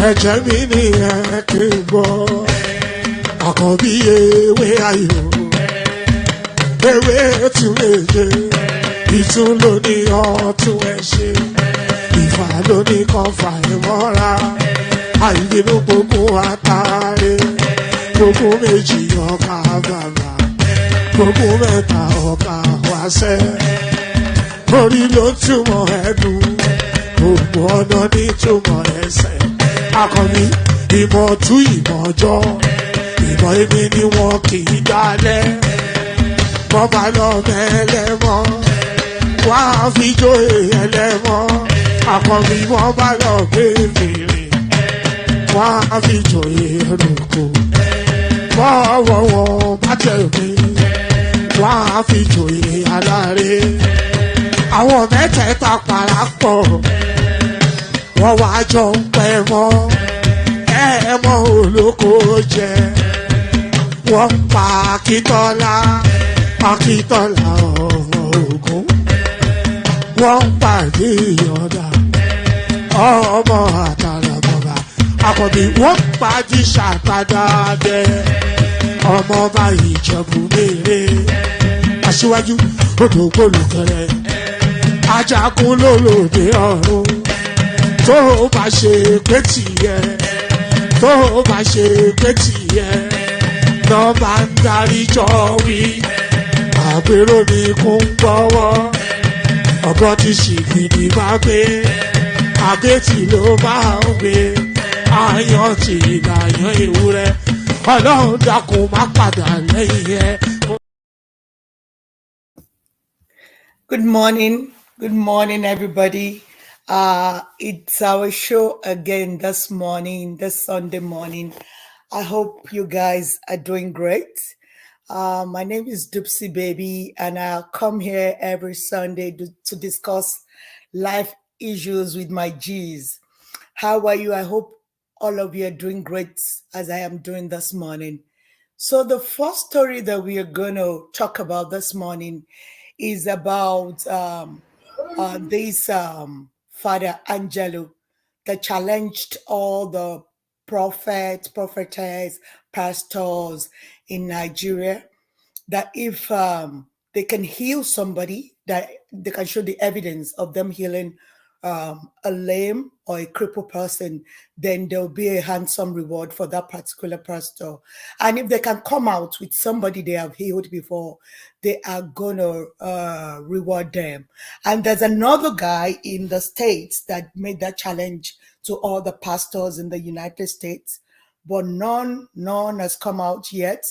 Ẹ̀jẹ̀ mi ni ẹ kì í gbọ́, àkànbí ewé ayò, ewé tún méje, ìtún ló ní ọ̀tún ẹ̀ ṣe, ìfà ló ní kan fà ẹ̀ mọ́ra, àìbínú gbogbo àtàrẹ, gbogbo méjì ọkà bàbà, gbogbo mẹ́ta ọkà wáṣẹ́, orí ló túmọ̀ ẹ̀dùn, gbogbo ọ̀nà ní túmọ̀ ẹsẹ̀. Akọni ìmọ̀ tú ìmọ̀ ọjọ́, ìmọ̀ èmi ni wọn kì í dálẹ̀. Wọ́n bá lọ mẹ́lẹ́mọ́, wọ́n á fi jó ẹlẹ́mọ́. Akọni wọ́n bá lọ bèbèrè, wọ́n á fi jó ẹlòkò. Bọ́wọ́ wọn bá tẹ̀ mí, wọ́n á fi jó aláre. Àwọn mẹ́tẹ̀ẹ̀ta parapọ̀, wọ́n wá jọ ń pẹ́ mọ́, ẹ̀ẹ́mọ́ olóko jẹ. Wọ́n pa Akíntọ́lá, Akíntọ́lá ọmọ Ògún. Wọ́n pàdé Ìyọ̀dà, ọmọ Àtàlàbọ̀bà. Àkànbí wọ́n pàdé Ṣàtàdàdẹ, ọmọ ọba Ìjẹ̀bú Mèrè. Aṣíwájú odò gbólùkẹrẹ, ajagun lólòdì ọ̀run. Tó o bá ṣe pé tìyẹ, tó o bá ṣe pé tìyẹ, lọ́ bá ń darí jọ wí. Àgbèrò ni kò ń gbọ́wọ́, ọ̀gọ́ ti ṣìgìdì bá gbé, àbẹ́tì ló máa ń gbé, àyàn ti ìlàyàn ewúrẹ́, Ọlọ́run dákun má padà lẹ́yìn ẹ. Good morning, everybody. It's our show again this morning, this Sunday morning. I hope you guys are doing great. My name is Dupsy Baby, and I'll come here every Sunday to discuss life issues with my G's. How are you? I hope all of you are doing great as I am doing this morning. So the first story that we are going to talk about this morning is about this Father Angelo that challenged all the prophets, prophetess, pastors in Nigeria that if they can heal somebody, that they can show the evidence of them healing a lame or a crippled person, then there'll be a handsome reward for that particular pastor. And if they can come out with somebody they have healed before, they are gonna reward them. And there's another guy in the States that made that challenge to all the pastors in the United States, but none has come out yet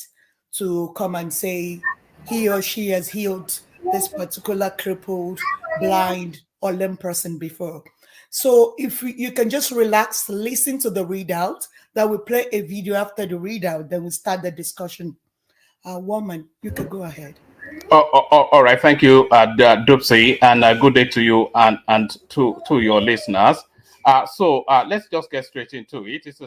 to come and say he or she has healed this particular crippled, blind, or lame person before. So if you can just relax, listen to the readout, that will play a video after the readout, then we'll start the discussion. Woman, you can go ahead. All right, thank you, Dupsy, and good day to you and to your listeners. So let's just get straight into it. It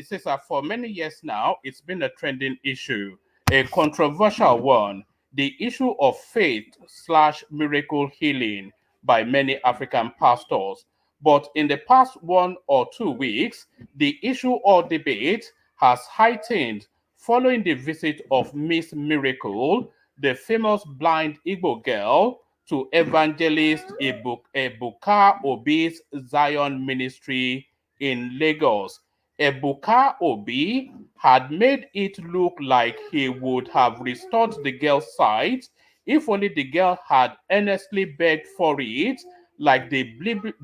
says for many years now, it's been a trending issue, a controversial one. The issue of faith/miracle healing by many African pastors. But in the past 1 or 2 weeks, the issue or debate has heightened following the visit of Miss Miracle, the famous blind Igbo girl, to evangelist Ebuka Obi's Zion ministry in Lagos. Ebuka Obi had made it look like he would have restored the girl's sight if only the girl had earnestly begged for it, like the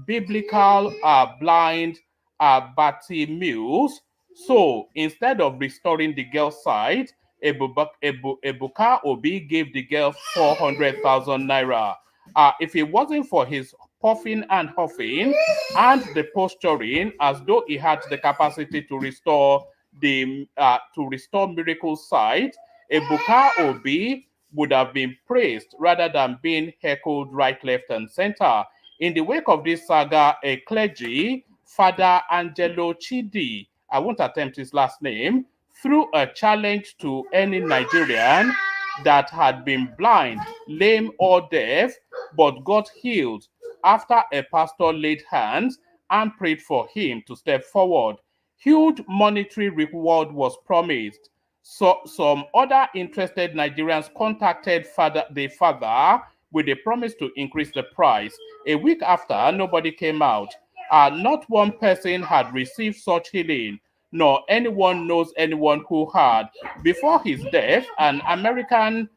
biblical blind Bartimaeus. So instead of restoring the girl's sight, Ebuka Obi gave the girl 400,000 naira. If it wasn't for his puffing and huffing and the posturing as though he had the capacity to restore miracle sight, Ebuka Obi would have been praised rather than being heckled right, left, and center. In the wake of this saga, a clergy, Father Angelo Chidi, I won't attempt his last name, threw a challenge to any Nigerian that had been blind, lame, or deaf, but got healed after a pastor laid hands and prayed for him to step forward. Huge monetary reward was promised. So some other interested Nigerians contacted the father with a promise to increase the price. A week after, nobody came out. Not one person had received such healing, nor anyone knows anyone who had. Before his death, an American,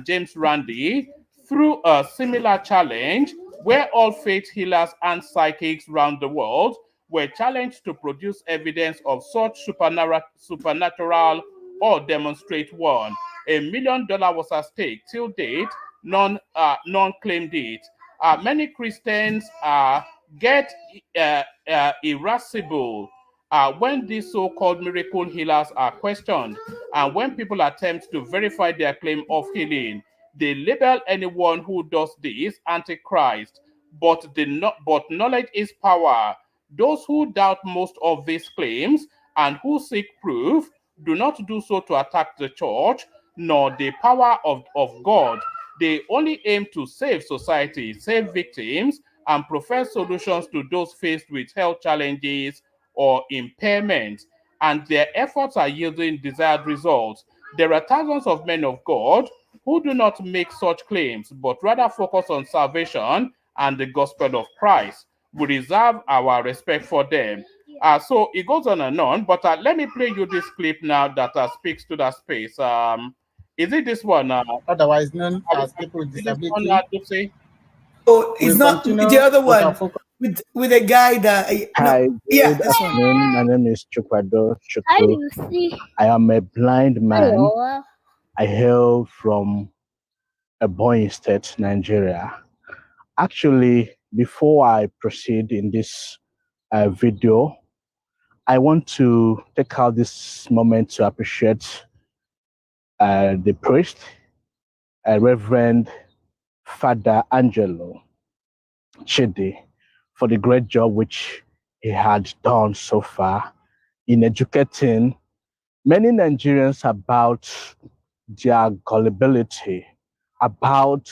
James Randi, through a similar challenge where all faith healers and psychics around the world were challenged to produce evidence of such supernatural or demonstrate one. $1 million was at stake. Till date, none claimed it. Many Christians get irascible when these so-called miracle healers are questioned, and when people attempt to verify their claim of healing, they label anyone who does this antichrist. But knowledge is power. Those who doubt most of these claims and who seek proof do not do so to attack the church nor the power of God. They only aim to save society, save victims, and profess solutions to those faced with health challenges or impairments, and their efforts are yielding desired results. There are thousands of men of God who do not make such claims, but rather focus on salvation and the gospel of Christ. We reserve our respect for them. So it goes on and on, but let me play you this clip now that speaks to that space. Is it this one? Otherwise known as people with disability. Oh, it's not the other one with a guy that. Hi, Yeah, good this one. afternoon. My name is Chukwado Chukwu. I am a blind man. Hello. I hail from Ebonyi State, Nigeria. Actually, before I proceed in this video, I want to take out this moment to appreciate the priest, Reverend Father Angelo Chidi, for the great job which he had done so far in educating many Nigerians about their gullibility, about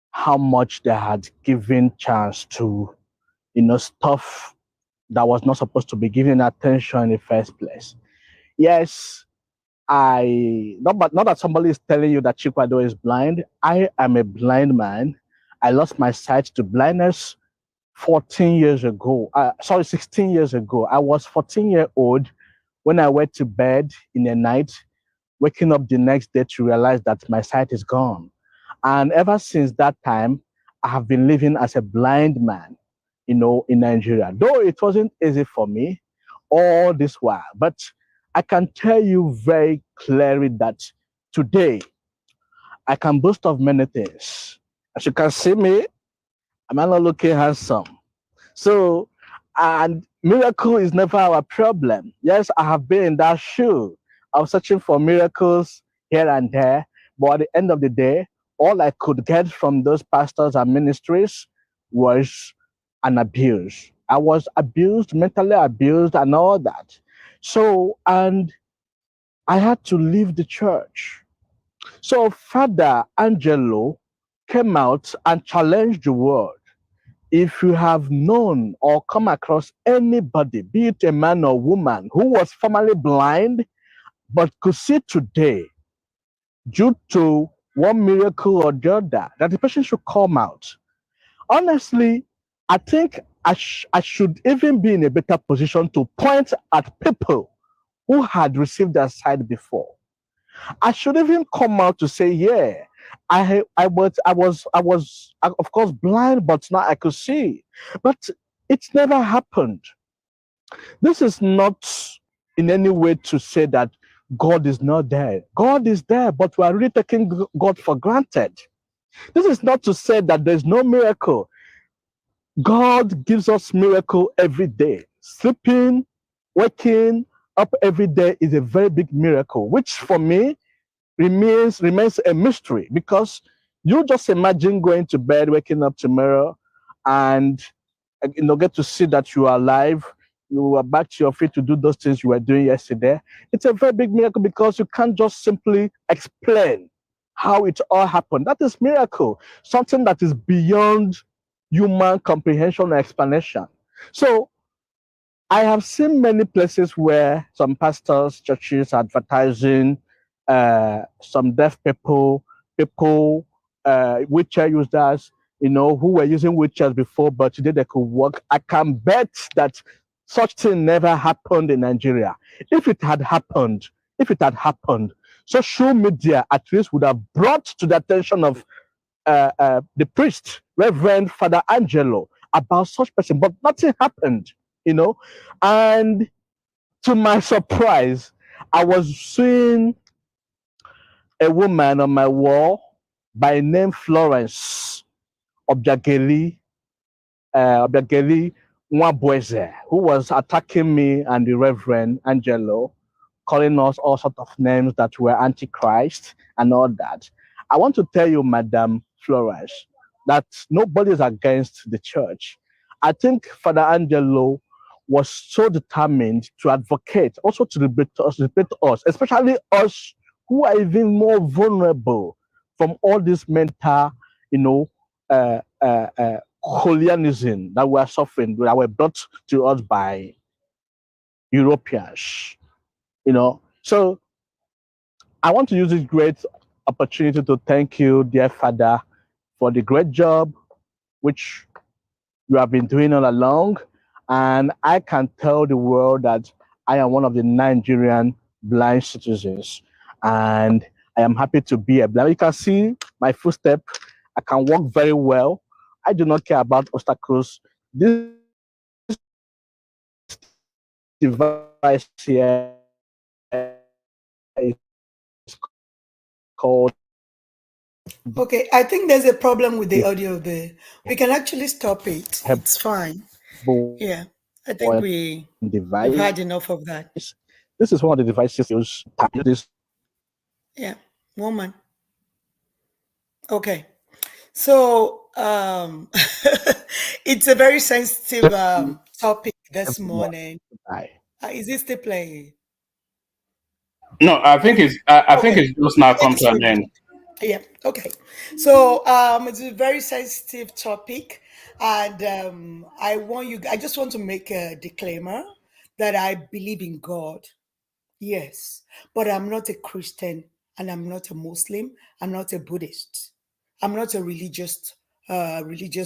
how much they had given chance to, stuff that was not supposed to be given attention in the first place. Yes, not that somebody is telling you that Chikwado is blind. I am a blind man. I lost my sight to blindness 16 years ago. I was 14-year-old when I went to bed in the night, waking up the next day to realize that my sight is gone. And ever since that time, I have been living as a blind man, in Nigeria. Though it wasn't easy for me all this while, but I can tell you very clearly that today I can boast of many things. As you can see me, I'm not looking handsome. So, and miracle is never our problem. Yes, I have been in that shoe. I was searching for miracles here and there, but at the end of the day, all I could get from those pastors and ministries was an abuse. I was abused, mentally abused, and all that. So, and I had to leave the church. So Father Angelo came out and challenged the world. If you have known or come across anybody, be it a man or woman, who was formerly blind but could see today due to one miracle or the other, that the person should come out. Honestly, I think I should even be in a better position to point at people who had received their sight before. I should even come out to say, yeah, I was of course blind, but now I could see. But it's never happened. This is not in any way to say that God is not there. God is there, but we are really taking God for granted. This is not to say that there's no miracle. God gives us miracle every day. Sleeping, waking up every day is a very big miracle, which for me remains a mystery, because you just imagine going to bed, waking up tomorrow, and get to see that you are alive. you are back to your feet to do those things you were doing yesterday. It's a very big miracle because you can't just simply explain how it all happened. That is miracle, something that is beyond human comprehension or explanation. So I have seen many places where some pastors, churches advertising, some deaf people, people, wheelchair users, who were using wheelchairs before, but today they could walk. I can bet that such thing never happened in Nigeria. If it had happened, social media at least would have brought to the attention of the priest, Reverend Father Angelo, about such person, but nothing happened, And to my surprise, I was seeing a woman on my wall by name Florence Objageli, Objageli Nwabweze, who was attacking me and the Reverend Angelo, calling us all sorts of names that were antichrist and all that. I want to tell you, Madam Flores, that nobody is against the church. I think Father Angelo was so determined to advocate, also to liberate us, especially us who are even more vulnerable from all this mental, uh, uh, uh, Holianism that we are suffering, that were brought to us by Europeans. So I want to use this great opportunity to thank you, dear Father, for the great job which you have been doing all along. And I can tell the world that I am one of the Nigerian blind citizens. And I am happy to be a blind. You can see my footstep. I can walk very well. I do not care about obstacles. This device here is called. Okay, I think there's a problem with the audio there. We can actually stop it. It's fine. Yeah, I think we've had Device. enough of that. This is one of the devices use this. Yeah, woman. Okay, so it's a very sensitive topic this morning. Is it still playing? No, I think Okay, it's just now come let's to an switch. end. Yeah, okay. So it's a very sensitive topic, and I just want to make a disclaimer that I believe in God. Yes, but I'm not a Christian and I'm not a Muslim. I'm not a Buddhist. I'm not a religious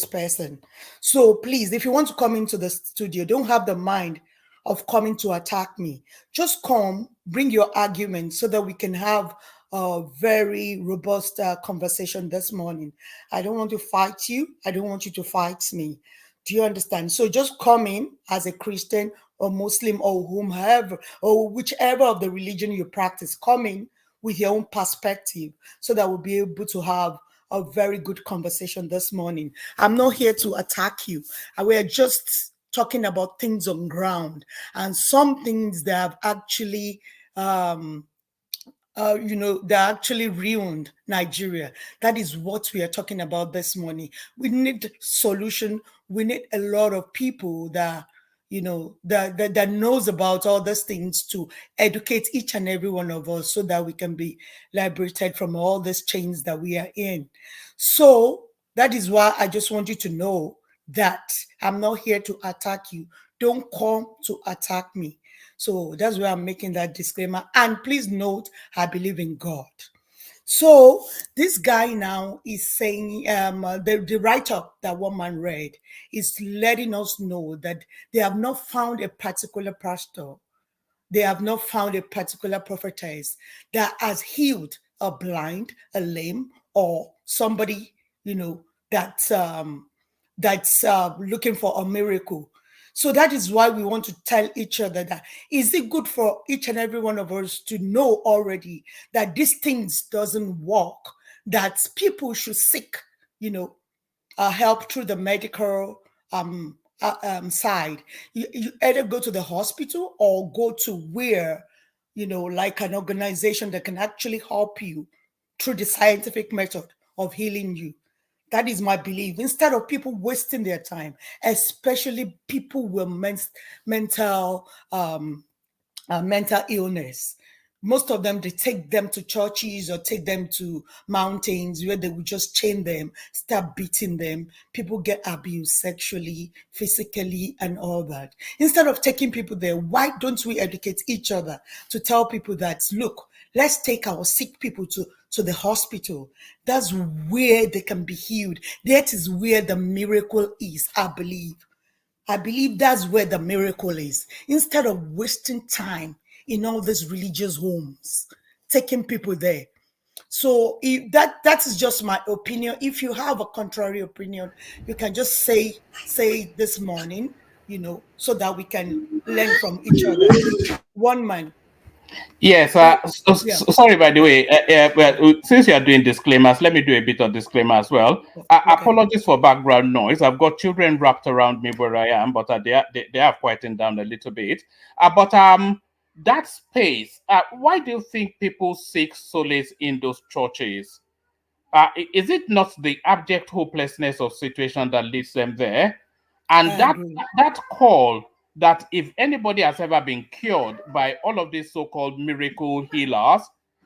person. So please, if you want to come into the studio, don't have the mind of coming to attack me. Just come, bring your argument so that we can have a very robust conversation this morning. I don't want to fight you. I don't want you to fight me. Do you understand? So just come in as a Christian or Muslim or whomever or whichever of the religion you practice. Come in with your own perspective so that we'll be able to have a very good conversation this morning. I'm not here to attack you. We're just talking about things on ground and some things that have actually that actually ruined Nigeria. That is what we are talking about this morning. We need solution. We need a lot of people that that knows about all these things to educate each and every one of us so that we can be liberated from all these chains that we are in. So that is why I just want you to know that I'm not here to attack you. Don't come to attack me. So that's why I'm making that disclaimer. And please note, I believe in God. So this guy now is saying the write-up that one man read is letting us know that they have not found a particular pastor, they have not found a particular prophetess that has healed a blind, a lame, or somebody that's looking for a miracle. So that is why we want to tell each other that is it good for each and every one of us to know already that these things doesn't work, that people should seek, help through the medical side. You either go to the hospital or go to where, like an organization that can actually help you through the scientific method of healing you. That is my belief. Instead of people wasting their time, especially people with mental mental illness. Most of them, they take them to churches or take them to mountains where they will just chain them, start beating them. People get abused sexually, physically, and all that. Instead of taking people there, why don't we educate each other to tell people that, look, let's take our sick people to the hospital. That's where they can be healed. That is where the miracle is, I believe. I believe that's where the miracle is. Instead of wasting time in all these religious homes, taking people there. So if that is just my opinion. If you have a contrary opinion, you can just say this morning, so that we can learn from each other. One man. Yes, Yeah. sorry, by the way, well, since you are doing disclaimers, let me do a bit of disclaimer as well. Okay. Apologies for background noise. I've got children wrapped around me where I am, but they have quietened down a little bit. But that space, why do you think people seek solace in those churches? Is it not the abject hopelessness of situation that leads them there? And that call that if anybody has ever been cured by all of these so-called miracle healers,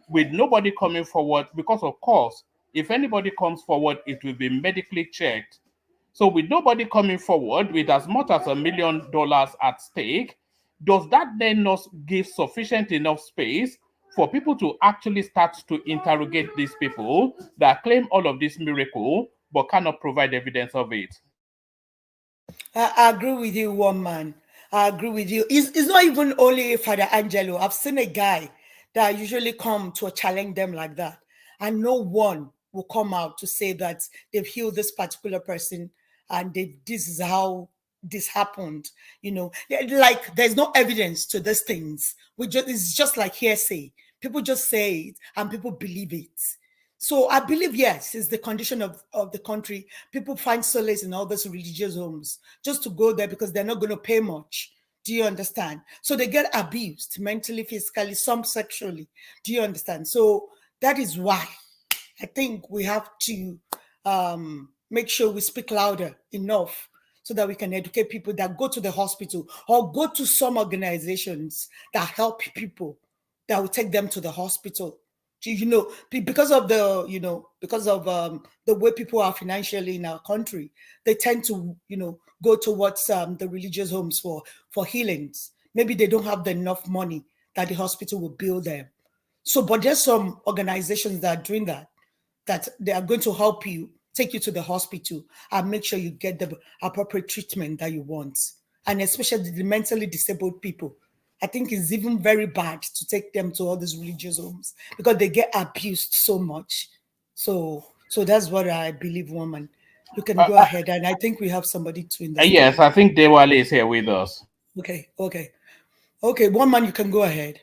with nobody coming forward, because of course, if anybody comes forward, it will be medically checked. So with nobody coming forward with as much as $1 million at stake, does that then not give sufficient enough space for people to actually start to interrogate these people that claim all of this miracle but cannot provide evidence of it? I agree with you, one man. I agree with you. It's not even only Father Angelo. I've seen a guy that usually come to challenge them like that, and no one will come out to say that they've healed this particular person and this is how this happened. Like there's no evidence to these things. It's just like hearsay. People just say it and people believe it. So I believe, yes, it's the condition of the country. People find solace in all those religious homes just to go there because they're not going to pay much. Do you understand? So they get abused mentally, physically, some sexually. Do you understand? So that is why I think we have to make sure we speak louder enough so that we can educate people that go to the hospital or go to some organizations that help people that will take them to the hospital. Because of the way people are financially in our country, they tend to go towards the religious homes for healings. Maybe they don't have enough money that the hospital will bill them. So, but there's some organizations that are doing that they are going to help you, take you to the hospital and make sure you get the appropriate treatment that you want. And especially the mentally disabled people, I think it's even very bad to take them to all these religious homes because they get abused so much. So that's what I believe, woman. You can go ahead, and I think we have somebody to in the Yes, I think Dewale is here with us. Okay. One man, you can go ahead.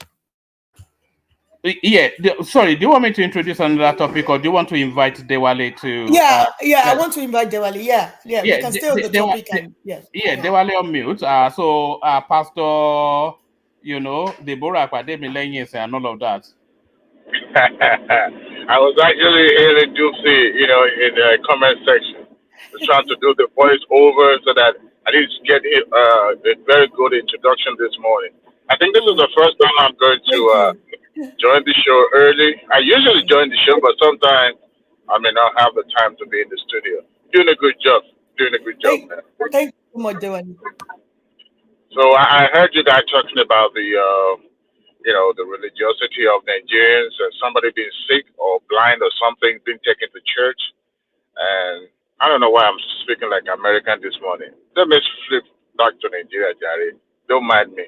Yeah, sorry, do you want me to introduce another topic or do you want to invite Dewale to... I want to invite Dewale. Yeah, we can stay on the topic. Dewale on mute. So Pastor, Deborah Akwademilenyese and all of that. I was actually hearing Dupsy, in the comment section. I was trying to do the voice over so that I didn't get a very good introduction this morning. I think this is the first time I'm going to join the show early. I usually join the show, but sometimes I may not have the time to be in the studio. Doing a good job, man. Thank you so much, Dewale. So I heard you guys talking about the religiosity of Nigerians, somebody being sick or blind or something, being taken to church. And I don't know why I'm speaking like American this morning. Let me flip back to Nigeria, Jerry. Don't mind me.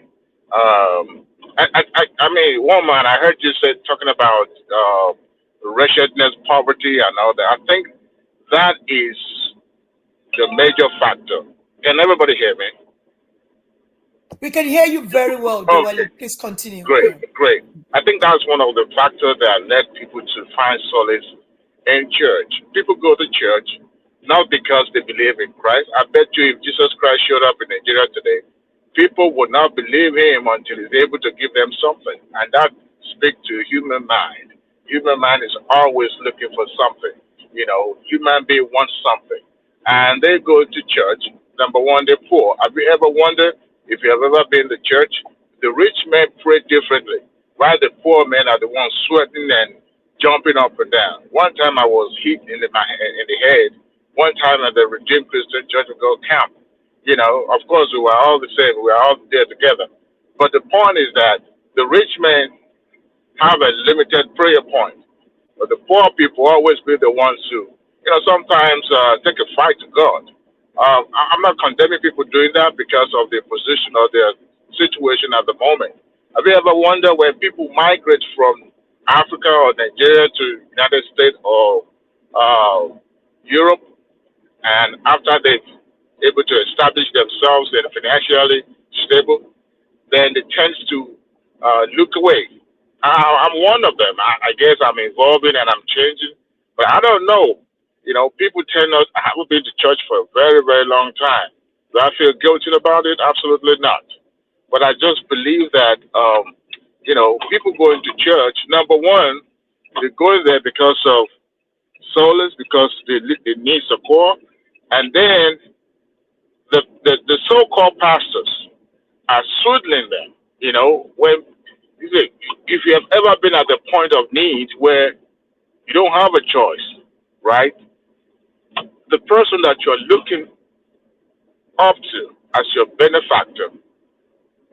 I mean, woman, I heard you say talking about wretchedness, poverty, and all that. I think that is the major factor. Can everybody hear me? We can hear you very well, Dewale. Please continue. Great. I think that's one of the factors that led people to find solace in church. People go to church not because they believe in Christ. I bet you if Jesus Christ showed up in Nigeria today, people would not believe him until he's able to give them something. And that speaks to human mind. Human mind is always looking for something. Human being wants something, and they go to church. Number one, they're poor. Have you ever wondered if you have ever been to church? The rich men pray differently, while the poor men are the ones sweating and jumping up and down. One time I was hit in the head. One time at the Redeemed Christian Church of God camp. Of course, we were all the same. We were all there together. But the point is that the rich men have a limited prayer point. But the poor people always be the ones who, sometimes take a fight to God. I'm not condemning people doing that because of their position or their situation at the moment. Have you ever wondered when people migrate from Africa or Nigeria to United States or Europe, and after they've able to establish themselves and financially stable, then they tend to look away. I'm one of them. I guess I'm evolving and I'm changing, but I don't know. People tend not. I haven't been to church for a very, very long time. Do I feel guilty about it? Absolutely not. But I just believe that, people going to church, number one, they're going there because of solace, because they need support, and then the so-called pastors are swindling them. When if you have ever been at the point of need where you don't have a choice, right? The person that you're looking up to as your benefactor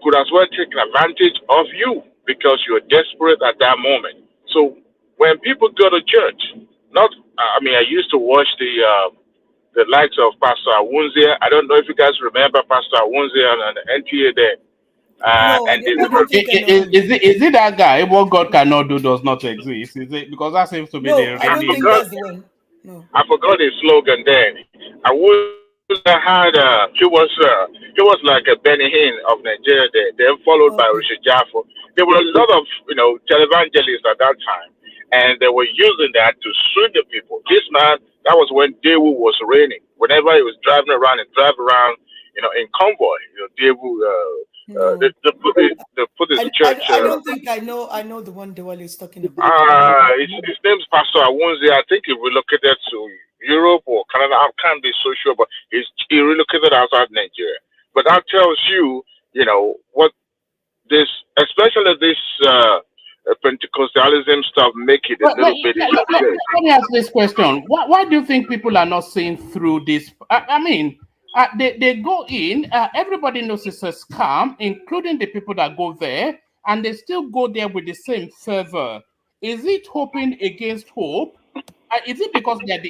could as well take advantage of you because you're desperate at that moment. So when people go to church, I used to watch the likes of Pastor Awunzia. I don't know if you guys remember Pastor Awunzia on the NTA there. No, I don't think I know him. Is it that guy? What God cannot do does not exist. Is it because that seems to be the I don't think that's the one. No. I forgot his slogan then. He was like a Benny Hinn of Nigeria there, then followed by Richard Jaffa. There were a lot of televangelists at that time, and they were using that to swing the people. This man, that was when Daewoo was reigning. Whenever he was driving around in convoy, Daewoo. They put his church. I don't think I know the one Dewali is talking about. His name's Pastor Awunzi. I think he relocated to Europe or Canada. I can't be so sure, but he relocated outside Nigeria. But that tells you, what this, especially this Pentecostalism stuff, make it a little bit. Let me ask this question: Why do you think people are not seeing through this? They go in, everybody knows it's a scam, including the people that go there, and they still go there with the same fervor. Is it hoping against hope? Is it because they're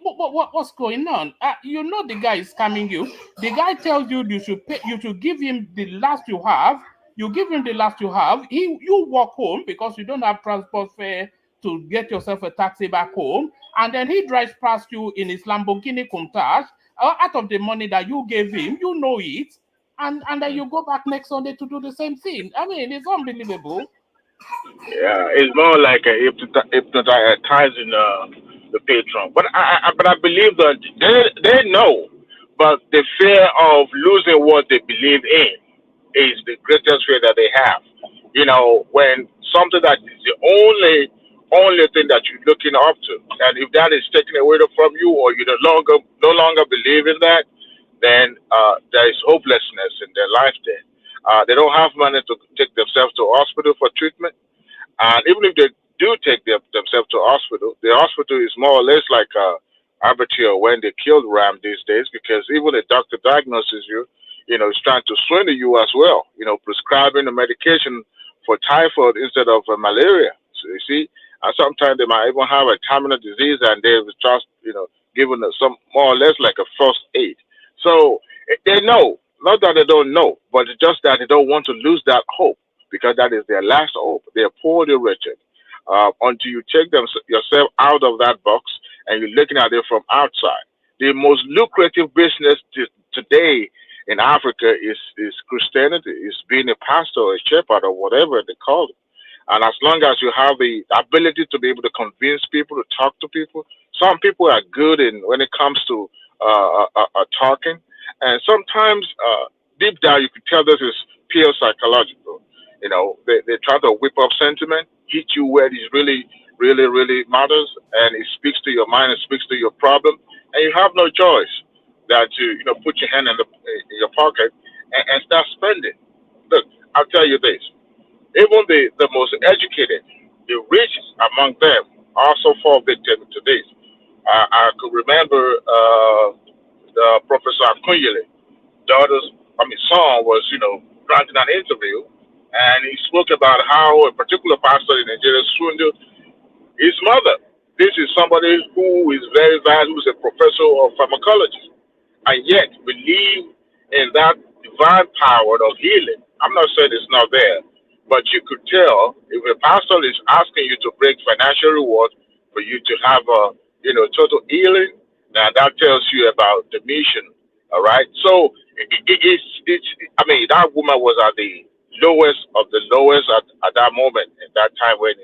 what's going on? The guy is scamming you. The guy tells you you should give him the last you have. You give him the last you have. You walk home because you don't have transport fare to get yourself a taxi back home, and then he drives past you in his Lamborghini Countach out of the money that you gave him. You know it, and then you go back next Sunday to do the same thing. It's unbelievable. Yeah, it's more like hypnotizing the patron. But I believe that they know, but the fear of losing what they believe in is the greatest fear that they have. When something that is the only thing that you're looking up to, and if that is taken away from you, or you no longer believe in that, then there is hopelessness in their life. Then they don't have money to take themselves to hospital for treatment. And even if they do take themselves to hospital, the hospital is more or less like arbitrary when they killed Ram these days, because even a doctor diagnoses you, is trying to swindle you as well, prescribing a medication for typhoid instead of malaria. So you see, and sometimes they might even have a terminal disease, and they've just, given some more or less like a first aid. So they know, not that they don't know, but it's just that they don't want to lose that hope, because that is their last hope. They're poor, they're wretched. Until you take yourself out of that box and you're looking at it from outside. The most lucrative business today in Africa is Christianity, is being a pastor or a shepherd or whatever they call it. And as long as you have the ability to be able to convince people, to talk to people, some people are good when it comes to talking. And sometimes deep down you can tell this is pure psychological. They try to whip up sentiment, hit you where it's really really, really matters, and it speaks to your mind, it speaks to your problem, and you have no choice that to put your hand in your pocket and start spending. Look, I'll tell you this: even the most educated, the richest among them, also fall victim to this. I could remember the Professor Akunyele daughter's, son was, granting an interview, and he spoke about how a particular pastor in Nigeria swindled his mother. This is somebody who is very valued, who is a professor of pharmacology, and yet believe in that divine power of healing. I'm not saying it's not there, but you could tell if a pastor is asking you to break financial reward for you to have a, total healing. Now that tells you about the mission. All right. So it's. I mean, that woman was at the lowest of the lowest at that moment, at that time when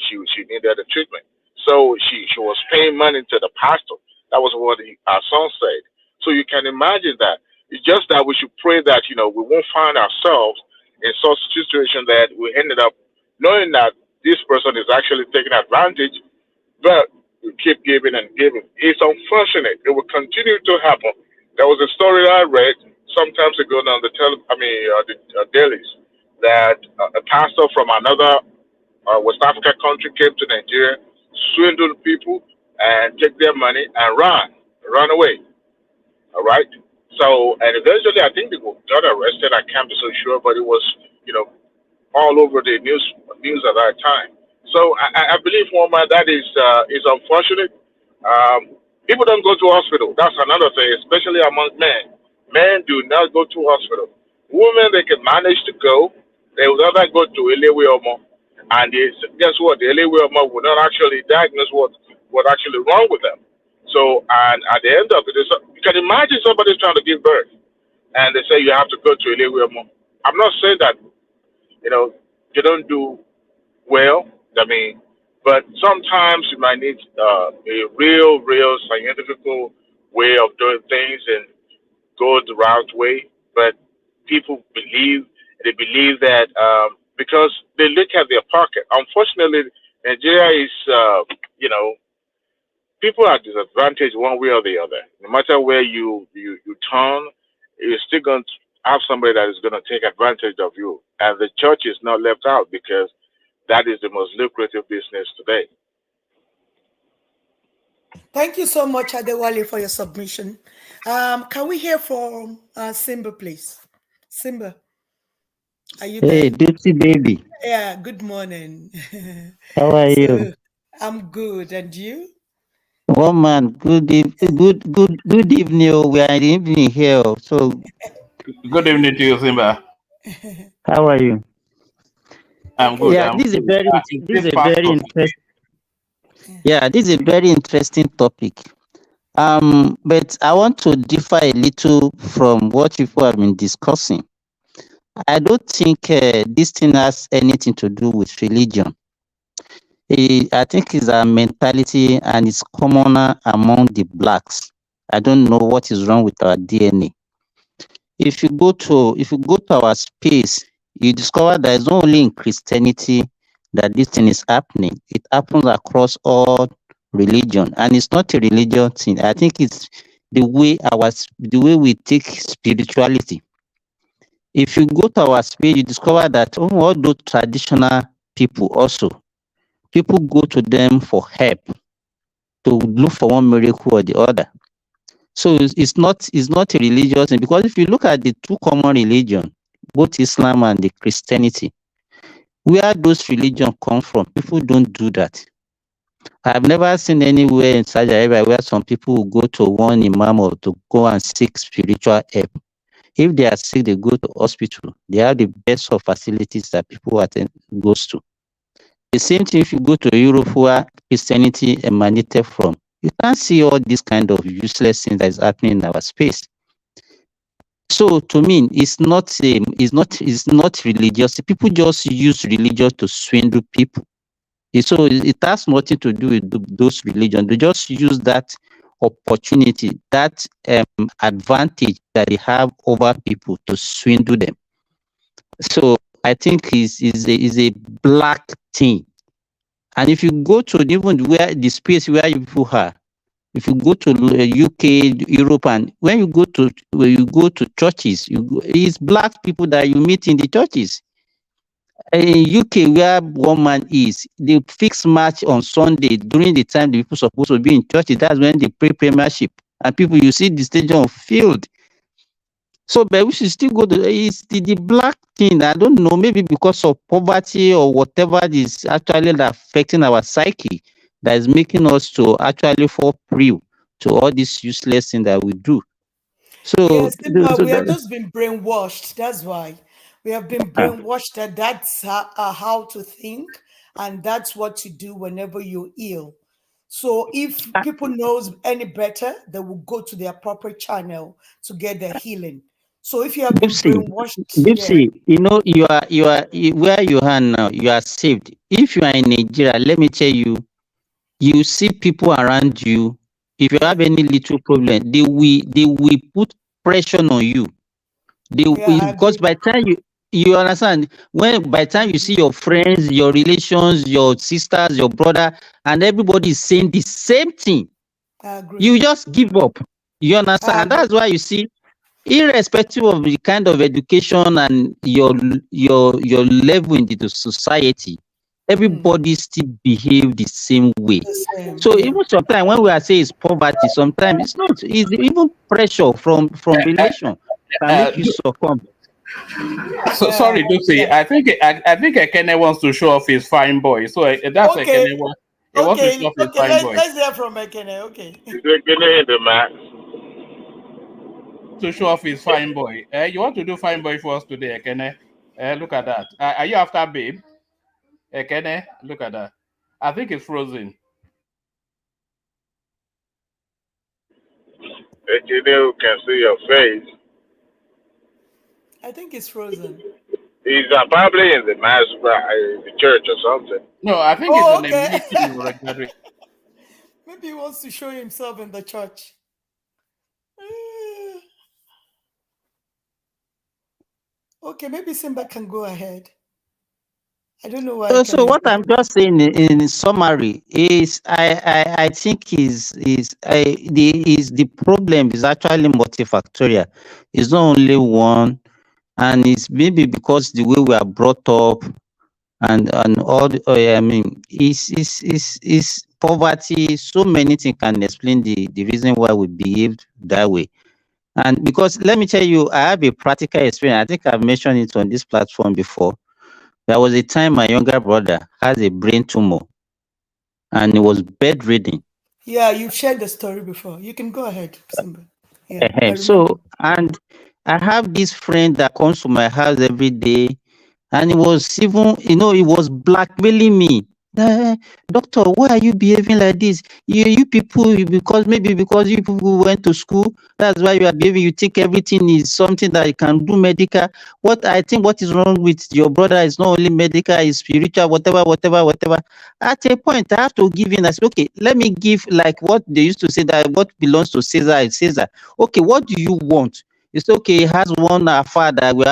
she needed the treatment. So she was paying money to the pastor. That was what our son said. So you can imagine that. It's just that we should pray that we won't find ourselves in such a situation that we ended up knowing that this person is actually taking advantage, but we keep giving and giving. It's unfortunate. It will continue to happen. There was a story I read sometimes ago on the dailies that a pastor from another West African country came to Nigeria, swindled people, and take their money and run away. All right. So, and eventually, I think they got arrested. I can't be so sure, but it was, all over the news at that time. So, I believe, woman, that is unfortunate. People don't go to hospital. That's another thing, especially among men. Men do not go to hospital. Women, they can manage to go. They would rather go to Elewe Omo, and guess what? The Elewe Omo will not actually diagnose what actually wrong with them. So, and at the end of it, you can imagine somebody's trying to give birth, and they say you have to go to Elewe. I'm not saying that you don't do well. I mean, but sometimes you might need a real scientific way of doing things and go the right way. But people believe that because they look at their pocket. Unfortunately, Nigeria is, people are disadvantaged one way or the other. No matter where you turn, you're still going to have somebody that is going to take advantage of you. And the church is not left out because that is the most lucrative business today. Thank you so much, Adewale, for your submission. Can we hear from Simba, please? Simba, are you there? Hey, Dipsy baby. Yeah, good morning. How are you? I'm good, and you? Woman, good evening. Oh, we are in the evening here. So good evening to you, Simba. How are you? I'm good. Yeah, this is a very interesting. Yeah, this is a very interesting topic. But I want to differ a little from what people have been discussing. I don't think this thing has anything to do with religion. I think it's a mentality and it's commoner among the blacks. I don't know what is wrong with our DNA. If you go to our space, you discover that it's not only in Christianity that this thing is happening. It happens across all religion, and it's not a religion thing. I think it's the way we take spirituality. If you go to our space, you discover that all those traditional people also, people go to them for help, to look for one miracle or the other. So it's not a religious thing, because if you look at the two common religions, both Islam and the Christianity, where those religions come from, people don't do that. I've never seen anywhere in Saudi Arabia where some people will go to one imam or to go and seek spiritual help. If they are sick, they go to hospital. They have the best of facilities that people goes to. The same thing if you go to Europe, where Christianity emanated from. You can't see all this kind of useless things that is happening in our space. So to me, it's not religious. People just use religion to swindle people. So it has nothing to do with those religions. They just use that opportunity, that advantage that they have over people to swindle them. So I think is a black thing. And if you go to even where the space where you people are, if you go to UK, Europe, and when you go to churches, it's black people that you meet in the churches. In UK, where one man is, they fix match on Sunday during the time the people supposed to be in churches. That's when they play Premiership, and people you see the stadium filled. So, but we should still go to it's the black thing. I don't know, maybe because of poverty or whatever is actually affecting our psyche that is making us to actually fall prey to all this useless thing that we do. So, Yes, we have just been brainwashed. That's why we have been brainwashed that that's how to think and that's what to do whenever you're ill. So if people knows any better, they will go to their proper channel to get their healing. So if you have been brainwashed, Bipsy, you know, where you are now, you are saved. If you are in Nigeria, let me tell you, you see people around you. If you have any little problem, they will put pressure on you. Because by the time you understand, when by the time you see your friends, your relations, your sisters, your brother, and everybody is saying the same thing, you just give up. You understand? And that's why you see, irrespective of the kind of education and your level in the society, everybody still behave the same way. So even sometimes when we are saying it's poverty, sometimes it's not. It's even pressure from relation can make you succumb. So sorry, Dupsy. I think Ekene wants to show off his fine boy. So that's Ekene. He wants to show off his fine boy. Let's hear from Ekene. Okay. Is Ekene in the match? To show off his fine boy. You want to do fine boy for us today, Ekene? Look at that. Are you after babe? Ekene, look at that. I think it's frozen. Ekene, who can see your face. I think it's frozen. He's probably in the mass, the church or something. No, I think it's in the meeting. Maybe he wants to show himself in the church. Okay, maybe Simba can go ahead. I don't know why. So what I'm just saying in summary is, I think the problem is actually multifactorial. It's not only one, and it's maybe because the way we are brought up and all. I mean, is poverty. So many things can explain the reason why we behaved that way. And because let me tell you, I have a practical experience. I think I've mentioned it on this platform before. There was a time my younger brother has a brain tumor and he was bedridden. Yeah, you've shared the story before. You can go ahead, Simba. Yeah, so, and I have this friend that comes to my house every day, and he was even, he was blackmailing me. Doctor, why are you behaving like this? You people, maybe because you people went to school, that's why you are behaving. You think everything is something that you can do medical. What is wrong with your brother is not only medical, it's spiritual, whatever. At a point, I have to give in. I say, okay, let me give, like what they used to say, that what belongs to Caesar is Caesar. Okay, what do you want? It's okay. He has one affair that we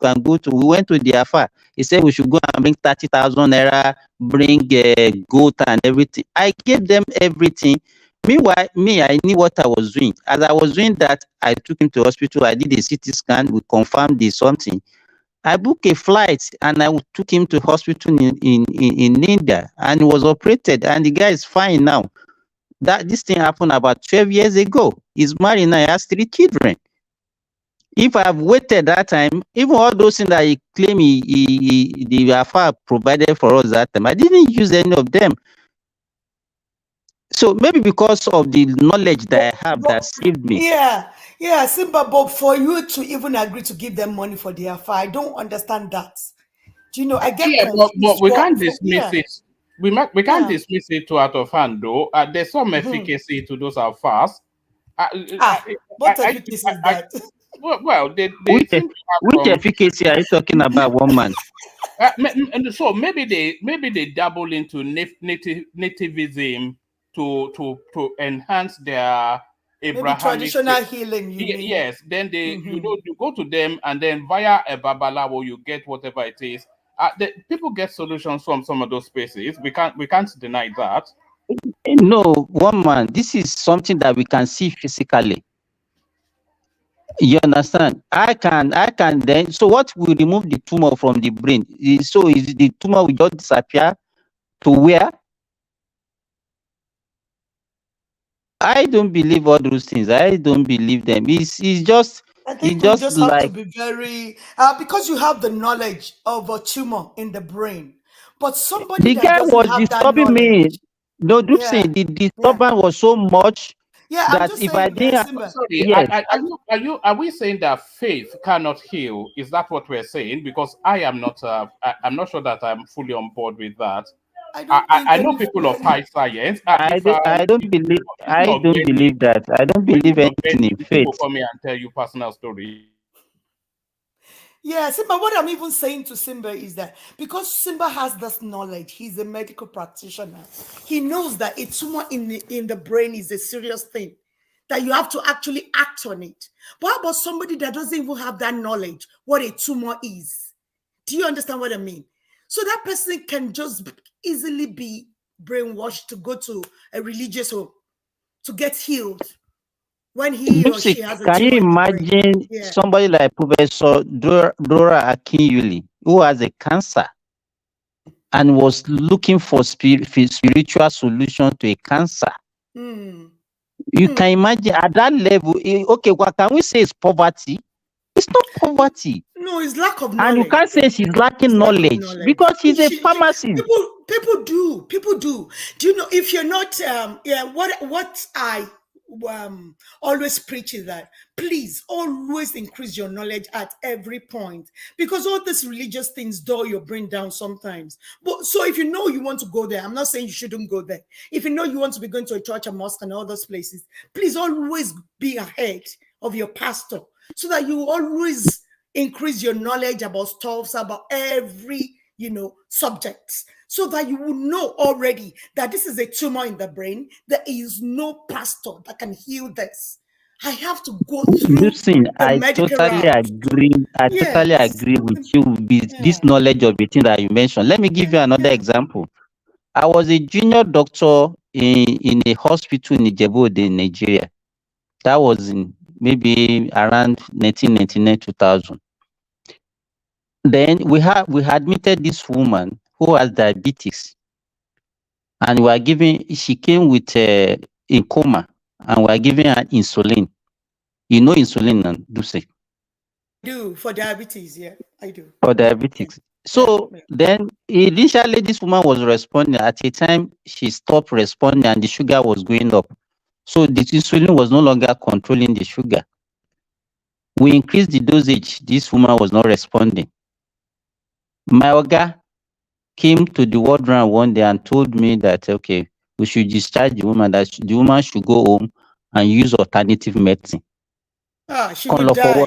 can go to. We went to the affair. He said we should go and bring 30,000 naira, bring goat and everything. I gave them everything. Meanwhile, I knew what I was doing. As I was doing that, I took him to hospital. I did a CT scan. We confirmed the something. I booked a flight and I took him to hospital in India, and he was operated, and the guy is fine now. This thing happened about 12 years ago. He's married now. He has 3 children. If I have waited that time, even all those things that he claimed the affair provided for us that time, I didn't use any of them. So maybe because of the knowledge that I have that saved me. Yeah, Simba, but for you to even agree to give them money for the affair, I don't understand that. Do you know? I get confused. But we can't dismiss it. We can't dismiss it out of hand, though. There's some efficacy to those affairs. What efficacy is that? Well, they which efficacy are you talking about, woman? So maybe they dabble into nativism to enhance their Abrahamic, maybe traditional healing. Yes, then they you go to them, and then via a babalawo you get whatever it is, People get solutions from some of those spaces. We can't deny that. No, woman, this is something that we can see physically. You understand? I can then. So what will remove the tumor from the brain? So is the tumor will just disappear to where? I don't believe all those things. I don't believe them. It's just. I think It's we just just have to like be very because you have the knowledge of a tumor in the brain, but somebody the that guy doesn't was have that disturbing me. knowledge, No, do yeah, say the yeah, disturbance was so much yeah. I'm that just if I saying, didn't, Simba. Sorry, yes, are we saying that faith cannot heal? Is that what we're saying? Because I'm not sure that I'm fully on board with that. I don't think I know any. people of high science. I don't believe. I don't believe that. I don't believe anything in People faith. come here and tell you personal stories. Yeah, Simba, what I'm even saying to Simba is that because Simba has this knowledge, he's a medical practitioner. He knows that a tumor in the brain is a serious thing, that you have to actually act on it. But how about somebody that doesn't even have that knowledge, what a tumor is? Do you understand what I mean? So that person can just easily be brainwashed to go to a religious home to get healed when he or she has a Can you tumor in the brain. imagine Yeah. somebody like Professor Dora Akinyuli, who has a cancer and was looking for spiritual solution to a cancer? You can imagine at that level. Okay, what can we say is poverty? It's not poverty. No, it's lack of knowledge. And you can't say she's lacking knowledge because she's a pharmacist. People do. Do you know if you're not what I always preach is that please always increase your knowledge at every point, because all these religious things dull your brain down sometimes. But so if you know you want to go there, I'm not saying you shouldn't go there. If you know you want to be going to a church, a mosque, and all those places, please always be ahead of your pastor so that you always increase your knowledge about stuffs, about every subjects, so that you will know already that this is a tumor in the brain. There is no pastor that can heal this. I have to go through Listen, I medical totally route. agree. I totally agree with you with this knowledge of the thing that you mentioned. Let me give you another example. I was a junior doctor in a hospital in Ijebu, in Nigeria. That was in maybe around 1999, 2000. Then we admitted this woman who has diabetes, and she came with in coma, and we are giving her insulin. You know insulin, Duse? I do for diabetes, yeah, I do. For diabetes. So then initially this woman was responding. At a time she stopped responding and the sugar was going up. So the insulin was no longer controlling the sugar. We increased the dosage. This woman was not responding. My oga came to the ward round one day and told me that, okay, we should discharge the woman, that the woman should go home and use alternative medicine. She would die.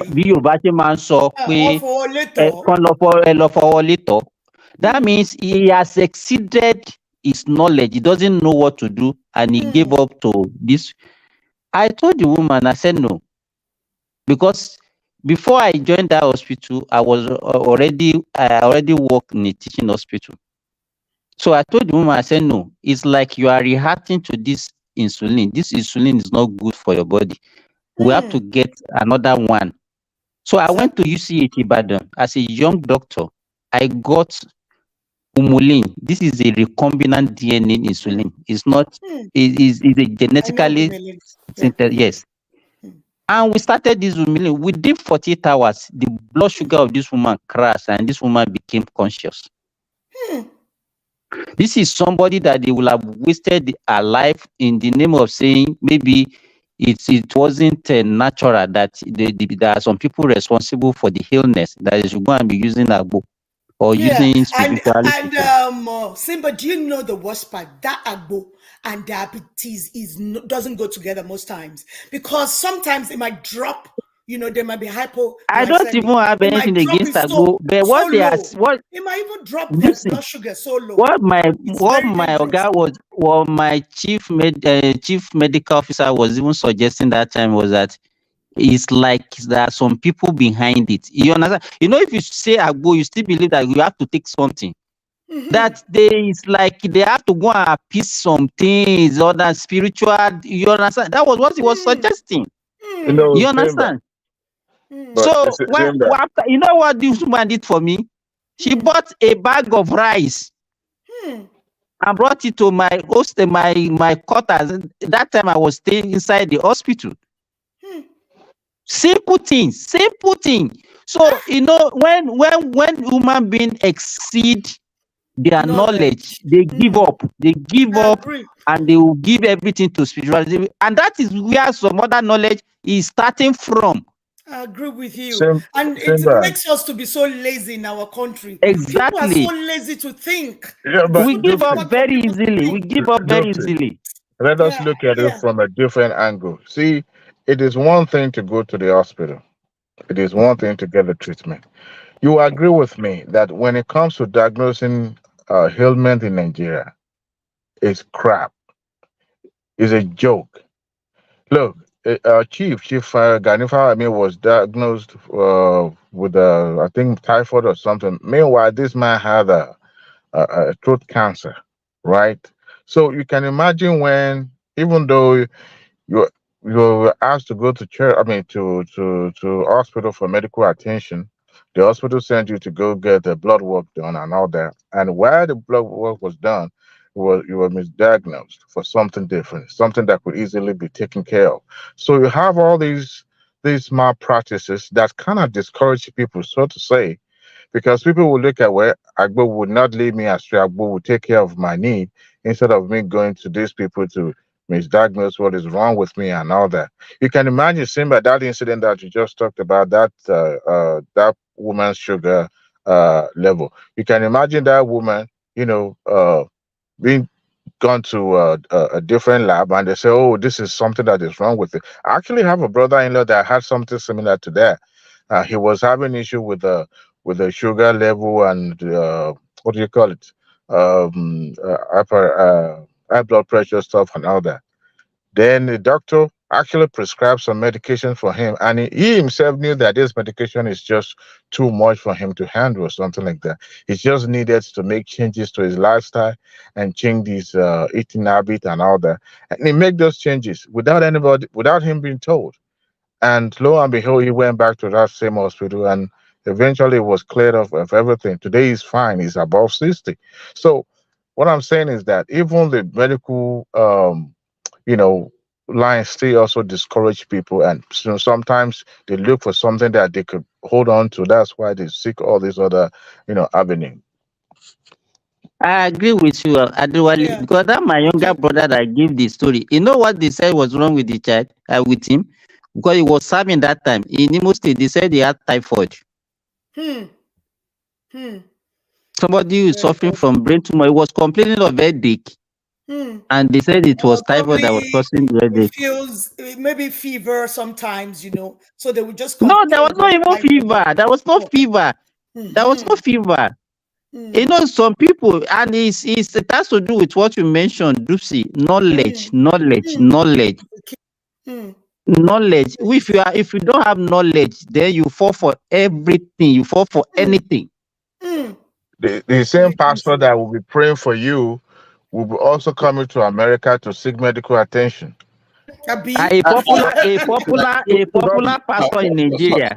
That means he has exceeded his knowledge. He doesn't know what to do, and he gave up to this. I told the woman, I said no, because before I joined that hospital, I already worked in a teaching hospital. So I told the woman, I said no, it's like you are reacting to this insulin. This insulin is not good for your body. We have to get another one. So I went to UCH Ibadan as a young doctor. I got Humulin. This is a recombinant DNA insulin. It's not. It is a genetically yes. And we started this Humulin. Within 48 hours, the blood sugar of this woman crashed, and this woman became conscious. This is somebody that they will have wasted her life in the name of saying maybe it wasn't natural, that there are some people responsible for the illness, that they should go and be using agbo or using spirituality. And Simba, do you know the worst part? That agbo and diabetes doesn't go together most times, because sometimes it might drop. There might be hypo. I don't even have anything against agbo, but what they are, what it might even drop their blood sugar so low. What my guy was, what my chief medical officer was even suggesting that time was that it's like there are some people behind it. You understand? If you say Agbo, you still believe that you have to take something. That it's like they have to go and appease some things or that spiritual. You understand? That was what he was suggesting. You understand? So after, you know what this woman did for me? She bought a bag of rice and brought it to my quarters. That time I was staying inside the hospital. Simple thing. So when human beings exceed their knowledge, they give up. And they will give everything to spirituality. And that is where some other knowledge is starting from. I agree with you. It makes us to be so lazy in our country. Exactly. People are so lazy to think. Yeah, we give up very easily. Let us look at it from a different angle. See, it is one thing to go to the hospital. It is one thing to get the treatment. You agree with me that when it comes to diagnosing ailment in Nigeria, it's crap. It's a joke. Look, Chief Ganifa, was diagnosed with I think typhoid or something. Meanwhile, this man had a throat cancer, right? So you can imagine when, even though you were asked to go to church, to hospital for medical attention, the hospital sent you to go get the blood work done and all that. And while the blood work was done, you were misdiagnosed for something different, something that could easily be taken care of. So you have all these malpractices that kind of discourage people, so to say, because people will look at where Agbo would not leave me astray. Agbo would take care of my need instead of me going to these people to misdiagnose what is wrong with me and all that. You can imagine, Simba, that incident that you just talked about, that woman's sugar level. You can imagine that woman, being gone to a different lab and they say, oh, this is something that is wrong with it. I actually have a brother-in-law that had something similar to that. He was having issue with the sugar level and what do you call it, high blood pressure stuff and all that. Then the doctor actually prescribed some medication for him, and he himself knew that this medication is just too much for him to handle or something like that. He just needed to make changes to his lifestyle and change his eating habit and all that. And he made those changes without him being told. And lo and behold, he went back to that same hospital and eventually was cleared of everything. Today he's fine. He's above 60. So what I'm saying is that even the medical lines still also discourage people, and sometimes they look for something that they could hold on to. That's why they seek all these other avenues. I agree with you, Adewale, because that my younger brother that gave the story. You know what they said was wrong with the child, with him, because he was serving that time in Imo State. They said he had typhoid. Somebody who is suffering from brain tumor. He was complaining of headache. And they said it was typhoid that was causing the headache. Feels maybe fever sometimes, so they would just no, there was not even fever. There was no fever. There was no fever. Some people, and it has to do with what you mentioned, Dusi. Knowledge. If you don't have knowledge, then you fall for everything. You fall for anything. The same pastor that will be praying for you will be also coming to America to seek medical attention. A popular pastor in Nigeria.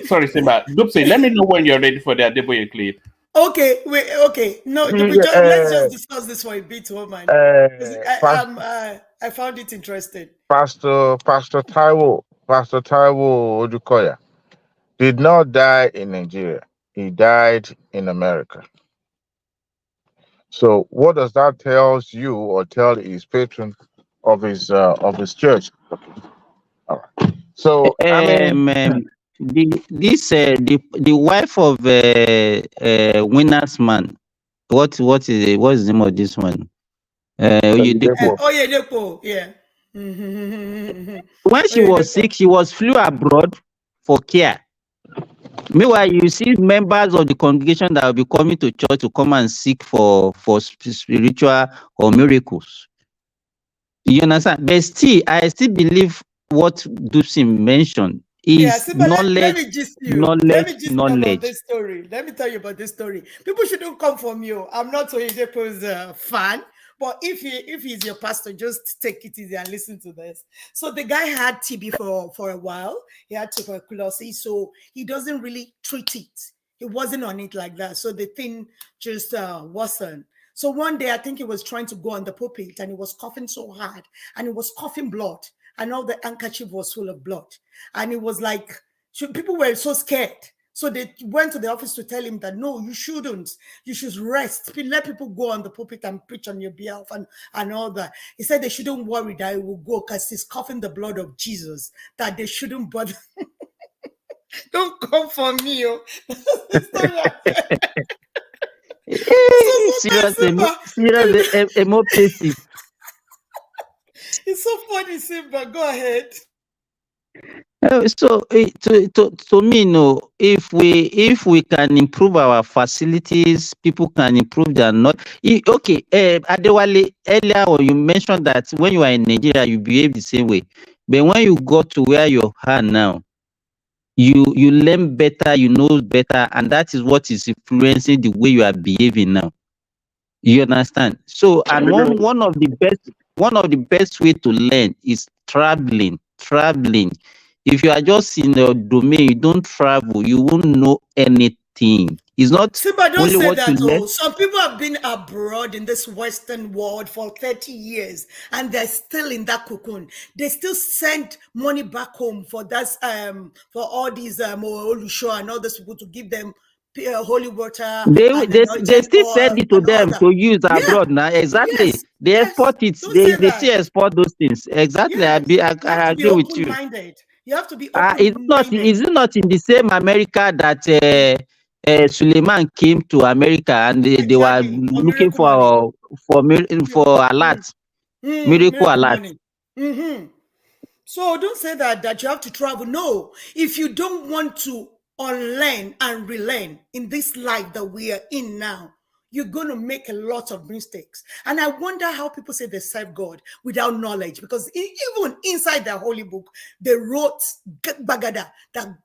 Sorry, Simba. Dupsy, let me know when you're ready for the Adeboye clip. Okay, wait, okay. No, let's just discuss this for a bit, woman. I found it interesting. Pastor Taiwo Odukoya did not die in Nigeria. He died in America. So what does that tell you or tell his patron of his church? All right. So the wife of Winner's Man. What is the name of this one? Oyedepo, yeah. When she was sick, she flew abroad for care. Meanwhile, you see members of the congregation that will be coming to church to come and seek for spiritual or miracles. You understand? But still, I still believe what Dupsin mentioned is Simba, knowledge, let me gist you. knowledge, Let me gist you about knowledge. this story. Let me tell you about this story. People shouldn't come from you. I'm not Oyedepo's fan, but if he's your pastor, just take it easy and listen to this. So the guy had TB for a while. He had tuberculosis, so he doesn't really treat it. He wasn't on it like that. So the thing just worsened. So one day, I think he was trying to go on the pulpit and he was coughing so hard and he was coughing blood. And all the handkerchief was full of blood. And it was like, people were so scared. So they went to the office to tell him that, no, you shouldn't. You should rest. Let people go on the pulpit and preach on your behalf and all that. He said they shouldn't worry that he will go because he's coughing the blood of Jesus, that they shouldn't bother. Don't come for me. Serious emotive. It's so funny, Simba. Go ahead. So to me, no. If we can improve our facilities, people can improve their not. Okay, Adewale, earlier on you mentioned that when you are in Nigeria, you behave the same way, but when you go to where you are now, you learn better, you know better, and that is what is influencing the way you are behaving now. You understand? So, and one of the best way to learn is traveling. If you are just in your domain, you don't travel, you won't know anything. It's not Simba, don't only say what that. you learn. Some people have been abroad in this Western world for 30 years and they're still in that cocoon. They still send money back home for that, for all these Olusho and all those people to give them holy water They and still send it to them to use abroad now. Exactly. Yes, They export it. Don't say They that. still export those things. Exactly. Yes. You have I to be agree with you. open-minded. You have to be open-minded. Is it not in the same America that Suleiman came to America and they were looking for alert, miracle alert? Money. So don't say that you have to travel. No, if you don't want to unlearn and relearn in this life that we are in now, you're going to make a lot of mistakes. And I wonder how people say they serve God without knowledge, because even inside the holy book, they wrote Bagada that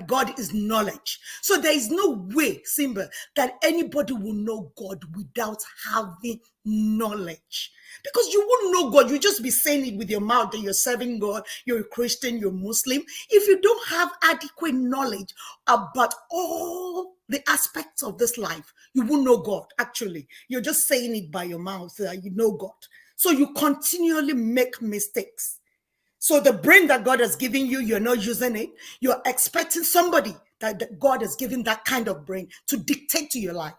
God is knowledge. So there is no way, Simba, that anybody will know God without having knowledge. Because you wouldn't know God, you just be saying it with your mouth that you're serving God, you're a Christian, you're Muslim. If you don't have adequate knowledge about all the aspects of this life, you won't know God. Actually, you're just saying it by your mouth that you know God. So you continually make mistakes. So the brain that God has given you, you're not using it. You're expecting somebody that God has given that kind of brain to dictate to your life.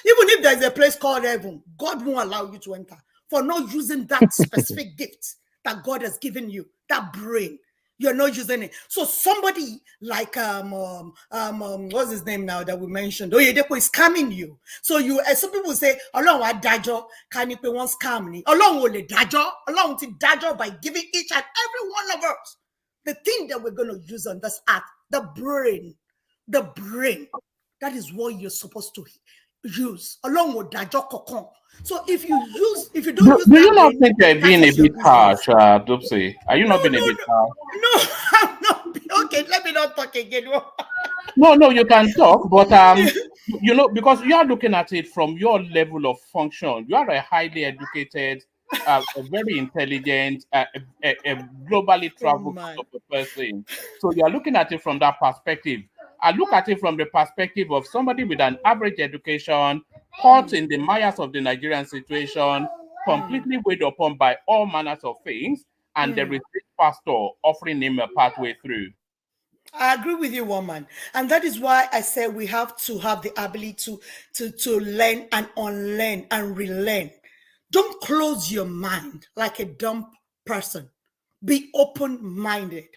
Even if there's a place called heaven, God won't allow you to enter for not using that specific gift that God has given you, that brain. You're not using it. So somebody like what's his name now that we mentioned? Oyedepo is scamming you. So some people say, "Along what dajo can you pay one scam me? Along with the dajo, along with dajo by giving each and every one of us the thing that we're going to use on this earth, the brain. That is what you're supposed to use along with dajo kokon. So if you don't use Do that you not brain, think you're being a bit harsh, Dupsy? Are you not being a bit harsh? No, I'm not. Okay, let me not talk again. No, you can talk, but because you are looking at it from your level of function. You are a highly educated, a very intelligent, a globally traveled kind of a person. So you are looking at it from that perspective. I look at it from the perspective of somebody with an average education, caught in the mires of the Nigerian situation, completely weighed upon by all manners of things, and there is this pastor offering him a pathway through. I agree with you, woman. And that is why I say we have to have the ability to learn and unlearn and relearn. Don't close your mind like a dumb person. Be open-minded.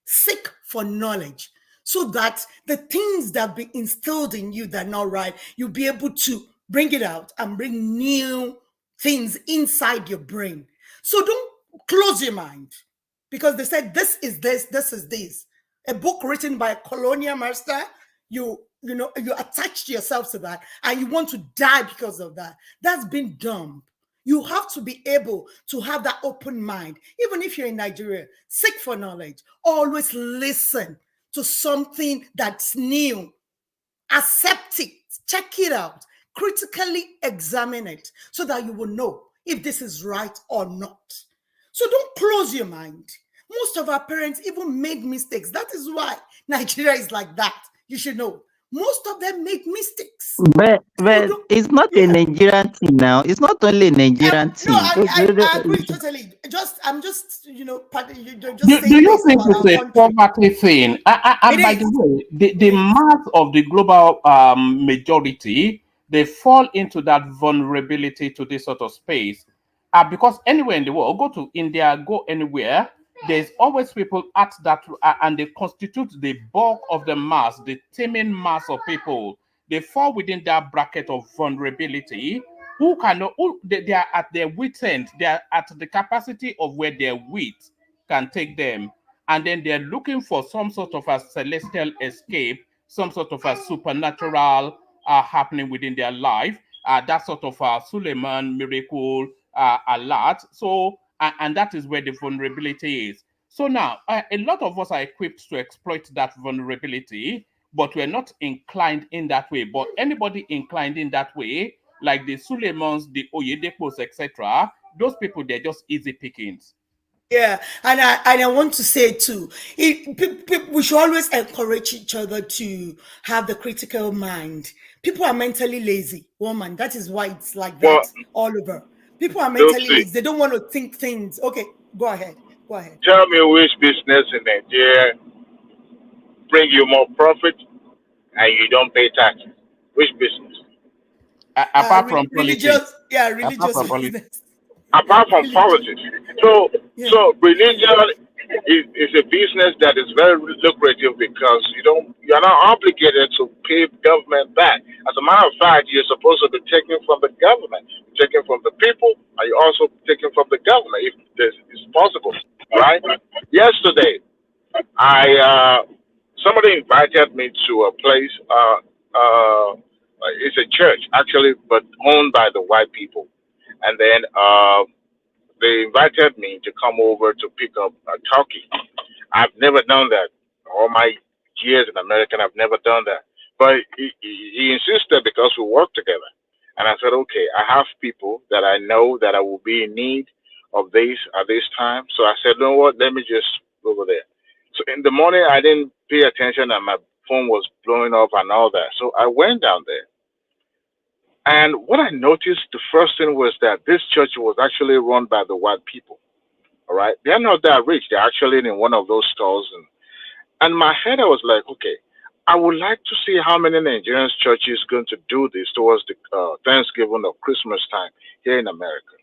Seek for knowledge so that the things that be instilled in you that are not right, you'll be able to bring it out and bring new things inside your brain. So don't close your mind, because they said this is this, this is this. A book written by a colonial master, you attach yourself to that and you want to die because of that. That's been dumb. You have to be able to have that open mind. Even if you're in Nigeria, seek for knowledge. Always listen to something that's new. Accept it, check it out, critically examine it so that you will know if this is right or not. So don't close your mind. Most of our parents even made mistakes. That is why Nigeria is like that. You should know. Most of them make mistakes. But it's not a Nigerian thing now. It's not only a Nigerian No, thing. I agree totally. I'm just, just Do saying you this think about it's our a country. poverty thing? And by It the is. way, the mass of the global majority, they fall into that vulnerability to this sort of space. Because anywhere in the world, go to India, go anywhere, there's always people at that, and they constitute the bulk of the mass, the teeming mass of people. They fall within that bracket of vulnerability. Who cannot? They are at their wit end. They are at the capacity of where their wit can take them, and then they're looking for some sort of a celestial escape, some sort of a supernatural happening within their life, that sort of a Suleiman miracle alert. So, and that is where the vulnerability is. So now, a lot of us are equipped to exploit that vulnerability, but we're not inclined in that way. But anybody inclined in that way, like the Suleimans, the Oyedepos, etc., those people, they're just easy pickings. Yeah, and I want to say too, we should always encourage each other to have the critical mind. People are mentally lazy, woman. That is why it's like Well, that all over. People are let's mentally see. lazy. They don't want to think things. Okay, go ahead. Go ahead. Tell me which business in Nigeria bring you more profit and you don't pay taxes. Which business? Apart from politics. Religious, yeah, Apart religious from politics. business. Apart from Religious. politics. So, Yeah. so religion is a business that is very lucrative because you're not obligated to pay government back. As a matter of fact, you're supposed to be taking from the government, taking from the people, and you're also taking from the government if this is possible. All right. Yesterday, somebody invited me to a place. It's a church actually, but owned by the white people, and then they invited me to come over to pick up a turkey. I've never done that. All my years in America, I've never done that. But he insisted because we work together. And I said, okay, I have people that I know that I will be in need of this at this time. So I said, you know what, let me just go over there. So in the morning, I didn't pay attention and my phone was blowing up and all that. So I went down there. And what I noticed, the first thing was that this church was actually run by the white people. All right. They're not that rich. They're actually in one of those stores. And in my head, I was like, okay, I would like to see how many Nigerian churches going to do this towards the Thanksgiving or Christmas time here in America.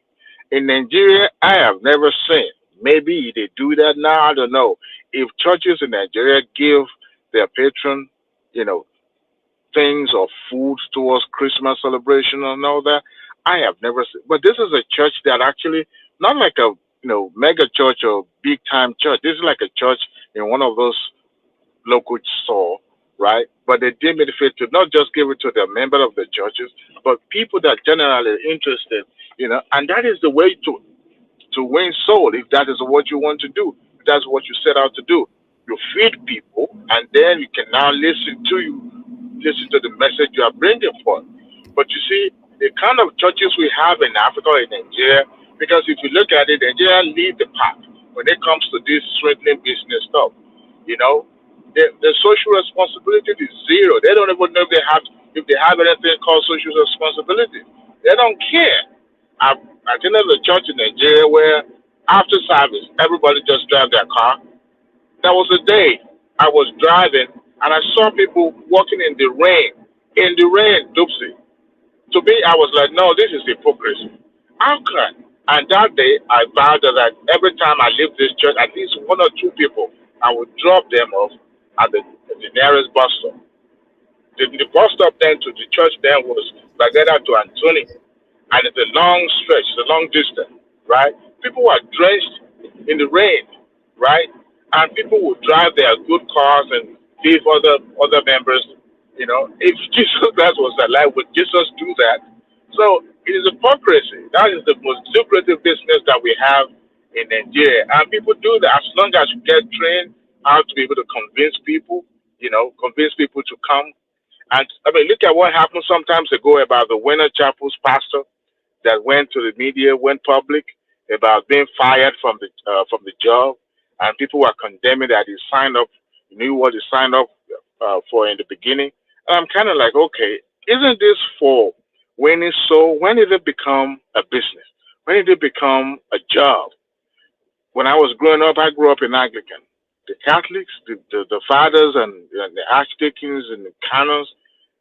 In Nigeria, I have never seen. Maybe they do that now. I don't know. If churches in Nigeria give their patron, things or food towards Christmas celebration and all that, I have never seen. But this is a church that actually, not like a mega church or big time church. This is like a church in one of those local store, right? But they deem it fit to not just give it to the member of the churches, but people that generally interested, and that is the way to win soul. If that is what you want to do, if that's what you set out to do. You feed people, and then you can now listen to the message you are bringing forth. But you see, the kind of churches we have in Africa and Nigeria, because if you look at it, Nigeria lead the pack when it comes to this strengthening business stuff. The social responsibility is zero. They don't even know if they have anything called social responsibility. They don't care. I've attended a church in Nigeria where after service, everybody just drive their car. There was a day I was driving and I saw people walking in the rain. In the rain, Dupsy. To me, I was like, no, this is hypocrisy. How can? And that day, I vowed that every time I leave this church, at least one or two people, I would drop them off at the nearest bus stop. The bus stop then to the church then was Bagada to Antony. And it's a long stretch, it's a long distance, right? People were drenched in the rain, right? And people would drive their good cars and leave other members. If Jesus Christ was alive, would Jesus do that? So It is hypocrisy. That is the most lucrative business that we have in Nigeria. And people do that as long as you get trained how to be able to convince people, convince people to come. And I mean, look at what happened sometimes ago about the Winter Chapel's pastor that went to the media, went public about being fired from the job, and people were condemning that he signed up, knew what he signed up for in the beginning. And I'm kind of like, okay, isn't this for winning? So when did it become a business? When did it become a job? When I was growing up, I grew up in Anglican. The Catholics, the fathers and the archdeacons and the canons,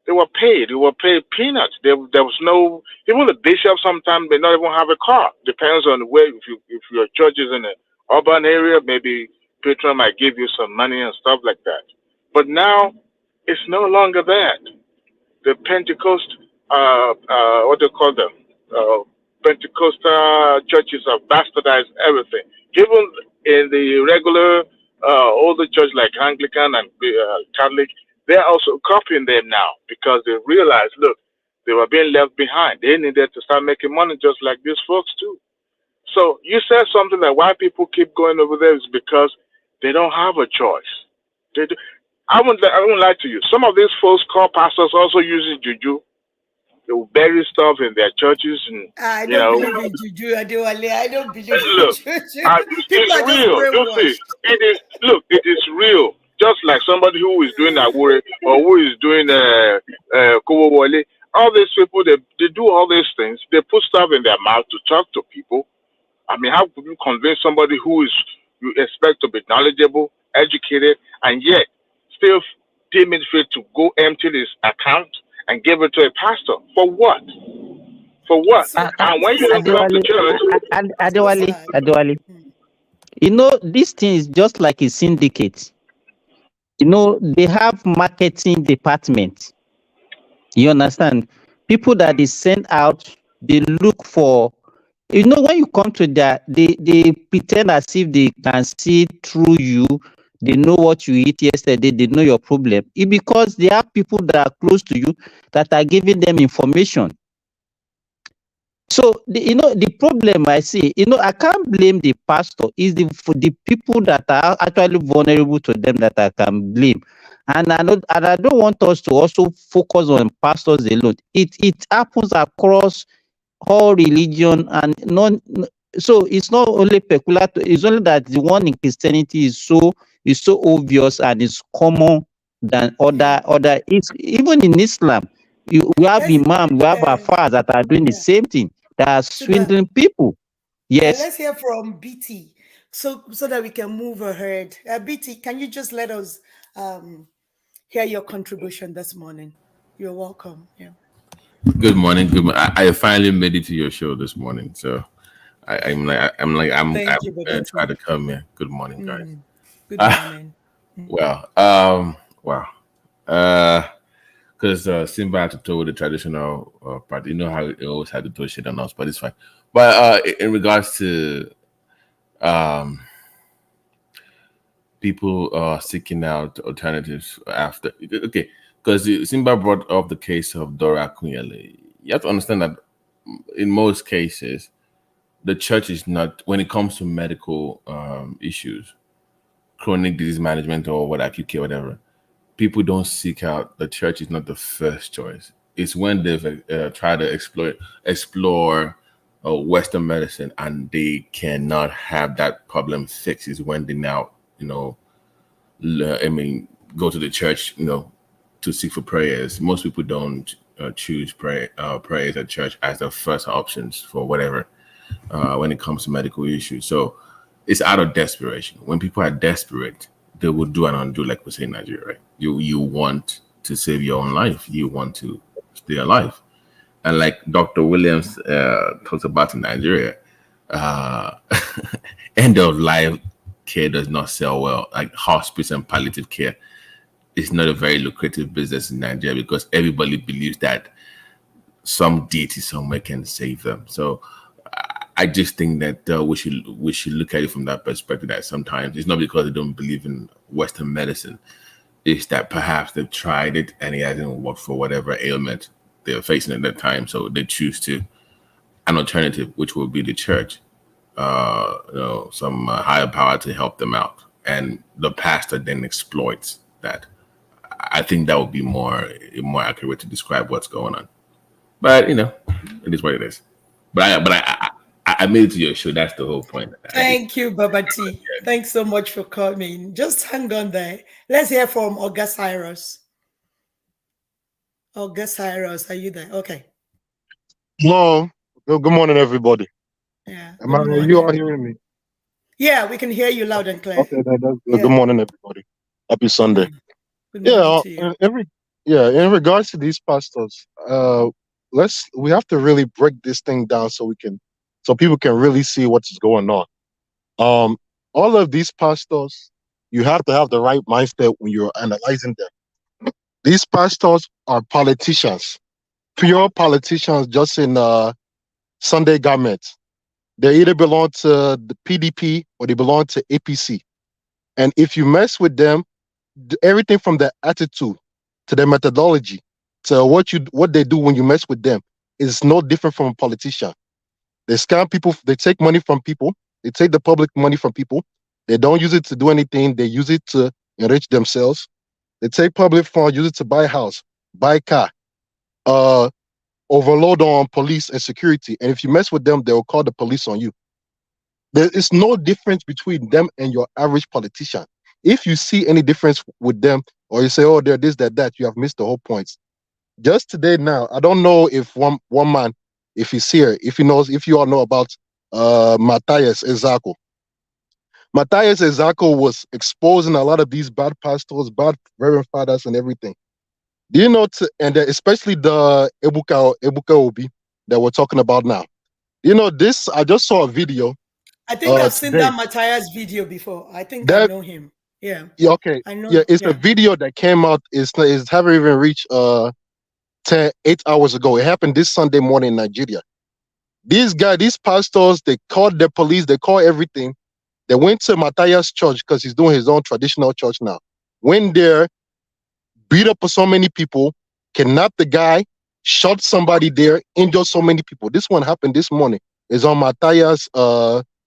they were paid. They were paid peanuts. There was no, even the bishop sometimes may not even have a car. Depends on where. If your church is in an urban area, maybe patron might give you some money and stuff like that. But now it's no longer that. The Pentecost, what do you call them? Pentecostal churches have bastardized everything. Even in the regular older church like Anglican and Catholic, they're also copying them now because they realize, look, they were being left behind. They needed to start making money just like these folks too. So you said something that why people keep going over there is because they don't have a choice. They do. I won't lie to you. Some of these folks call pastors also using juju. They will bury stuff in their churches, and I don't believe in juju, Adewale. I don't believe look, in juju. it's real. You see, it is real. Just like somebody who is doing Awure or who is doing Kowole, all these people they do all these things. They put stuff in their mouth to talk to people. I mean, how could you convince somebody who is you expect to be knowledgeable, educated, and yet still deem it fit to go empty his account and give it to a pastor for what? For what? And when you don't come to church, Adewale, this thing is just like a syndicate. They have marketing department. You understand? People that they send out, they look for. When you come to that, they pretend as if they can see through you. They know what you eat yesterday. They know your problem. It's because they have people that are close to you that are giving them information. So the problem I see, I can't blame the pastor. It's the people that are actually vulnerable to them that I can blame. And I don't want us to also focus on pastors alone. It happens across all religion and so it's not only peculiar it's only that the one in Christianity is so obvious and is common than other it's even in Islam we have imam, we have afars that are doing the same thing, that are swindling people. Yes. Let's hear from BT so that we can move ahead. BT, can you just let us hear your contribution this morning? You're welcome. Yeah. Good morning. I finally made it to your show this morning, so I'm gonna try to come here. Good morning, guys. Good morning. Wow. Because Simba had to tow the traditional part. You know how it always had to throw shit on us, but it's fine. But in regards to people seeking out alternatives after, okay. Because Simba brought up the case of Dora Akunyele. You have to understand that in most cases, the church is not, when it comes to medical issues, chronic disease management or acute care, whatever, people don't seek out, the church is not the first choice. It's when they've tried to explore Western medicine and they cannot have that problem fixed is when they now, go to the church, to seek for prayers. Most people don't choose prayers at church as their first options for whatever when it comes to medical issues. So it's out of desperation. When people are desperate, they will do and undo, like we say in Nigeria, right? You want to save your own life. You want to stay alive. And like Dr. Williams talks about in Nigeria, end of life care does not sell well. Like hospice and palliative care, it's not a very lucrative business in Nigeria because everybody believes that some deity somewhere can save them. So I just think that we should look at it from that perspective, that sometimes it's not because they don't believe in Western medicine. It's that perhaps they've tried it and it hasn't worked for whatever ailment they're facing at that time. So they choose to an alternative, which will be the church, some higher power to help them out, and the pastor then exploits that. I think that would be more accurate way to describe what's going on. But it is what it is. But I made it to your show. That's the whole point. Thank you, Baba T. Thanks so much for coming. Just hang on there. Let's hear from August Cyrus. August Cyrus, are you there? Okay. Hello. Good morning, everybody. Yeah. Are you all hearing me? Yeah, we can hear you loud and clear. Okay, that's good. Yeah. Good morning, everybody. Happy Sunday. Good morning to you. In regards to these pastors, we have to really break this thing down so people can really see what's going on. All of these pastors, you have to have the right mindset when you're analyzing them. These pastors are politicians, pure politicians, just in Sunday garments. They either belong to the PDP or they belong to APC. And if you mess with them, everything from their attitude to their methodology to what they do when you mess with them is no different from a politician. They scam people. They take money from people. They take the public money from people. They don't use it to do anything. They use it to enrich themselves. They take public funds, use it to buy a house, buy a car, overload on police and security. And if you mess with them, they will call the police on you. There is no difference between them and your average politician. If you see any difference with them, or you say, oh, they're this, that, you have missed the whole point. Just today now, I don't know if one man, if he's here, if you all know about Matthias Ezako. Matthias Ezako was exposing a lot of these bad pastors, bad reverend fathers and everything. Do you know, especially the Ebuka Obi that we're talking about now. You know, I just saw a video. I think I've seen that Matthias video before. I think I know him. Yeah. Okay. I know. Yeah, it's a video that came out. It haven't even reached 8 hours ago. It happened this Sunday morning in Nigeria. These pastors, they called the police, they called everything. They went to Matthias' church because he's doing his own traditional church now. Went there, beat up so many people, kidnapped the guy, shot somebody there, injured so many people. This one happened this morning. It's on Matthias'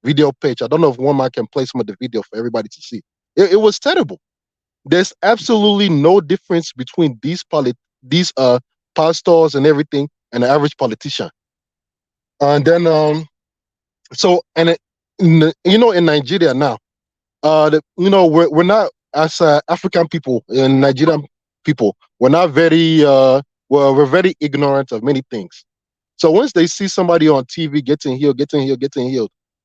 video page. I don't know if one man can play some of the video for everybody to see. It was terrible. There's absolutely no difference between these pastors and everything and the average politician. And then in Nigeria now, we're not, as African people and Nigerian people, we're not very we're very ignorant of many things. So once they see somebody on TV getting healed,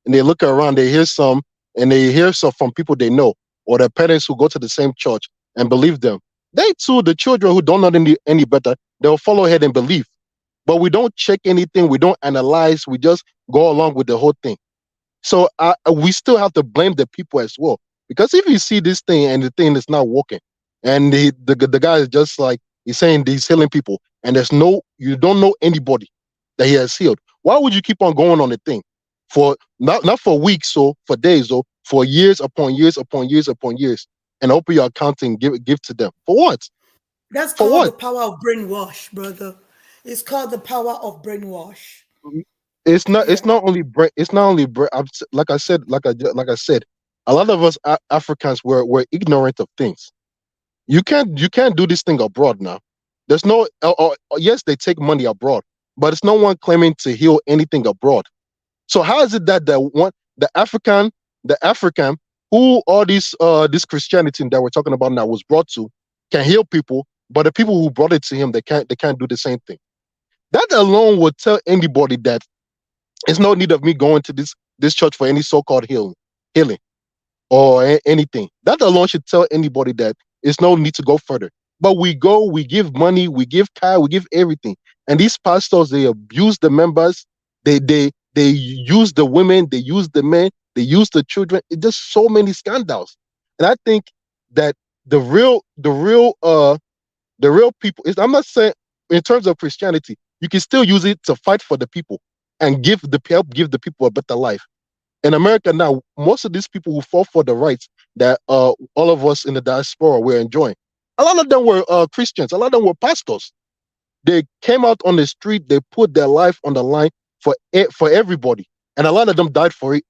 and they look around, they hear some from people they know, or their parents who go to the same church and believe them. They too, the children who don't know any better, they'll follow ahead and believe. But we don't check anything, we don't analyze, we just go along with the whole thing. So we still have to blame the people as well. Because if you see this thing and the thing is not working, and the guy is just like, he's saying he's healing people, and you don't know anybody that he has healed, why would you keep on going on the thing? For not for weeks or for days or for years upon years upon years upon years, and open your account and give to them. For what? That's called the power of brainwash, brother. It's called the power of brainwash. It's not. Yeah. It's not only brain. It's not only brain. Like I said, a lot of us Africans we're ignorant of things. You can't do this thing abroad now. There's no. Yes, they take money abroad, but it's no one claiming to heal anything abroad. So how is it that the African who all this Christianity that we're talking about now was brought to can heal people, but the people who brought it to him they can't do the same thing. That alone would tell anybody that there's no need of me going to this church for any so-called healing or anything. That alone should tell anybody that there's no need to go further. But we go, we give money, we give car, we give everything, and these pastors, they abuse the members. They use the women, they use the men, they use the children. It's just so many scandals. And I think that the real people is, I'm not saying in terms of Christianity, you can still use it to fight for the people and help give the people a better life. In America now, most of these people who fought for the rights that all of us in the diaspora were enjoying, a lot of them were Christians, a lot of them were pastors. They came out on the street, they put their life on the line for everybody, and a lot of them died for it.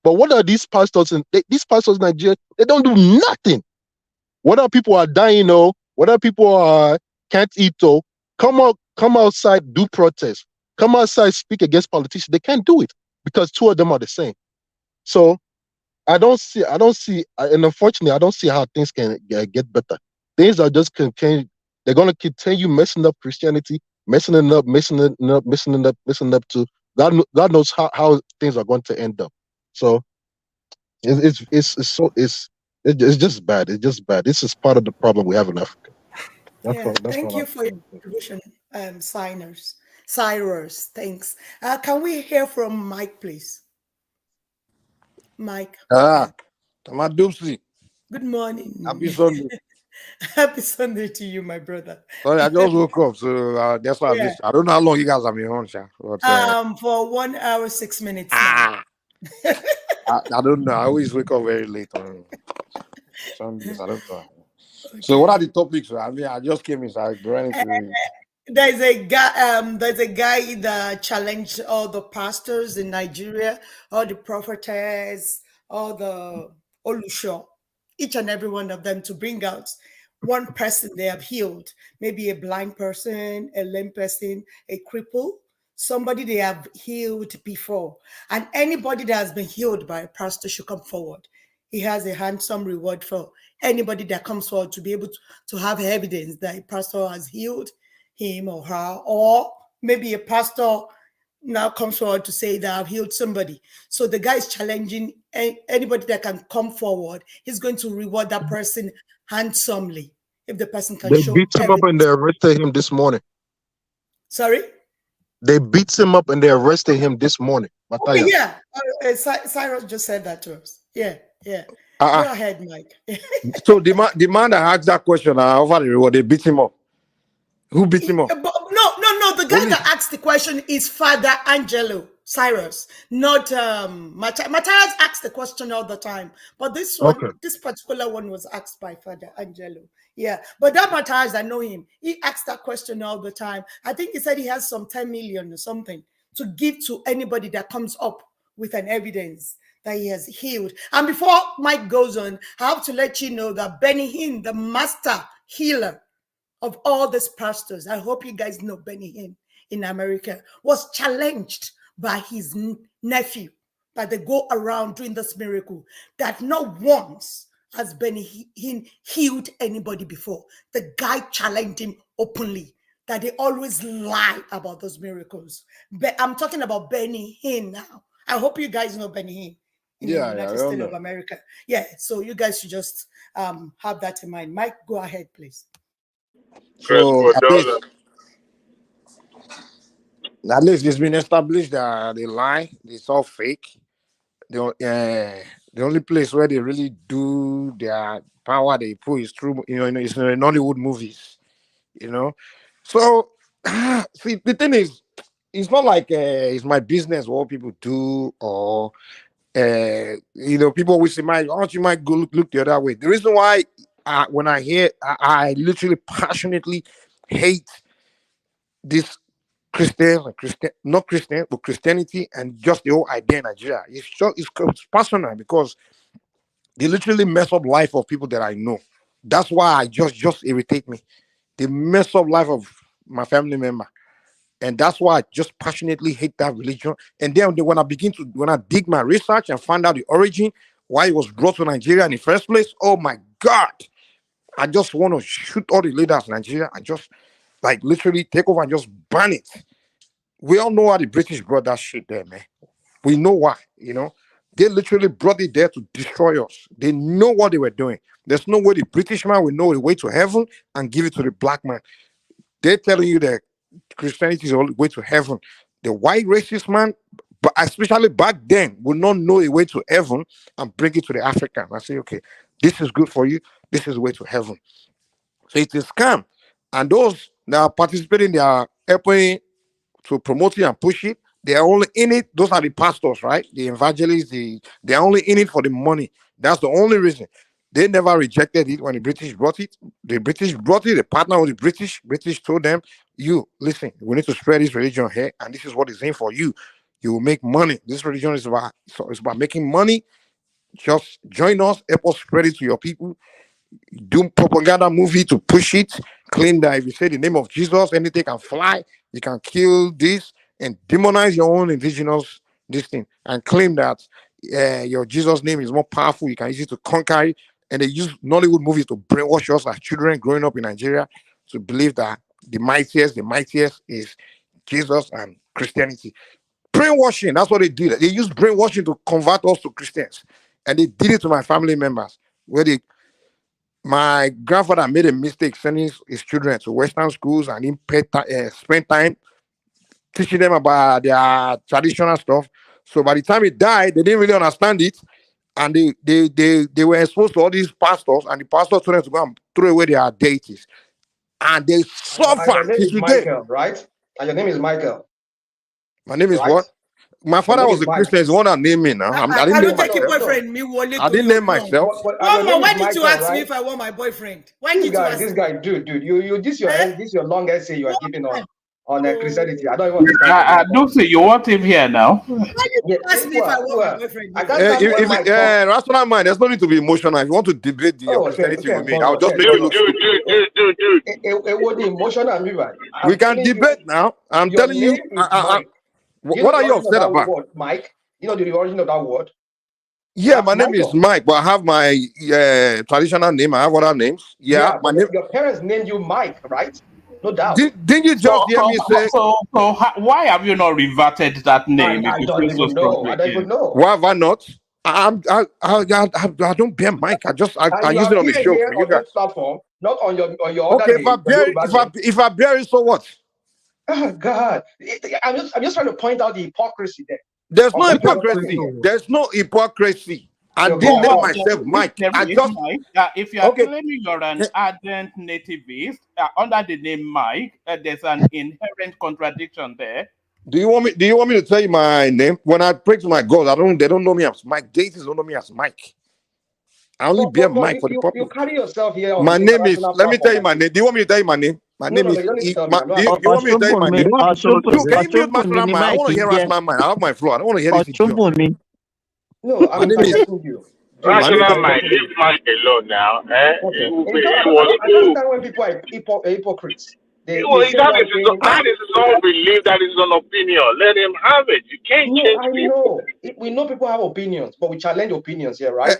But what are these pastors these pastors in Nigeria? They don't do nothing. Whether people are dying or whether people are can't eat or come outside, do protest, come outside, speak against politicians. They can't do it because two of them are the same. So I don't see, and unfortunately, I don't see how things can get better. Things are just continue. They're going to continue messing up Christianity, messing it up to God knows how things are going to end up. So it's just bad. It's just bad. This is part of the problem we have in Africa. Thank you for your contribution, Cyrus. Thanks. Can we hear from Mike, please? Mike. Doopsy. Good morning. Happy Sunday. Happy Sunday to you, my brother. Sorry, I just woke up, so that's why I missed. I don't know how long you guys have been on, but, for 1 hour 6 minutes. I don't know. I always wake up very late on Sundays. I don't know. Okay. So what are the topics? I mean, I just came inside. There's a guy that challenged all the pastors in Nigeria, all the prophetess, all the Olusho, each and every one of them, to bring out one person they have healed, maybe a blind person, a lame person, a cripple, somebody they have healed before. And anybody that has been healed by a pastor should come forward. He has a handsome reward for anybody that comes forward to be able to have evidence that a pastor has healed him or her, or maybe a pastor now comes forward to say that I've healed somebody. So the guy is challenging anybody that can come forward. He's going to reward that person handsomely if the person can show. They beat him up and they arrested him this morning. Sorry? They beat him up and they arrested him this morning. Okay, yeah. Cyrus just said that to us. Yeah. Go ahead, Mike. So the man that asked that question over the reward, they beat him up. Who beat him up? No. The guy that asked the question is Father Angelo Cyrus, not Matthias asks the question all the time, but this one, this particular one was asked by Father Angelo. Yeah, but that Matthias, I know him. He asks that question all the time. I think he said he has some 10 million or something to give to anybody that comes up with an evidence that he has healed. And before Mike goes on, I have to let you know that Benny Hinn, the master healer of all these pastors, I hope you guys know Benny Hinn in America, was challenged by his nephew, that they go around doing this miracle, that not once has Benny Hinn healed anybody before. The guy challenged him openly, that they always lie about those miracles. But I'm talking about Benny Hinn now. I hope you guys know Benny Hinn in the United States of America. Yeah, so you guys should just have that in mind. Mike, go ahead, please. So at least it's been established that they lie, it's all fake. The only place where they really do their power they put is through, it's in Hollywood movies, So see, the thing is, it's not like it's my business what people do, or people always say, "Mike, aren't you might go look the other way?" The reason why when I hear, I literally passionately hate this not Christian, but Christianity and just the whole idea in Nigeria. It's personal because they literally mess up life of people that I know. That's why I just irritate me. They mess up life of my family member. And that's why I just passionately hate that religion. And then when I dig my research and find out the origin, why it was brought to Nigeria in the first place, oh my God, I just want to shoot all the leaders in Nigeria and just literally take over and just ban it. We all know how the British brought that shit there, man. We know why, They literally brought it there to destroy us. They know what they were doing. There's no way the British man will know the way to heaven and give it to the black man. They're telling you that Christianity is the only way to heaven. The white racist man, but especially back then, would not know a way to heaven and bring it to the African. I say, okay, this is good for you. This is the way to heaven. So it's a scam. And those that are participating, they are helping to promote it and push it. They are only in it. Those are the pastors, right? The evangelists, they're only in it for the money. That's the only reason. They never rejected it when the British brought it. The British brought it. They partnered with the British. British told them, "You listen. We need to spread this religion here, and this is what it's in for you. You will make money. This religion is about it's about making money. Just join us. Help us spread it to your people. Do propaganda movie to push it. Claim that if you say the name of Jesus, anything can fly. You can kill this and demonize your own indigenous this thing and claim that your Jesus name is more powerful. You can use it to conquer it. And they use Nollywood movies to brainwash us as children growing up in Nigeria to believe that the mightiest is Jesus and Christianity. Brainwashing, that's what they did. They used brainwashing to convert us to Christians. And they did it to my family members, where my grandfather made a mistake sending his children to Western schools and he spent time teaching them about their traditional stuff. So by the time he died, they didn't really understand it. And they were exposed to all these pastors, and the pastors told them to go and throw away their deities. And they suffer. Your name is Michael, right? And your name is Michael. My name is what? My father was a Christian. He's the one that named me now. I didn't name myself. I didn't name myself. Why did you ask me if I want my boyfriend? Why did you ask this guy, dude, you this your long essay you are giving on Christianity. I don't even I don't say you want him here now. Why did you ask me if I want my boyfriend? Rational mind, there's no need to be emotional. If you want to debate the Christianity with me, I'll just make you look stupid. Emotional, we can debate now. I'm telling you. What are you upset about? Word, Mike? You know the origin of that word? Yeah, my name is Mike, but I have my traditional name. I have other names. Yeah, my name. Your parents named you Mike, right? No doubt. Didn't you just hear me say? So why have you not reverted that name? I don't even know. Why have I not? I don't bear Mike. I use it on the show for you guys. Platform, not on your okay, if I bear it, so what? Oh God! I'm just trying to point out the hypocrisy there. There's no hypocrisy. There's no hypocrisy. I didn't name myself Mike. If you are claiming you're an ardent nativist under the name Mike, there's an inherent contradiction there. Do you want me to tell you my name? When I pray to my God, they don't know me as Mike. Deities don't know me as Mike. I only bear Mike for the purpose. You carry yourself here. My name is. Let me tell you my name. Do you want me to tell you my name? My name is. Do you want me to tell you my name? Can you mute my mind? I want to hear Rational Mind. I have my floor. I don't want to hear this. No, I'm listening to you. Rational Mind, leave Mike alone now. I understand when people are hypocrites. That is his own belief. That is his own opinion. Let him have it. You can't change people. We know people have opinions, but we challenge opinions here, right?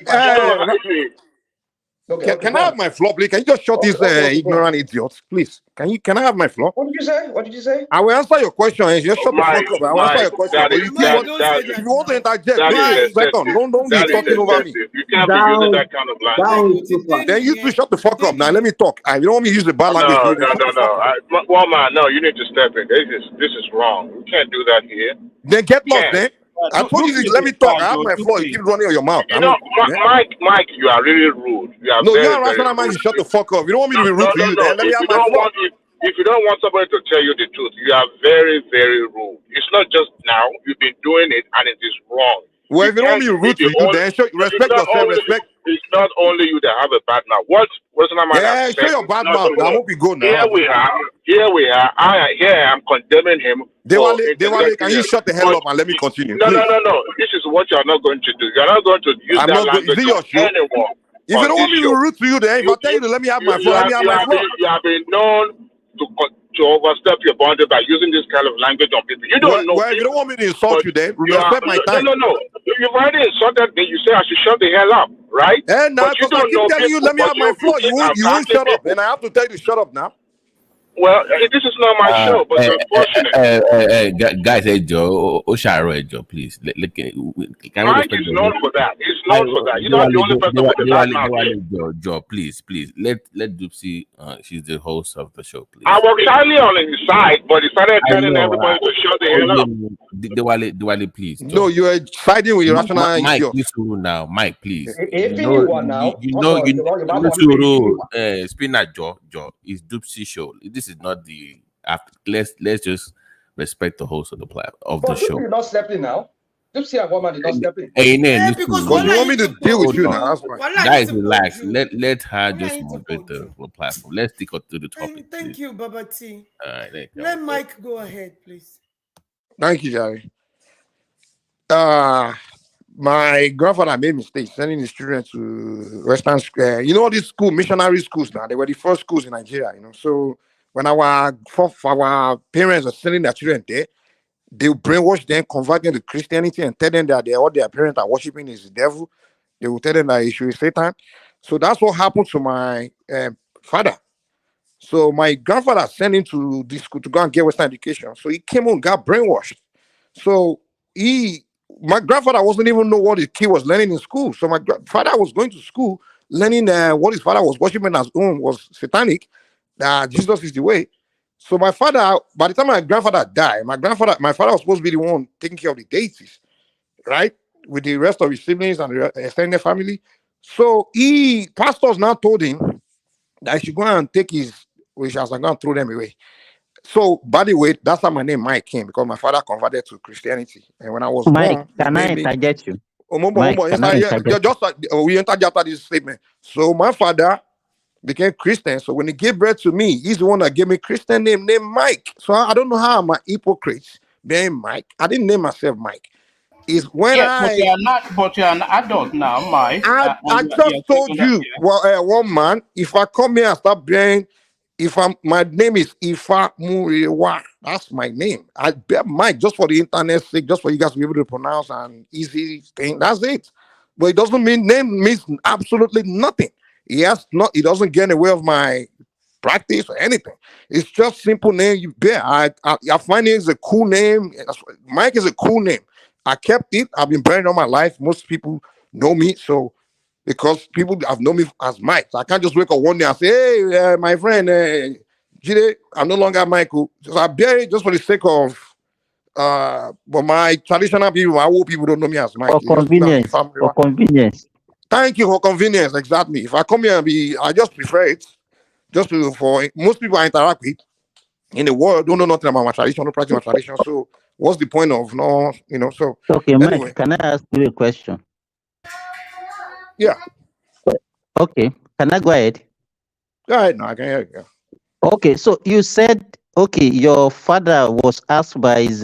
Can I have my floor, please? Can you just shut these ignorant idiots, please? Can I have my floor? What did you say? I will answer your question. Just shut the fuck up. I will answer your question. If you want to interject, please, second. Don't be talking over me. You can't be using that kind of language. Then you two shut the fuck up. Now let me talk. You don't want me to use the bad language. No. Woman, no, you need to step in. This is wrong. You can't do that here. Then get lost, then. I told you to let me talk. I have my floor. You keep running on your mouth. Mike, you are really rude. You're Rational Mind. You shut the fuck up. You don't want me to be rude to you. Then let me have my floor. If you don't want somebody to tell you the truth, you are very, very rude. It's not just now. You've been doing it, and it is wrong. Well, if you don't want me to rude to you, then respect yourself. Respect. It's not only you that have a bad mouth. What's not my Yeah, show your bad mouth. I won't be good now. Here we are. I'm condemning him. Dewale, can you shut the hell up and let me continue? No. This is what you're not going to do. You're not going to use that language anymore. If you don't want me to root to you, then if I tell you to let me have my floor, let me have my floor. You have been known to overstep your boundary by using this kind of language on people. You don't know. Well, if you don't want me to insult you, then respect my time. No. You've already insulted me. You say I should shut the hell up, right? And now, because I keep telling you, let me have my floor. You won't shut up. And I have to tell you to shut up now. Well, this is not my show, but it's unfortunate. Guys, Joe, Joe, please. Mike is known for that. He's known for that. You're not the only person with the Joe, please. Let Dupsy, she's the host of the show, please. I was shyly on his side, but he started telling everybody to shut the hell up. Diwali, please. No, you are siding with your rational. Mike, now. Mike, please. You know, Spinach Joe is Dupsy show. This is not the after. Let's just respect the host of the show. You're not stepping now. Just see a woman did not step in. Because you want me to deal with you now? That's fine. Guys, relax. Let her just moderate the platform. Let's stick up to the topic. Thank you, Baba T. All right, Let Mike go ahead, please. Thank you, Jerry. My grandfather made mistake sending his children to Western school. You know all these school, missionary schools now. They were the first schools in Nigeria, you know. So when our parents are sending their children there, they brainwash them, convert them to Christianity, and tell them that all their parents are worshiping is the devil. They will tell them that issue is Satan. So that's what happened to my father. So my grandfather sent him to this school to go and get Western education. So he came home, got brainwashed. So my grandfather wasn't even know what his kid was learning in school. So my father was going to school learning what his father was worshiping as own was satanic. Jesus is the way. So my father, by the time my grandfather died, my father was supposed to be the one taking care of the deities, right? With the rest of his siblings and the extended family. So pastors now told him that he should go and take his wishes and go and throw them away. So, by the way, that's how my name Mike came, because my father converted to Christianity. And when I was Mike, born, can I interject you? We entered after this statement. So my father became Christian. So when he gave birth to me, he's the one that gave me Christian name named Mike. So I don't know how I'm a hypocrite being Mike. I didn't name myself Mike. Is when but you're an adult now, Mike. I just told you, one man, if I come here and start bearing, my name is Ifa Muriwa. That's my name. I bear Mike just for the internet sake, just for you guys to be able to pronounce an easy thing. That's it. But it doesn't mean name means absolutely nothing. It doesn't get in the way of my practice or anything. It's just simple name you bear. I find it is a cool name. Mike is a cool name. I kept it. I've been bearing all my life. Most people know me, so because people have known me as Mike. So I can't just wake up one day and say, hey, my friend, Jide, I'm no longer Michael. So I bear it just for the sake of, but my traditional people, my old people don't know me as Mike. For convenience. For convenience. Thank you for convenience, exactly. If I come here and I just prefer it, for most people I interact with in the world don't know nothing about my tradition, don't practice my tradition. So what's the point of so okay, anyway. Mike, can I ask you a question? Yeah. Okay. Can I go ahead? Go ahead now, I can hear you. Okay, so you said your father was asked by his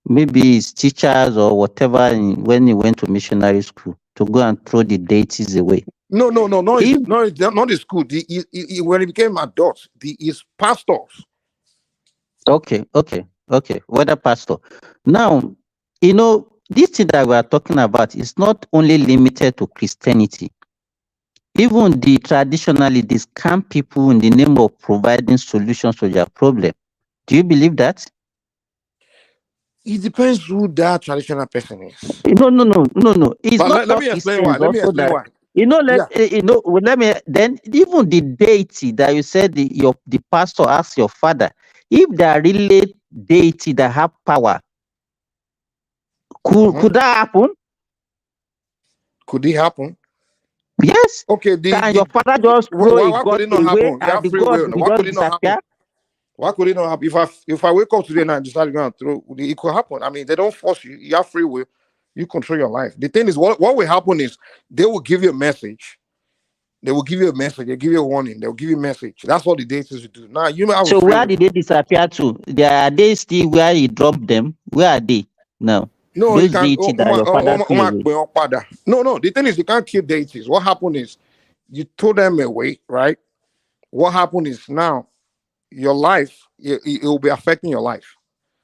maybe his teachers or whatever when he went to missionary school to go and throw the deities away. No, not the school. When he became adult, his pastors. Okay. Whether pastor. Now, this thing that we are talking about is not only limited to Christianity. Even the traditionally, they scam people in the name of providing solutions to their problem. Do you believe that? It depends who that traditional person is. No. It's not. Let me explain why. Then even the deity that you said the pastor asked your father, if they are really deity that have power, could that happen? Could it happen? Yes. Okay. Can your father just why could it not happen? You have free will. Why could it not happen? Why could it not happen? If I wake up today and I decide to go and throw, it could happen. I mean, they don't force you. You have free will. You control your life. The thing is, what will happen is they will give you a message. They will give you a message. They give you a warning. They will give you a message. That's what the deities will do. Now you know. So where did they disappear to? Are they still where you dropped them? Where are they now? No, those you can't. deities that your father No. The thing is, you can't kill deities. What happened is you throw them away, right? What happened is now your life, it will be affecting your life.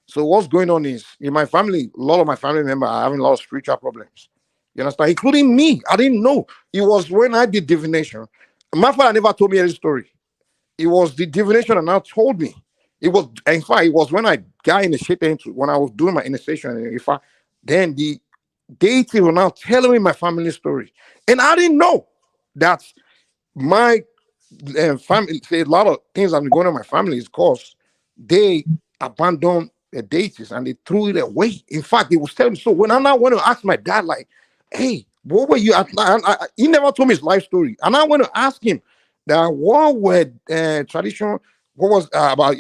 So what's going on is in my family, a lot of my family members are having a lot of spiritual problems. You understand? Including me. I didn't know. It was when I did divination. My father never told me any story. It was the divination that now told me. It was, in fact, it was when I got initiated when I was doing my initiation. Then the deity were now telling me my family story. And I didn't know that my family, say a lot of things that have been going on in my family is because they abandoned the deities and they threw it away. In fact, they was telling me. So when I now went to ask my dad, like, hey, what were you at? He never told me his life story. And I went to ask him that what were tradition, what was about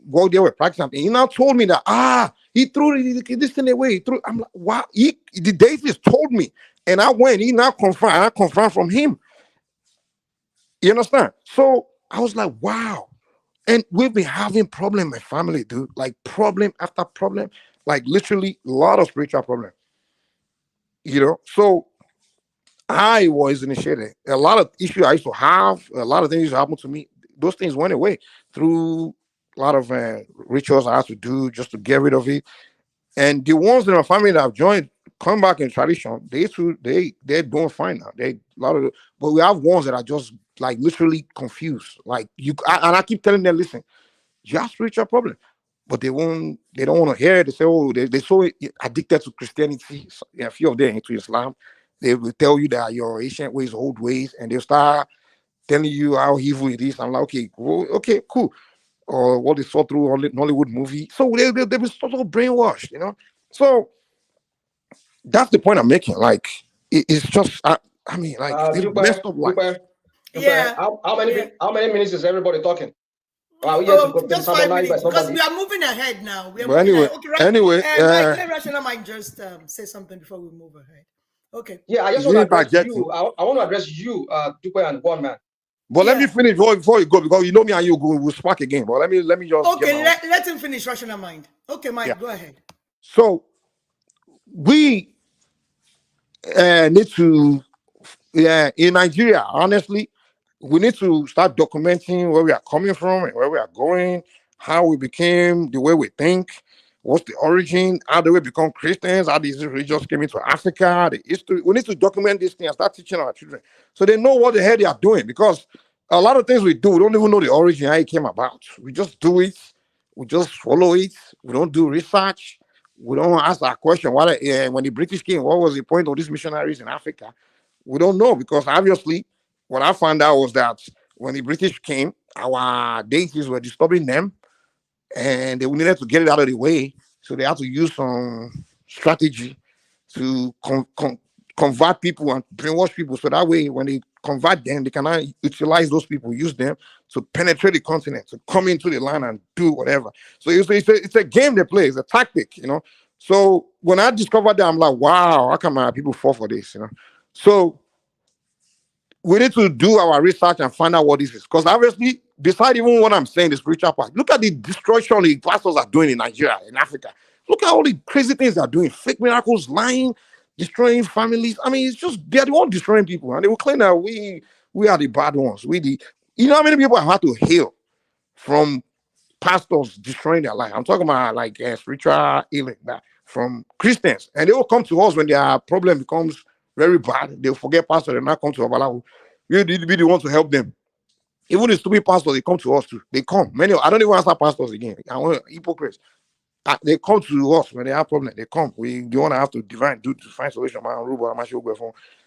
what they were practicing. He now told me that, He threw this thing away. He threw. I'm like, wow. The Davis told me, and I went. He now confirmed. I confirmed from him. You understand? So I was like, wow. And we've been having problem in my family, dude. Like problem after problem. Like literally a lot of spiritual problem. So I was initiated. A lot of issues I used to have, a lot of things used to happen to me. Those things went away through a lot of rituals I had to do just to get rid of it. And the ones in my family that have joined, come back in tradition, they're doing fine now. But we have ones that are just like literally confused. Like and I keep telling them, listen, you have spiritual problem, but they don't want to hear it. They say, oh, they're so addicted to Christianity. So, a few of them into Islam. They will tell you that your ancient ways, old ways, and they'll start telling you how evil it is. I'm like, okay, okay, cool. Or what they saw through Hollywood movie. So they've been sort of brainwashed, So that's the point I'm making. Like, it's just, I mean, like, they messed up life. Yeah. How many minutes is everybody talking? Just 5 minutes because we are moving ahead now. We are But moving anyway, ahead. Okay, Mike, let Rational Mind just say something before we move ahead. Okay. Yeah, I just want to address you. I want to address you, Dupe and one man. But let me finish before you go, because you know me and you will spark again. But let me just. Okay, let him finish Rational Mind. Okay, Mike, go ahead. So we need to, in Nigeria, honestly, we need to start documenting where we are coming from and where we are going, how we became the way we think, what's the origin, how do we become Christians, how these religions came into Africa, the history. We need to document these things and start teaching our children so they know what the hell they are doing, because a lot of things we do, we don't even know the origin, how it came about. We just do it, we just follow it, we don't do research, we don't ask that question. When the British came, what was the point of these missionaries in Africa? We don't know, because obviously what I found out was that when the British came, our deities were disturbing them, and they needed to get it out of the way. So they had to use some strategy to convert people and brainwash people. So that way, when they convert them, they cannot utilize those people, use them to penetrate the continent, to come into the land and do whatever. So it's a game they play. It's a tactic, So when I discovered that, I'm like, wow, how come my people fall for this, So we need to do our research and find out what this is. Because obviously, beside even what I'm saying, the spiritual part, look at the destruction the pastors are doing in Nigeria, in Africa. Look at all the crazy things they're doing. Fake miracles, lying, destroying families. I mean, it's just, they're the ones destroying people. And they will claim that we are the bad ones. You know how many people have had to heal from pastors destroying their life? I'm talking about like spiritual healing from Christians. And they will come to us when their problem becomes very bad. They'll forget pastor and not come to Babalawo. We need to be the ones to help them. Even the stupid pastors, they come to us too. They come. I don't even answer pastors again. I want hypocrites. They come to us when they have problems. They come. We want to have to to find solution.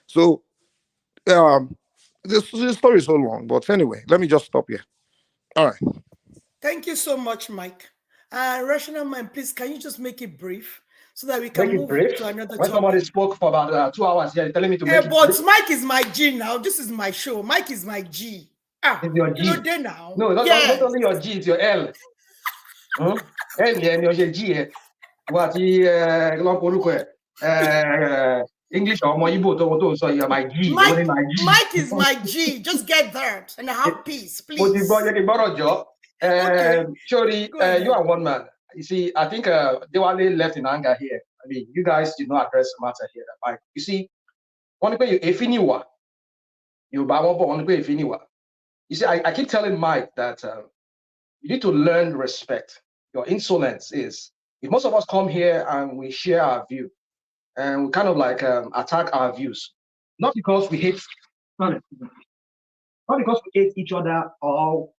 So this story is so long, but anyway, let me just stop here. All right. Thank you so much, Mike. Rational Mind, please, can you just make it brief so that we can move to another topic? Somebody spoke for about 2 hours here, telling me to make it but brief. Mike is my G now. This is my show. Mike is my G. It's your G. Now. No, not only your G, it's your L. L, your G. What English or more Igbo, so you're my G. Mike is my G. Just get there and have peace, please. Shori, you are one man. You see, I think they were left in anger here. I mean, you guys did not address the matter here. Like, you see, you see, I keep telling Mike that you need to learn respect. Your insolence is, if most of us come here and we share our view, and we kind of like attack our views, not because we hate, not because we hate each other, or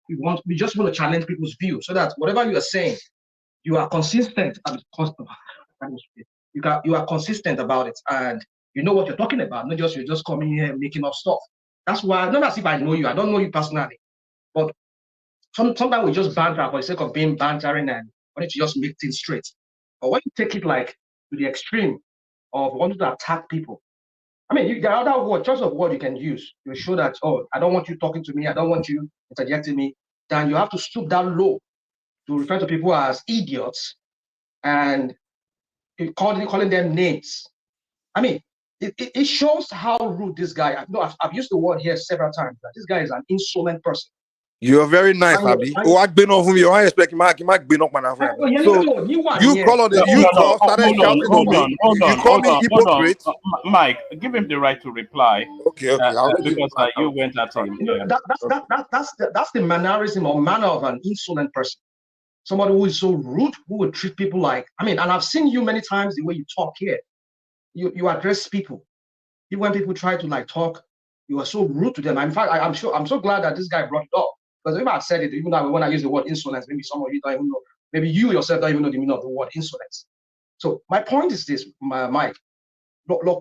we just want to challenge people's views, so that whatever you are saying, you are consistent. You are consistent about it, and you know what you're talking about. Not just you're just coming here and making up stuff. That's why, not as if I know you. I don't know you personally, but sometimes we just banter for the sake of being bantering and wanting to just make things straight. But when you take it like to the extreme of wanting to attack people, I mean, there are other choice of word you can use. You show that, oh, I don't want you talking to me, I don't want you interjecting me. Then you have to stoop down low to refer to people as idiots and calling them names. I mean, it shows how rude this guy. I've used the word here several times. That this guy is an insolent person. You're very nice, Abi. Oh, I've been off from you. I expect Mark been up, man. So you call on the you call started shouting on me. You call me hypocrite. Mike, give him the right to reply. Okay. Because you went at him. That's the mannerism or manner of an insolent person. Somebody who is so rude, who will treat people like, I mean, and I've seen you many times the way you talk here. You address people. Even when people try to like talk, you are so rude to them. In fact, I'm so glad that this guy brought it up. Because if I said it, even though when I use the word insolence, maybe some of you don't even know, maybe you yourself don't even know the meaning of the word insolence. So my point is this, Mike. You are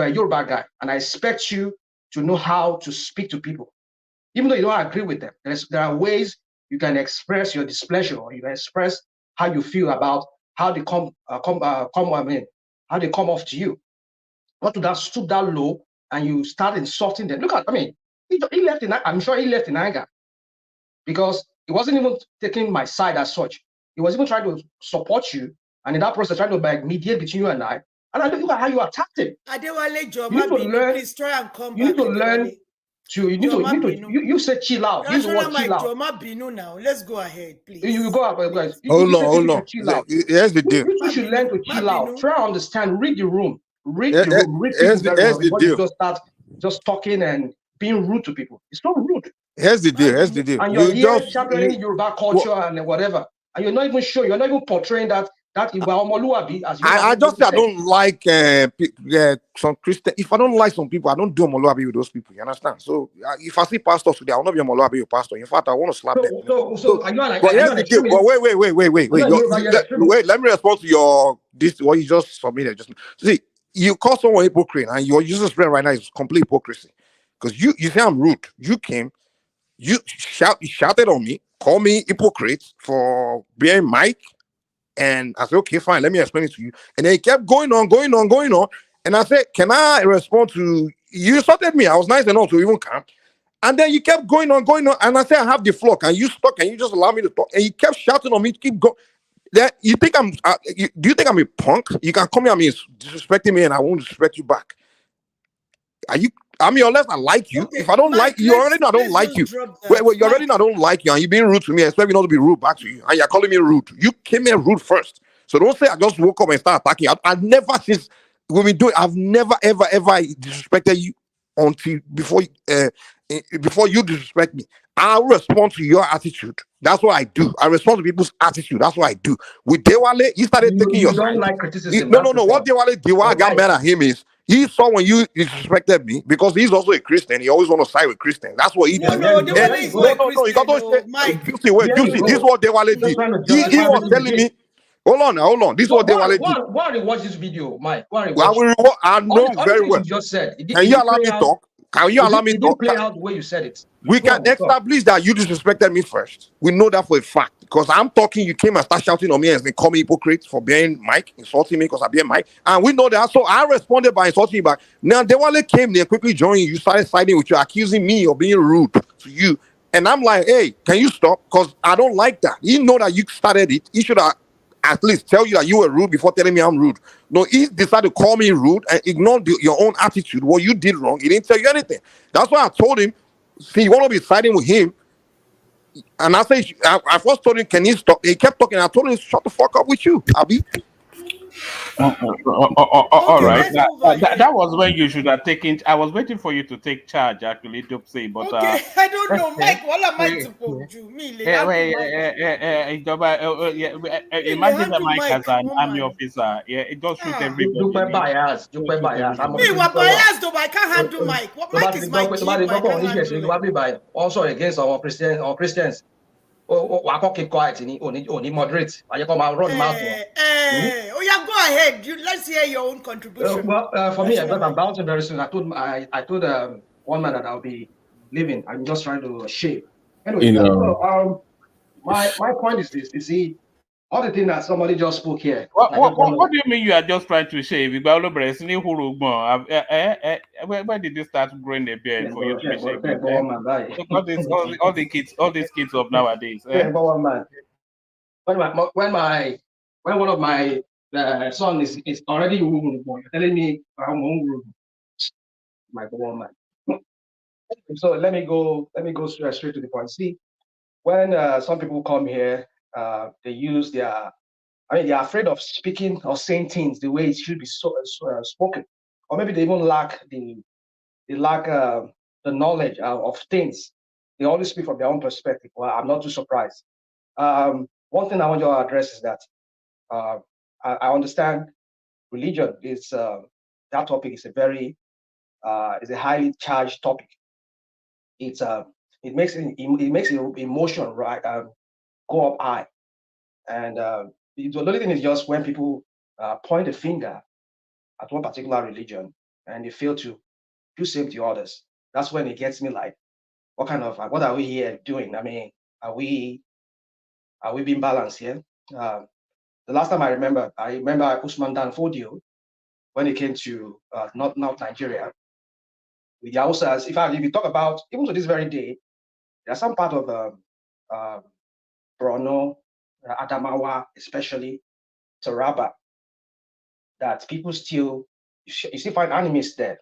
a Yoruba guy, and I expect you to know how to speak to people. Even though you don't agree with them, there are ways you can express your displeasure, or you can express how you feel about how they how they come off to you. Not to that stoop that low and you start insulting them. Look at, he left I'm sure he left in anger because he wasn't even taking my side as such. He was even trying to support you, and in that process, trying to mediate between you and I. And I look at how you attacked him. You need to learn. Please try and come back. You need to learn. You say chill out. Use the word chill out. Now. Let's go ahead, please. You go out, guys. Hold on. Chill out. Here's the deal. You should learn to chill out. Try to understand. Read the room. Read Here's the deal. Just start talking and being rude to people. It's not rude. Here's the deal. And you're here championing Yoruba culture and whatever. And you're not even sure. You're not even portraying that Omoluabi as you. I just say I don't like some Christian. If I don't like some people, I don't do Omoluabi with those people. You understand? So if I see pastors today, I will not be Omoluabi with pastor. In fact, I want to slap them. So are you like? But here's the deal. But wait. Let me respond to what you just submitted. See, you call someone hypocrite, and your user spread right now is complete hypocrisy. Because you say I'm rude. You came, you shouted on me, call me hypocrite for being Mike. And I said, okay, fine, let me explain it to you. And then he kept going on. And I said, can I respond to you? Insulted me. I was nice enough to even come. And then you kept going on. And I said, I have the floor. Can you stop? Can you just allow me to talk? And he kept shouting on me to keep going. Do you think I'm a punk? You can come here and disrespecting me and I won't disrespect you back. Unless I like you. Okay, if I don't like you, you already know I don't like you. Wait, you already know I don't like you, and you're being rude to me. I expect me not to be rude back to you, and you're calling me rude. You came here rude first, so don't say I just woke up and start attacking. I've never since we've been doing. I've never ever disrespected you until before you disrespect me. I'll respond to your attitude. That's what I do. I respond to people's attitude. That's what I do. With Dewale, he started taking your side. Like criticism. No. What Dewale did, what I got mad at him is he saw when you disrespected me because he's also a Christian. He always want to side with Christians. That's what he did. No, you got to say. Juicy, this is what Dewale did. He was telling me. Hold on. This is what Dewale did. Why do you watch this video, Mike? I know very well. You just said. Can you allow me talk? Can you allow me to talk? Play out the way you said it. We can establish that you disrespected me first. We know that for a fact. Because I'm talking, you came and start shouting on me and call me hypocrite for being Mike, insulting me because I being Mike. And we know that. So I responded by insulting you back. Now, Dewale came there, quickly joined you. You started siding with you, accusing me of being rude to you. And I'm like, hey, can you stop? Because I don't like that. You know that you started it. He should have at least tell you that you were rude before telling me I'm rude. No, he decided to call me rude and ignore your own attitude. What you did wrong, he didn't tell you anything. That's why I told him, see, you want to be siding with him. And I first told him, can he stop? He kept talking. I told him, shut the fuck up with you, Abi. All right. That was when you should have taken. I was waiting for you to take charge, actually, Dupsy. But I don't know, Mike. What am I supposed to do? Imagine the Mike as an army officer. Yeah, it does shoot everybody. You bias. Me, what bias though? I can't handle Mike. What Mike is my chief? Also against our Christians. I can't keep quiet. Only moderate. I come out run mouth. Go ahead. Let's hear your own contribution. For me, I'm bouncing very soon. I told one man that I'll be leaving. I'm just trying to shave. Anyway, my point is this. You see, all the thing that somebody just spoke here. What, Like what, what, what do you mean you are just trying to shave? Where did you start growing a beard for you to be shaving? Look, all the kids, all these kids of nowadays. When one of my son is already you're telling me I'm my woman. So let me go straight to the point. See, when some people come here, they use their, they're afraid of speaking or saying things the way it should be spoken, or maybe they even lack the knowledge of things. They always speak from their own perspective. Well, I'm not too surprised. One thing I want you to address is that I understand religion is that topic is a very is a highly charged topic. It's it makes emotion right go up high, and the only thing is just when people point a finger at one particular religion and they fail to do same to others. That's when it gets me like, what are we here doing? I mean, are we being balanced here? The last time I remember Usman Dan Fodio when it came to not Nigeria with the Hausas. If you talk about even to this very day, there are some part of Borno, Adamawa, especially Taraba, that people still you still find animals there.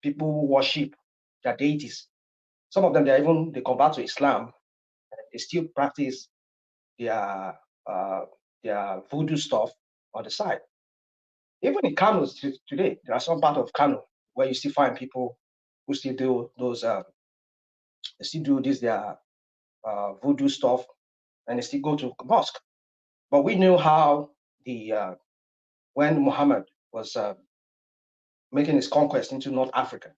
People worship their deities. Some of them they convert to Islam. They still practice their voodoo stuff on the side. Even in Kano today, there are some part of Kano where you still find people who still do those. They still do this their voodoo stuff, and they still go to mosque. But we knew how when Muhammad was making his conquest into North Africa,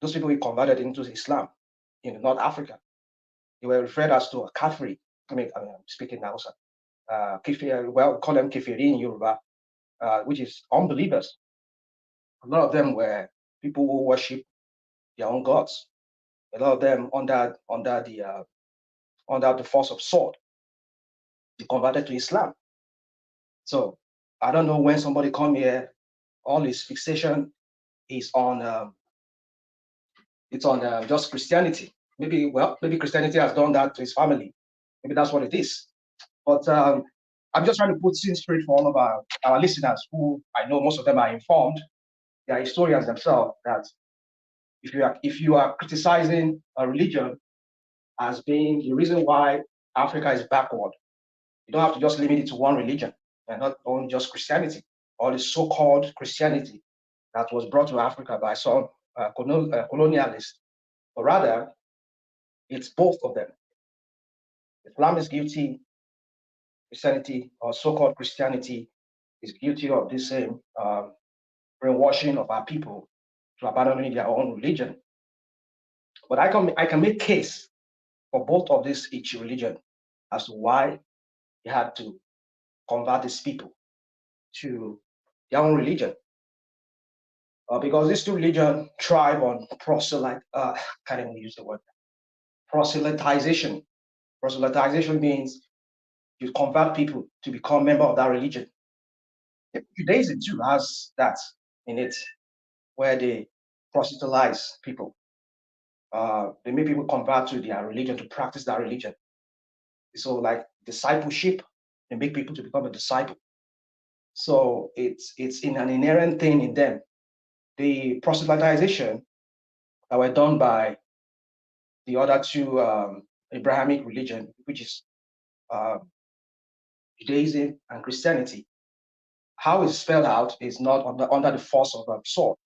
those people he converted into Islam in North Africa. They were referred as to a Kafiri. I'm speaking now, sir. Well, call them Kefiri in Yoruba, which is unbelievers. A lot of them were people who worship their own gods. A lot of them under the force of sword, they converted to Islam. So I don't know when somebody come here, all his fixation is on just Christianity. Maybe Christianity has done that to his family. Maybe that's what it is. But I'm just trying to put things straight for all of our listeners who I know most of them are informed. They are historians themselves. That if you are criticizing a religion as being the reason why Africa is backward, you don't have to just limit it to one religion and not only just Christianity or the so-called Christianity that was brought to Africa by some colonialists, but rather it's both of them. Islam is guilty, Christianity or so-called Christianity is guilty of this same brainwashing of our people to abandoning their own religion. But I can make case for both of these each religion as to why they had to convert these people to their own religion. Because these two religions thrive on can't even use the word proselytization. Proselytization means you convert people to become member of that religion. Judaism too has that in it, where they proselytize people. They make people convert to their religion to practice that religion. So like discipleship, they make people to become a disciple. So it's in an inherent thing in them. The proselytization that were done by the other two Abrahamic religion, which is Judaism and Christianity, how it's spelled out is not under the force of a sword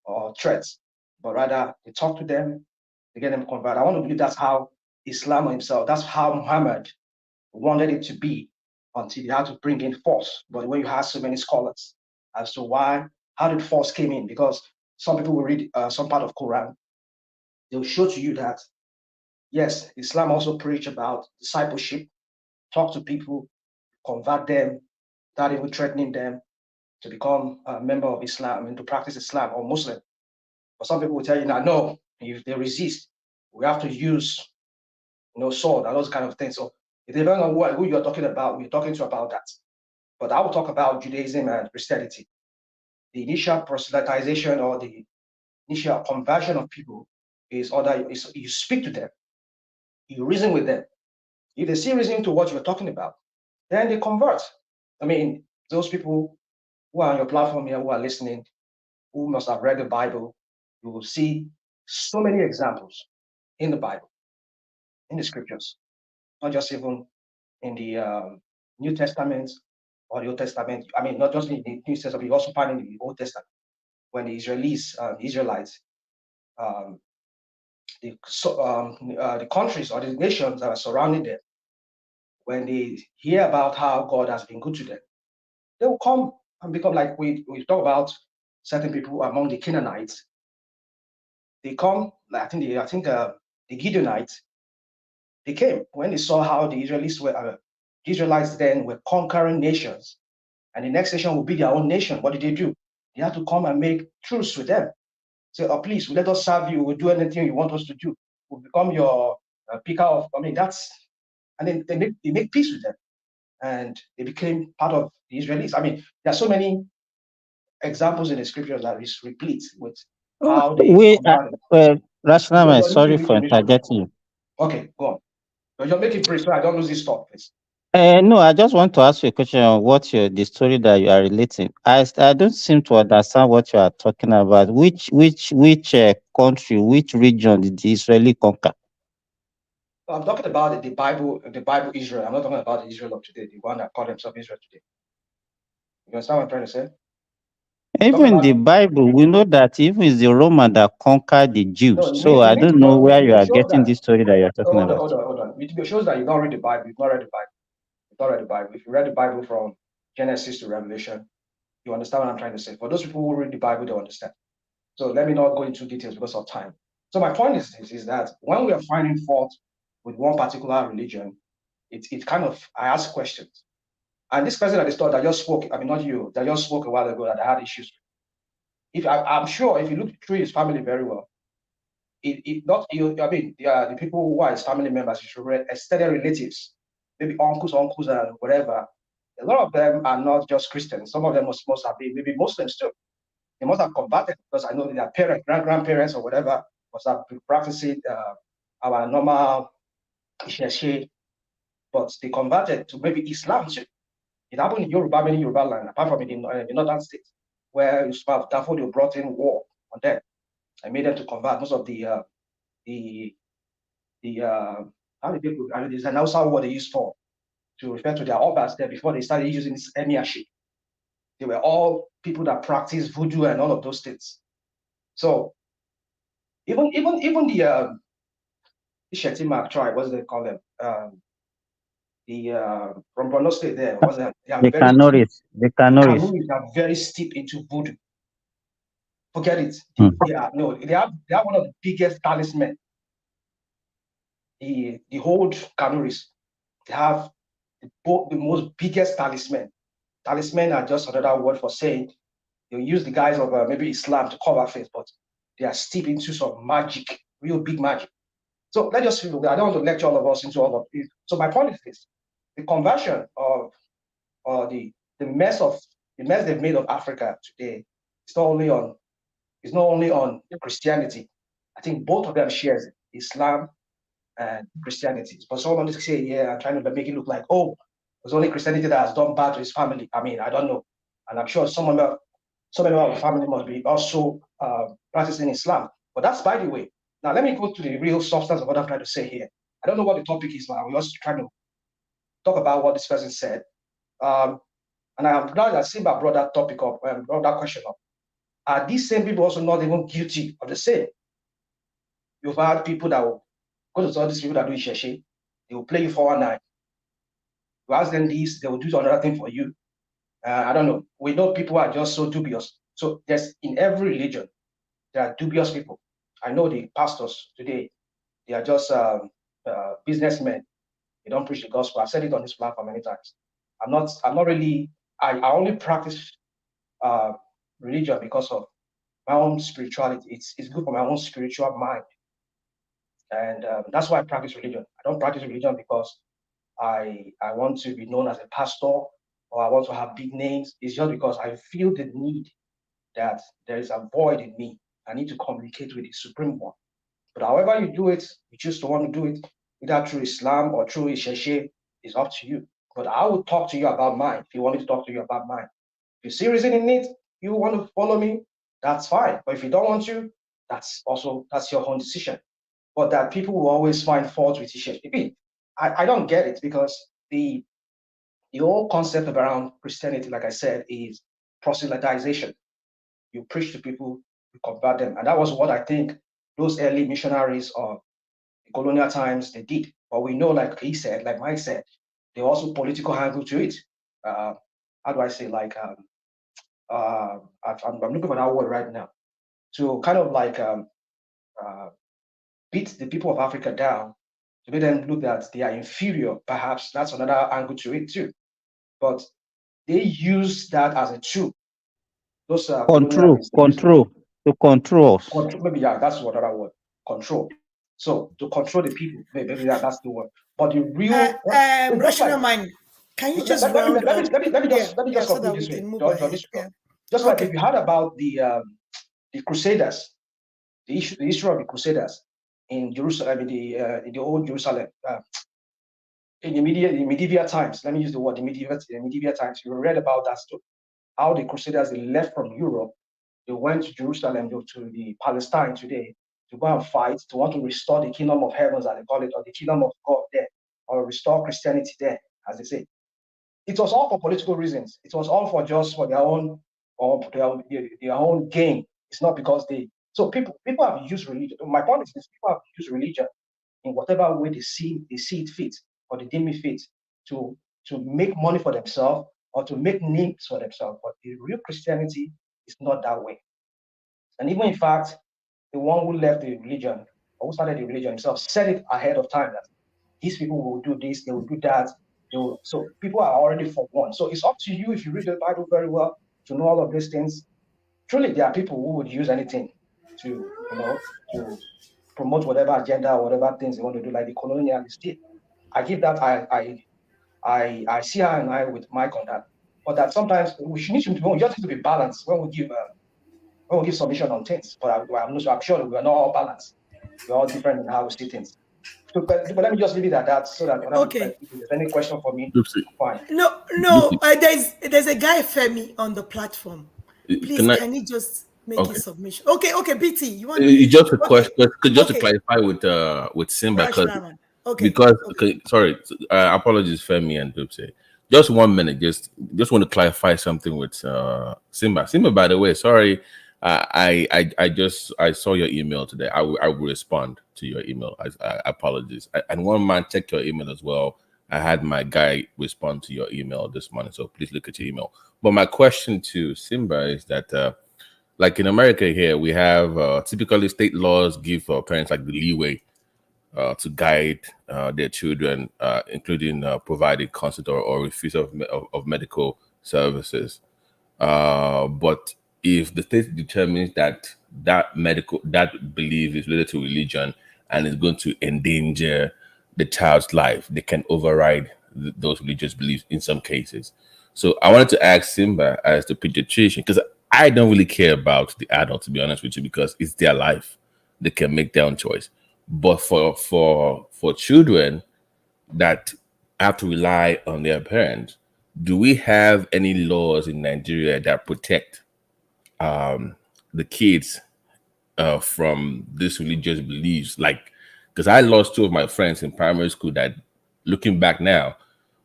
or threats, but rather they talk to them, they get them converted. I want to believe that's how Islam himself, that's how Muhammad wanted it to be until he had to bring in force. But when you have so many scholars as to how did force came in, because some people will read some part of Quran, they'll show to you that yes, Islam also preach about discipleship, talk to people, convert them, without even threatening them to become a member of Islam and to practice Islam or Muslim. But some people will tell you now, no, if they resist, we have to use sword and those kind of things. So It depends on who you're talking about. We're talking to about that. But I will talk about Judaism and Christianity. The initial proselytization or the initial conversion of people is you speak to them, you reason with them. If they see reason to what you're talking about, then they convert. I mean, those people who are on your platform here, who are listening, who must have read the Bible, you will see so many examples in the Bible, in the scriptures, not just even in the New Testament or the Old Testament. I mean, not just in the New Testament, you also find in the Old Testament when the Israelites, um, the countries or the nations that are surrounding them, when they hear about how God has been good to them, they will come and become like we talk about certain people among the Canaanites. They come, I think the Gideonites, they came when they saw how the Israelites then were conquering nations, and the next nation will be their own nation. What did they do? They had to come and make truce with them. Say, oh, please, let us serve you. We'll do anything you want us to do. We'll become your picker of. I mean, and then they make peace with them, and they became part of the Israelis. I mean, there are so many examples in the scriptures that is replete with how they We, converted. sorry for interjecting you. Okay, go on. But you're making brief so I don't lose this thought, please. No, I just want to ask you a question on the story that you are relating. I don't seem to understand what you are talking about. Which country, which region did the Israeli conquer? I'm talking about the Bible Israel. I'm not talking about the Israel of today, the one that called himself Israel today. You understand what I'm trying to say? Even in the Bible, we know that even it's the Roman that conquered the Jews. No, So I don't know where you are shows getting that. this story that you're talking about. Hold on. It shows that you don't read the Bible. You've not read the Bible. You've not read the Bible. If you read the Bible from Genesis to Revelation, you understand what I'm trying to say. For those people who read the Bible, they understand. So let me not go into details because of time. So my point is this, is that when we are finding fault with one particular religion, it kind of, I ask questions. And this person at the store that just spoke, I mean, not you, that just spoke a while ago that I had issues. I'm sure if you look through his family very well, the people who are his family members, extended relatives, maybe uncles, and whatever. A lot of them are not just Christians. Some of them must have been maybe Muslims too. They must have converted because I know their parents, grandparents, or whatever must have been practicing our normal Isheshe, but they converted to maybe Islam too. It happened in Yoruba, many Yoruba land, apart from in the northern states, where therefore they brought in war on them and made them to convert. Most of the how did people, I mean, there's an outside word they used for to refer to their obas there before they started using this emirship. They were all people that practiced voodoo and all of those things. So even the Shetima tribe, what do they call them? From Borno State there, was they are the Kanoris. The Kanoris. are very steep into voodoo. Forget it. Hmm. They have one of the biggest talisman. The whole Kanoris, they have the most biggest talisman. Talisman are just another word for saying they use the guise of maybe Islam to cover face, but they are steep into some magic, real big magic. So let's just, I don't want to lecture all of us into all of it. So my point is this: the conversion of or the mess they've made of Africa today is not only on Christianity. I think both of them shares it, Islam and Christianity. But someone to say, yeah, I'm trying to make it look like, oh, it's only Christianity that has done bad to his family. I mean, I don't know. And I'm sure some member of the family must be also practicing Islam. But that's by the way. Now, let me go to the real substance of what I'm trying to say here. I don't know what the topic is now. We're just trying to talk about what this person said. And I'm glad that Simba brought that topic up and brought that question up. Are these same people also not even guilty of the same? You've had people that will go to all these people that do Isheshe, they will play you 419. You ask them this, they will do another thing for you. I don't know. We know people are just so dubious. So there's in every religion, there are dubious people. I know the pastors today, they are just businessmen. They don't preach the gospel. I've said it on this platform many times. I'm not really, I only practice religion because of my own spirituality. It's good for my own spiritual mind. And that's why I practice religion. I don't practice religion because I want to be known as a pastor, or I want to have big names. It's just because I feel the need that there is a void in me. I need to communicate with the Supreme One. But however you do it, you choose to want to do it, either through Islam or through Isheshe, is up to you. But I will talk to you about mine if you want me to talk to you about mine. If you see reason in it, you want to follow me, that's fine. But if you don't want to, that's your own decision. But that people will always find fault with Isheshe. I don't get it, because the whole concept around Christianity, like I said, is proselytization. You preach to people, you convert them. And that was what I think those early missionaries of colonial times, they did. But we know, like he said, like Mike said, there also political angle to it. How do I say, like, I'm looking for that word right now. To kind of like beat the people of Africa down, to make them look that they are inferior. Perhaps that's another angle to it too. But they use that as a tool. Those Control us. Maybe, yeah, that's what other word. Control. So to control the people, maybe that's the word. But the real rational mind. Can you just let me just so conclude that this we way. can move ahead? Just like if you heard about the Crusaders, the issue of the Crusaders in Jerusalem, in the old Jerusalem, in the medieval times. Let me use the word the medieval times. You read about that story, how the Crusaders, they left from Europe, they went to Jerusalem, to the Palestine today, to go and fight, to want to restore the kingdom of heavens, as they call it, or the kingdom of God there, or restore Christianity there, as they say. It was all for political reasons. It was all for just for their own, or their own gain. It's not because so people have used religion. My point is this: people have used religion in whatever way they see it fit, or they deem it fit, to make money for themselves, or to make names for themselves. But the real Christianity is not that way. And even in fact, the one who left the religion, or who started the religion himself, said it ahead of time that these people will do this, they will do that. So people are already forewarned. So it's up to you, if you read the Bible very well, to know all of these things. Truly, there are people who would use anything to promote whatever agenda or whatever things they want to do, like the colonialists did. I give that, I see eye and eye with Mike on that. But that sometimes we just need to be balanced when we give submission on things. But I'm sure that we are not all balanced. We're all different in how we see things. So, but let me just leave it at that, so that if there's any question for me, fine. No. There's a guy Femi on the platform. Please, can you just make his submission? Okay, BT, you want? Just a question, just to clarify with Simba, because sorry, apologies, Femi and Dupse. Just 1 minute, just want to clarify something with Simba. Simba, by the way, sorry. I saw your email today. I will respond to your email. I apologize. And one man, check your email as well. I had my guy respond to your email this morning, so please look at your email. But my question to Simba is that, like in America here, we have typically state laws give parents like the leeway to guide their children, including providing consent or refusal of medical services. But if the state determines that that belief is related to religion and is going to endanger the child's life, they can override those religious beliefs in some cases. So I wanted to ask Simba as the pediatrician, because I don't really care about the adult, to be honest with you, because it's their life. They can make their own choice. But for children that have to rely on their parents, do we have any laws in Nigeria that protect the kids from these religious beliefs? Like, because I lost 2 of my friends in primary school that, looking back now,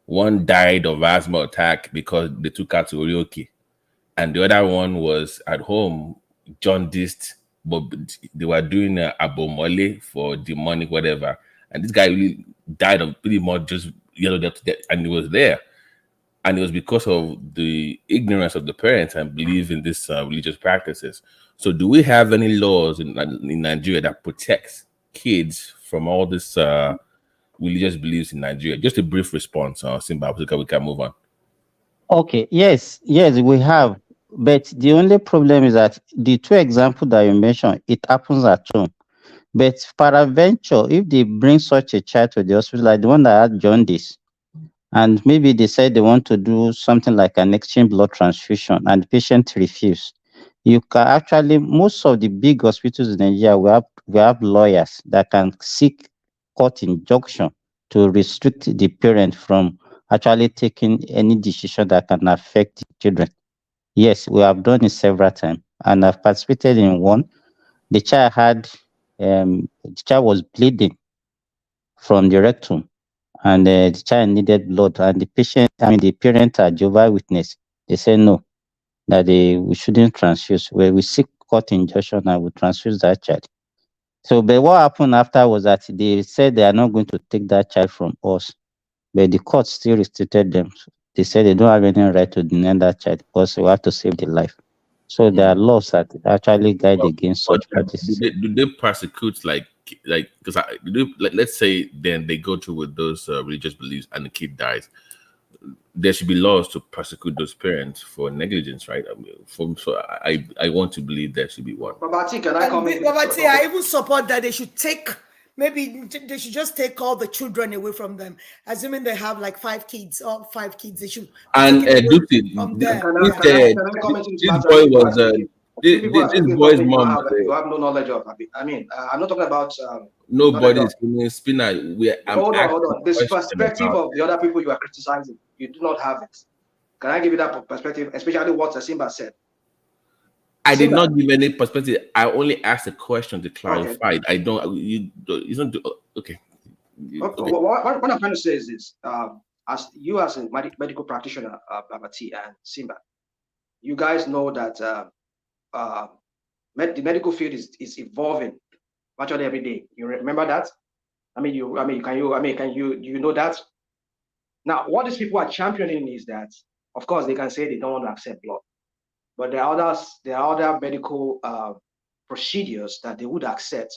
one died of asthma attack because they took her to Orioke, and the other one was at home jaundiced, but they were doing a abomole for demonic whatever, and this guy really died of pretty much just yellowed up to death, and he was there. And it was because of the ignorance of the parents and belief in these religious practices. So do we have any laws in Nigeria that protects kids from all these religious beliefs in Nigeria? Just a brief response, Simba, so we can move on. Okay, yes, we have. But the only problem is that the 2 examples that you mentioned, it happens at home. But peradventure, if they bring such a child to the hospital, like the one that had jaundice, and maybe they said they want to do something like an exchange blood transfusion, and the patient refuse. You can actually, most of the big hospitals in Nigeria, we have lawyers that can seek court injunction to restrict the parent from actually taking any decision that can affect the children. Yes, we have done it several times, and I've participated in one. The child was bleeding from the rectum, and the child needed blood, and the parent are Jehovah Witness. They said no, that we shouldn't transfuse. Where we seek court injunction and we transfuse that child. So, but what happened after was that they said they are not going to take that child from us, but the court still restricted them. They said they don't have any right to deny that child because we have to save the life. So there are laws that actually guide against But such practices. do they persecute like because let's say then they go through with those religious beliefs and the kid dies, there should be laws to prosecute those parents for negligence, right? I mean, so I want to believe there should be one. Babati, can I comment? Babati, I even support that they should take. Maybe they should just take all the children away from them. Assuming they have like 5 kids or 5 kids, they should. And this boy was this boy's mom. You have no knowledge of. I mean, I'm not talking about. Nobody is spinner. Hold on. This perspective of the other people you are criticizing, you do not have it. Can I give you that perspective, especially what Simba said? I did not give any perspective. I only asked a question to clarify. Okay. I don't. You don't do. Okay. Okay. What I'm trying to say is this: as a medical practitioner, Babati and Simba, you guys know that the medical field is evolving virtually every day. You remember that? Can you know that? Now, what these people are championing is that, of course, they can say they don't want to accept blood. But there are other medical procedures that they would accept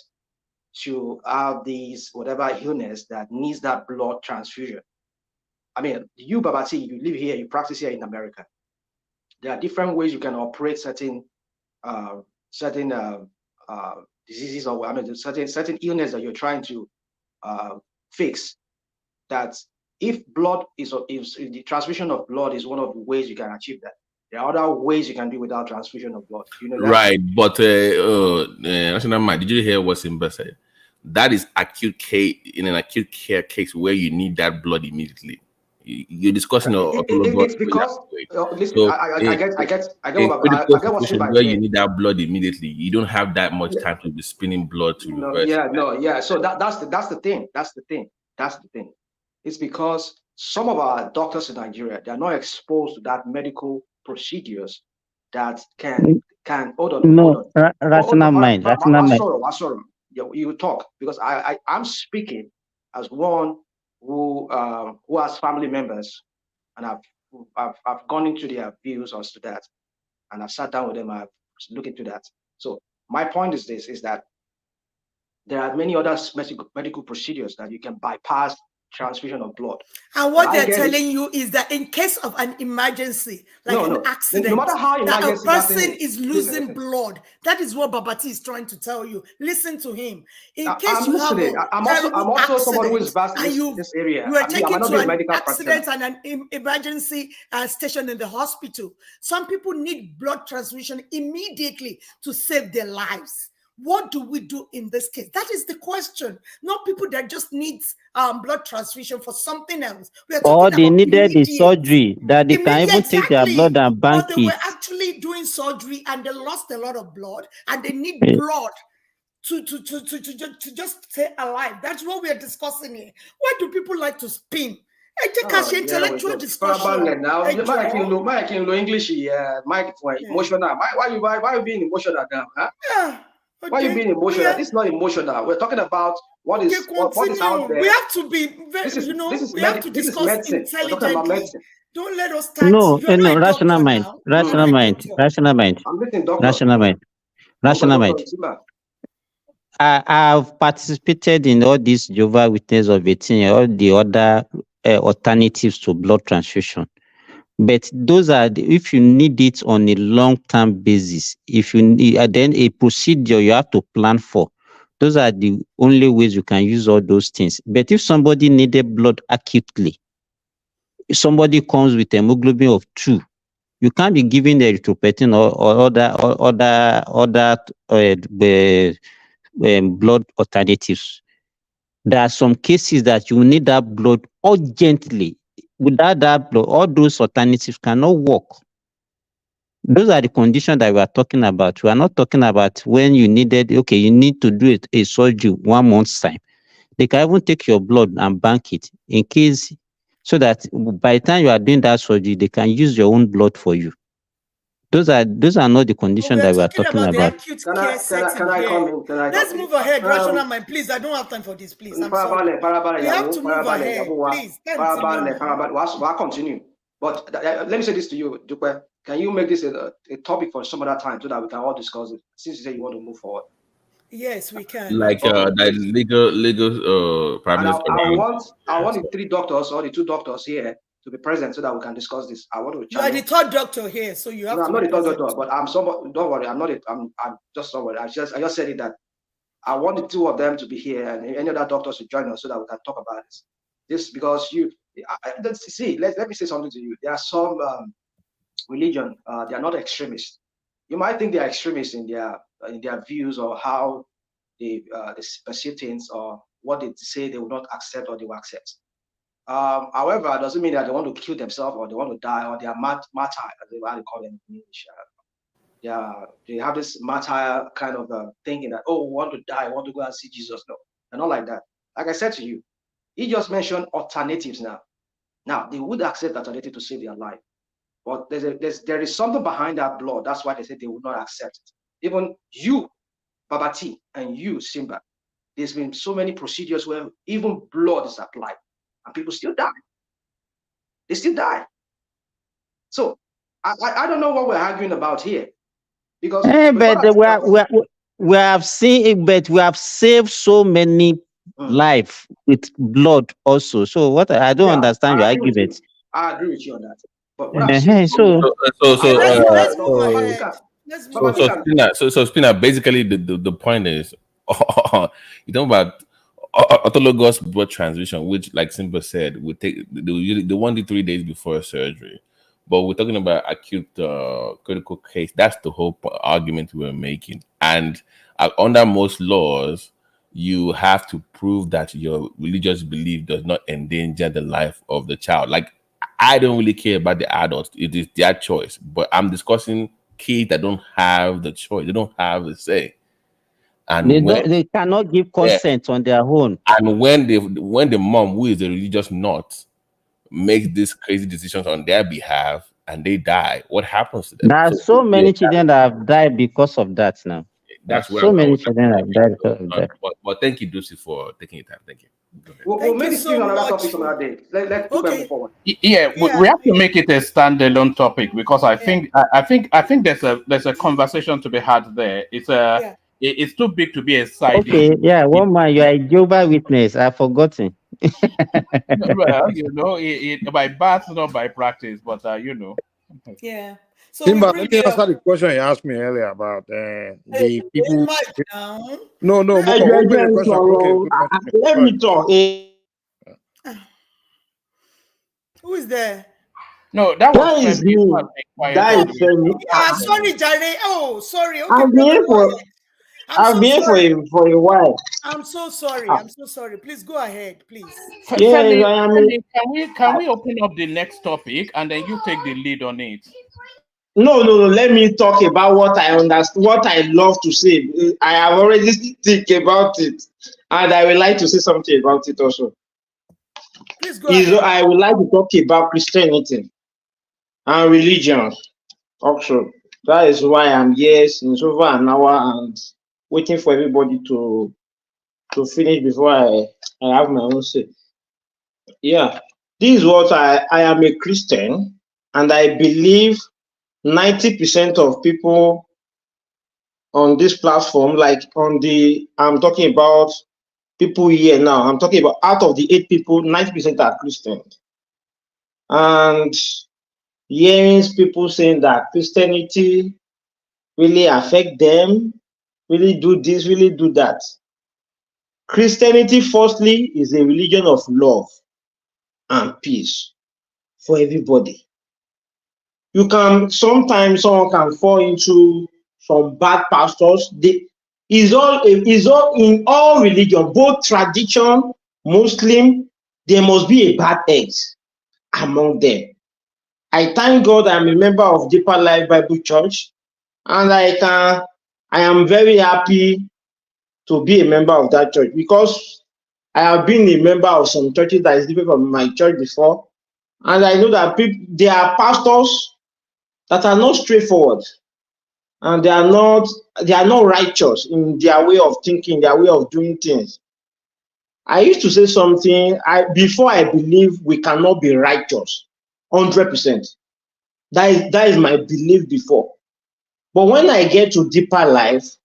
to have these whatever illness that needs that blood transfusion. I mean, you, Babati, you live here, you practice here in America. There are different ways you can operate certain diseases or certain illness that you're trying to fix. That if the transfusion of blood is one of the ways you can achieve that. There are other ways you can do without transfusion of blood. You know that? Right, but did you hear what Simba said? That is acute case in an acute care case where you need that blood immediately. You're discussing it's because I get what Simba where you need that blood immediately. You don't have that much time to be spinning blood to reverse. So that's the thing. It's because some of our doctors in Nigeria, they are not exposed to that medical procedures that can hold on. Rational mind. You talk because I'm speaking as one who has family members, and I've gone into their views as to that, and I've sat down with them. I've looked into that. So my point is this: is that there are many other medical procedures that you can bypass transfusion of blood. And what they're telling you is that in case of an emergency, like an accident, no matter how that a person is losing blood, that is what Babati is trying to tell you. Listen to him. In case you have I'm also someone who is vast in this area. You are taken to an accident and an emergency station in the hospital. Some people need blood transfusion immediately to save their lives. What do we do in this case? That is the question. Not people that just need blood transfusion for something else. Or they needed the surgery that they can even take their blood and bank it. Or they were actually doing surgery and they lost a lot of blood and they need blood to just stay alive. That's what we are discussing here. Why do people like to spin? Intellectual discussion. Now, Mike in English, Mike for emotional. Why you being emotional now? Huh? Yeah. Okay. Why are you being emotional? This is not emotional. We're talking about what is out there. We have to be very, we have to discuss intelligently. Don't let us start. No, rational mind. Rational mind. I've participated in all these Jehovah Witness of 18, all the other alternatives to blood transfusion. But those are if you need it on a long-term basis, if you need then a procedure you have to plan for. Those are the only ways you can use all those things. But if somebody needed blood acutely, somebody comes with hemoglobin of 2, you can't be giving erythropoietin or other blood alternatives. There are some cases that you need that blood urgently. Without that blood, all those alternatives cannot work. Those are the conditions that we are talking about. We are not talking about when you needed, okay, you need to do a surgery 1 month's time. They can even take your blood and bank it in case, so that by the time you are doing that surgery, they can use your own blood for you. Those are not the conditions that we are talking about. The acute care setting can I here. come in? Let's move ahead, rational mind. Please, I don't have time for this. Please, I'm sorry. We have to move ahead. Please, I'll continue. But let me say this to you, Dupe. Can you make this a topic for some other time so that we can all discuss it? Since you say you want to move forward. Yes, we can. Like that legal parameters around. I want the 3 doctors or the 2 doctors here to be present so that we can discuss this. I want to. You are the 3rd doctor here, so you have to. I'm not the 3rd doctor, but I'm somebody. Don't worry, I'm just somebody. I just said it that I want the 2 of them to be here and any other doctors to join us so that we can talk about this. This because let me say something to you. There are some religion, they are not extremists. You might think they are extremists in their views or how they perceive things or what they say they will not accept or they will accept. However, it doesn't mean that they want to kill themselves or they want to die or they are martyr, as they call them in English. They have this martyr kind of thinking that, oh, we want to die, we want to go and see Jesus. No, they're not like that. Like I said to you, he just mentioned alternatives now. Now, they would accept alternative to save their life. But there is something behind that blood. That's why they said they would not accept it. Even you, Babati, and you, Simba, there's been so many procedures where even blood is applied and people still die. They still die. So I don't know what we're arguing about here. Because we have seen it, but we have saved so many lives with blood also. So what I don't understand your argument. I agree with you on that. But what I'm saying, so Spina, basically the point is, you know about autologous blood transfusion, which, like Simba said, they want it 3 days before surgery. But we're talking about acute critical case. That's the whole argument we're making. And under most laws, you have to prove that your religious belief does not endanger the life of the child. Like, I don't really care about the adults. It is their choice. But I'm discussing kids that don't have the choice. They don't have a say. And they cannot give consent on their own. And when the mom, who is a religious nut, makes these crazy decisions on their behalf and they die, what happens to them? There are so many children that have died because of that now. That's where so many children have died because of that. But thank you, Dusi, for taking your time. Thank you. We'll make this another topic another day. Let's move forward. Yeah, we have to make it a standalone topic because I think there's a conversation to be had there. It's too big to be a side. Okay, yeah, one man, you are a Jehovah's Witness. I've forgotten. Well, by birth, not by practice, but Yeah. So Simba, let me answer the question you asked me earlier about the people. No, let me talk. Who is there? No, that was me. That is me. Sorry, Jare. Oh, sorry. Okay, I've been here for a while. I'm so sorry. I'm so sorry. Please go ahead, please. Femi, can we open up the next topic and then you take the lead on it? No. Let me talk about what I understand, what I love to say. I have already think about it, and I would like to say something about it also. Please go ahead. I would like to talk about Christianity and religion also. That is why I'm here since over an hour and waiting for everybody to finish before I have my own say. Yeah, this is what I am a Christian, and I believe 90% of people on this platform, like I'm talking about people here now. I'm talking about out of the 8 people, 90% are Christian. And hearing people saying that Christianity really affect them, really do this, really do that. Christianity, firstly, is a religion of love and peace. for everybody. You can sometimes someone can fall into some bad pastors. Is all in all religion, both tradition, Muslim, there must be a bad eggs among them. I thank God I'm a member of Deeper Life Bible Church, and I am very happy to be a member of that church, because I have been a member of some churches that is different from my church before, and I know that there are pastors that are not straightforward, and they are not righteous in their way of thinking, their way of doing things. I used to say something, before I believe we cannot be righteous 100%. That is my belief before. But when I get to Deeper Life,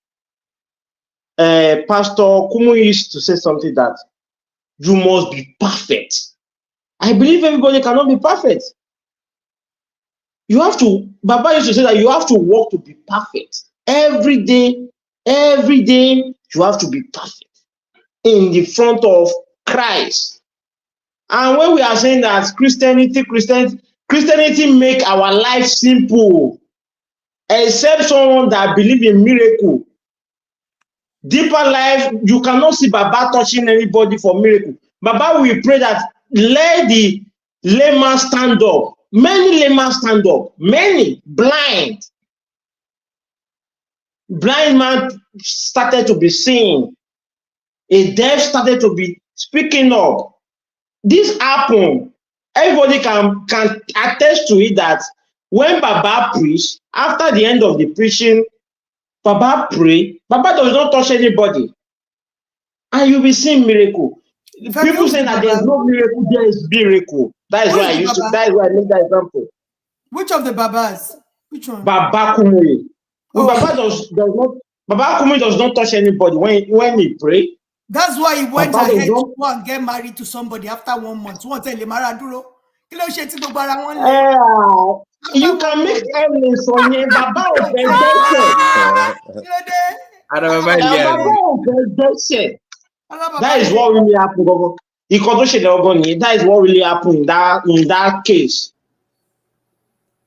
Pastor Kumu used to say something that you must be perfect. I believe everybody cannot be perfect. You have to, Baba used to say that you have to work to be perfect. Every day, you have to be perfect in the front of Christ. And when we are saying that Christianity make our life simple, except someone that believe in miracle. Deeper Life, you cannot see Baba touching anybody for miracle. Baba will pray that let the layman stand up. Many laymen stand up. Many blind man started to be seeing. A deaf started to be speaking up. This happened. Everybody can attest to it that when Baba preached, after the end of the preaching, Baba pray. Baba does not touch anybody, and you'll be seeing miracle. People say that there's no miracle, there is miracle. That is why I make that example. Which of the Babas? Which one? Baba Kumuyi. Oh. Baba Kumuyi does not touch anybody when he pray. That's why he went ahead to go and get married to somebody after 1 month. You can make evidence on him. Baba that is what really happened. That is what really happened in that case.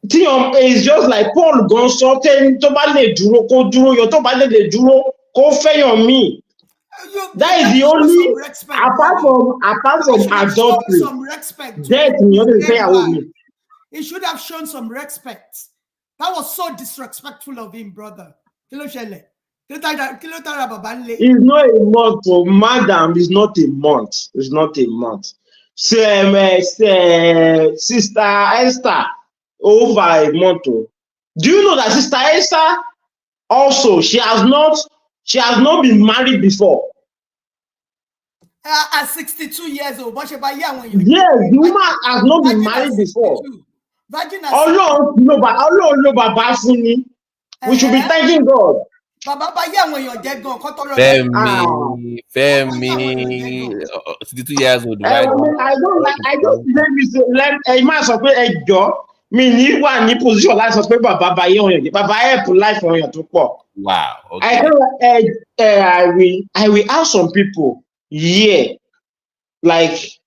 It's just like Paul gone something to ballet duro ko duro yo to ballet duro ko fayon me. That is the only apart from adultery. He should have shown some respect. That was so disrespectful of him, brother. It's not a month, oh, madam. It's not a month. It's not a month. Sister Esther, over a month. Do you know that Sister Esther also she has not been married before? At 62 years old, yes, the woman has not been married before. We should be thanking God. Femi, 62 years old. I don't let me say position Baba help life on your wow. Okay. I will ask some people. Yeah, like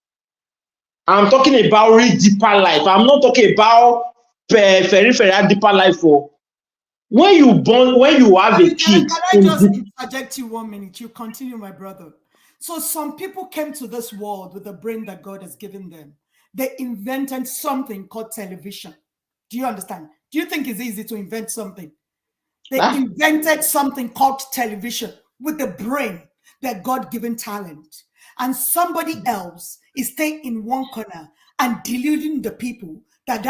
I'm talking about real Deeper Life. I'm not talking about very Deeper Life. When you have a kid, can I just interject you 1 minute? You continue, my brother. So some people came to this world with the brain that God has given them. They invented something called television. Do you understand? Do you think it's easy to invent something? They invented something called television with the brain, their God-given talent. And somebody else is staying in one corner and deluding the people that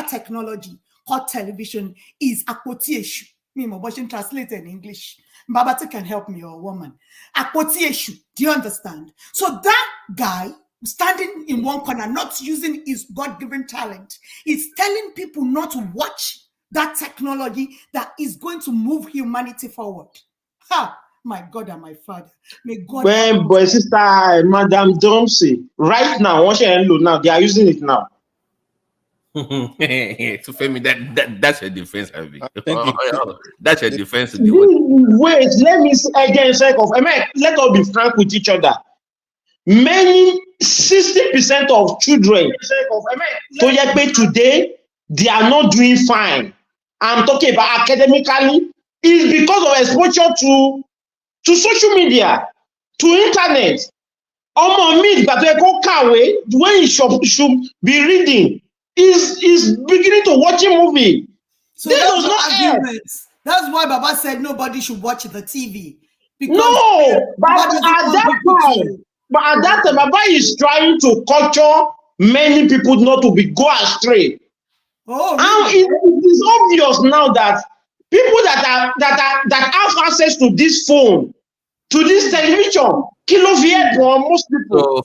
technology called television is akpoti eshu. Me, my version translated in English. Babati can help me, or woman. Akpoti eshu. Do you understand? So that guy standing in one corner, not using his God-given talent, is telling people not to watch that technology that is going to move humanity forward. Ha! My God and my Father. May God. But Sister Madam Domsey, right now, they are using it now. So Femi, that's your defense, Abby. That's your defense. Wait, let me again say let us be frank with each other. many 60% of children today they are not doing fine. I'm talking about academically, is because of exposure to social media, to internet. Ọmọ mi ìgbà tó yẹ kó kàwé when he should be reading is beginning to watching movie. So this does not arguments. That's why Baba said nobody should watch the TV. Because no, but at that time, Baba is trying to culture many people not to go astray. Oh, really? And it is obvious now that people that have access to this phone, to this television, for most people. So,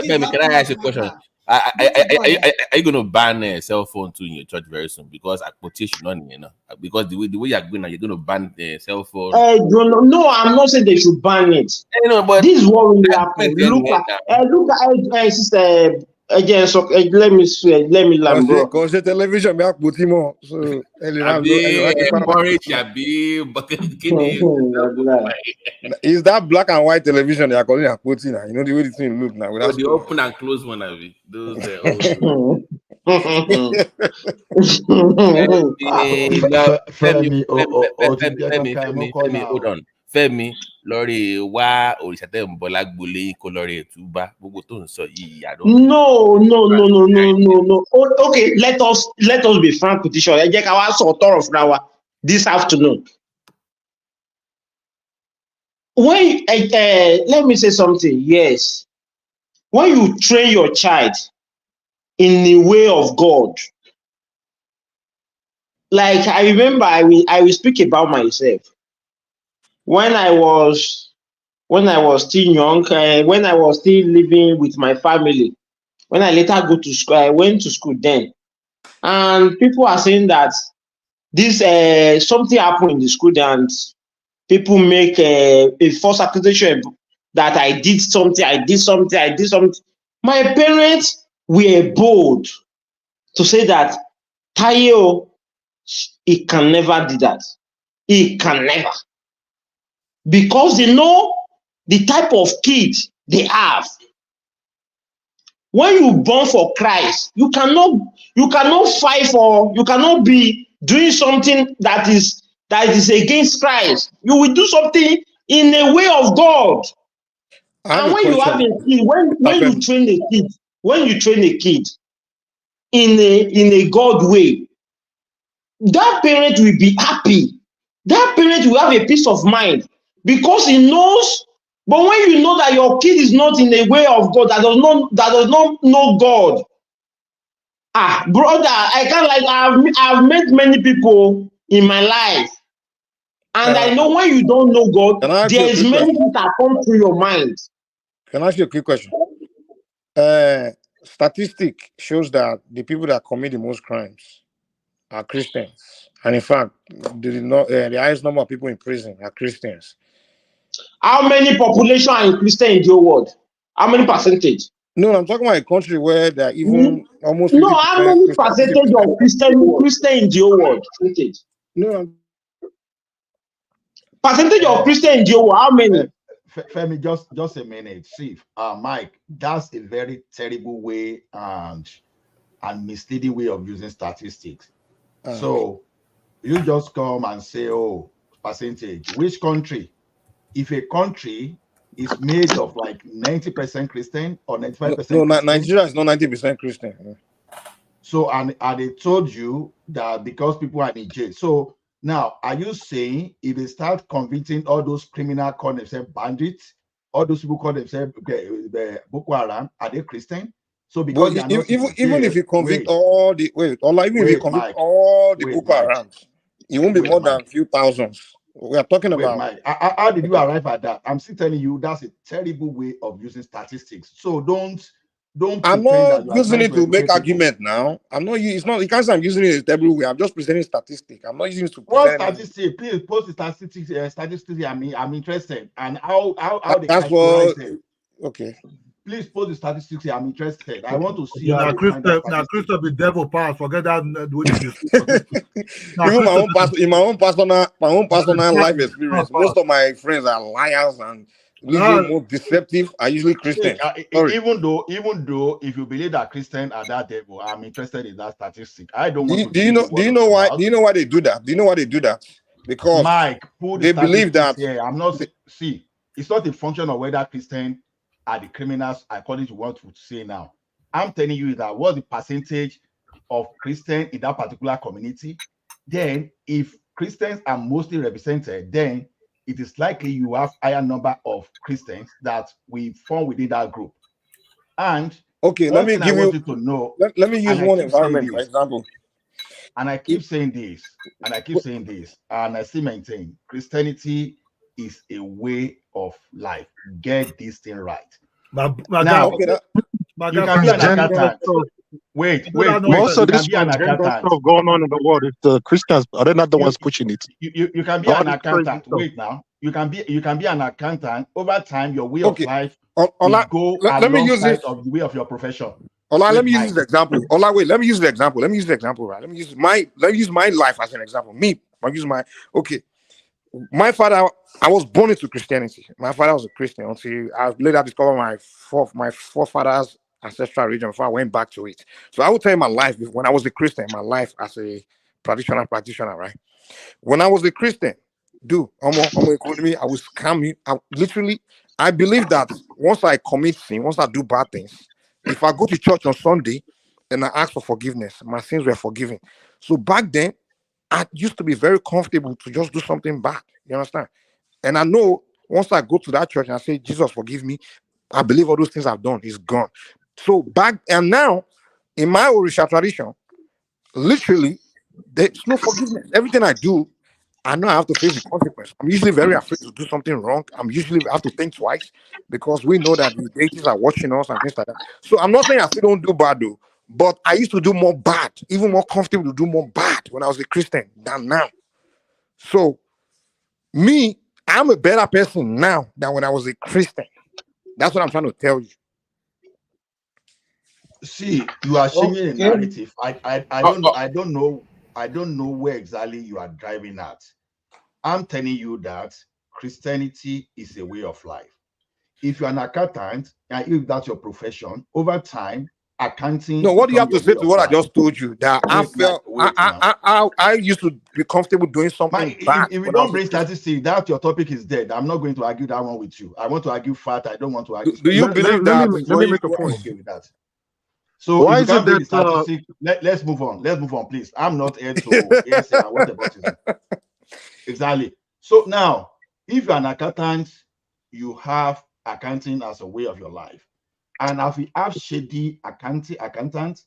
Femi, can I ask you a question? Are you going to ban cell phone too in your church very soon? Because I quotation on because the way you're going now, you're going to ban the cell phone. No, I'm not saying they should ban it. But this is what will happen. Look at sister. Again, so let me land, bro. Because the television back with him, so is that black and white television they are calling a putting? You know the way the thing look now. The open and close one of it. Those Femi, hold on. Femi, Lori, why or is that Bolak Bully, Colore, Tuba, Bogotun? So, no. Okay, let us be frank with each other. I just our sort of now this afternoon. When let me say something. Yes, when you train your child in the way of God, like I remember, I will speak about myself. When I was still young, when I was still living with my family, when I later go to school, I went to school then, and people are saying that this something happened in the school and people make a false accusation that I did something. My parents were bold to say that Tayo, he can never do that. He can never. Because they know the type of kids they have. When you born for Christ, you cannot fight for, you cannot be doing something that is against Christ. You will do something in a way of God. And when you have a kid, when you train a kid in a God way, that parent will be happy. That parent will have a peace of mind because he knows. But when you know that your kid is not in a way of God, that does not know God, brother, I can't I've met many people in my life, and I know when you don't know God, there's many things that come through your mind. Can I ask you a quick question? Statistic shows that the people that commit the most crimes are Christians, and in fact, the highest number of people in prison are Christians. How many population are in Christian in the whole world? How many percentage? No, I'm talking about a country where there are even almost 50%. No, how many percentage of Christian in the whole world? No. Percentage of Christian in the whole world, how many? Femi, just a minute. See, Mike, that's a very terrible way and misleading way of using statistics. So you just come and say, oh, percentage. Which country? If a country is made of like 90% Christian or 95%. No, Nigeria is not 90% Christian. So, and they told you that because people are in jail. So now, are you saying if they start convicting all those criminals call themselves bandits, all those people call themselves Boko Haram, are they Christian? So because even if you convict all the Boko Harams, it won't be more than a few thousands. We are talking about. Mike, how did you arrive at that? I'm still telling you that's a terrible way of using statistics. So don't. I'm not using it to make argument now. I'm not. It's not. You can't say I'm using it in a terrible way. I'm just presenting statistics. I'm not using it to. What statistics? Please post the statistics. I'm interested. And how they categorize them. Okay. please post the statistics here. I'm interested. I want to see Yeah, how now you find that Christopher, statistic. the devil pass. Forget that. Even my own personal life experience. Most of my friends are liars and usually more deceptive. Are usually Christians. Even though if you believe that Christians are that devil, I'm interested in that statistic. I don't want to. Do you know why? Do you know why they do that? Do you know why they do that? Because Mike, put the they believe that. Yeah, I'm not. See, it's not a function of whether Christians are the criminals according to what we say now. I'm telling you that what's the percentage of Christians in that particular community? Then, if Christians are mostly represented, then it is likely you have higher number of Christians that will fall within that group. And okay, let me give you to know. Let me use one environment for example. And I keep saying this, and I still maintain Christianity is a way of life. Get this thing right. Now, you can be an accountant. Wait. Most of this transgender stuff going on in the world, it's the Christians are they not the ones pushing it? You can be an accountant. Wait now. You can be an accountant. Over time, your way of life will go alongside of the way of your profession. Let me use this example. Let me use the example. Right? Let me use my life as an example. My father, I was born into Christianity. My father was a Christian until I later discovered my forefathers' ancestral religion before I went back to it. So I will tell you my life when I was a Christian, my life as a practitioner, right? When I was a Christian, economy, I was scamming. I believe that once I commit sin, once I do bad things, if I go to church on Sunday and I ask for forgiveness, my sins were forgiven. So back then, I used to be very comfortable to just do something bad. You understand? And I know once I go to that church and I say, Jesus, forgive me, I believe all those things I've done is gone. So back and now, in my Orisha tradition, literally, there's no forgiveness. Everything I do, I know I have to face the consequence. I'm usually very afraid to do something wrong. I'm usually have to think twice because we know that the deities are watching us and things like that. So I'm not saying I still don't do bad though, but I used to do more bad, even more comfortable to do more bad when I was a Christian than now. So me, I'm a better person now than when I was a Christian. That's what I'm trying to tell you. See, you are changing the narrative. I don't know where exactly you are driving at. I'm telling you that Christianity is a way of life. If you're an accountant and if that's your profession, over time, accounting. No, what do you have to say to what I just told you? That I used to be comfortable doing something bad. If you don't bring statistics, that your topic is dead. I'm not going to argue that one with you. I want to argue fact. I don't want to argue. Do you believe that? Let me make a point. Okay with that. So why is it that let's move on. Let's move on, please. I'm not here to answer what about it. Exactly. So now, if you're an accountant, you have accounting as a way of your life. And if we have shady accountants,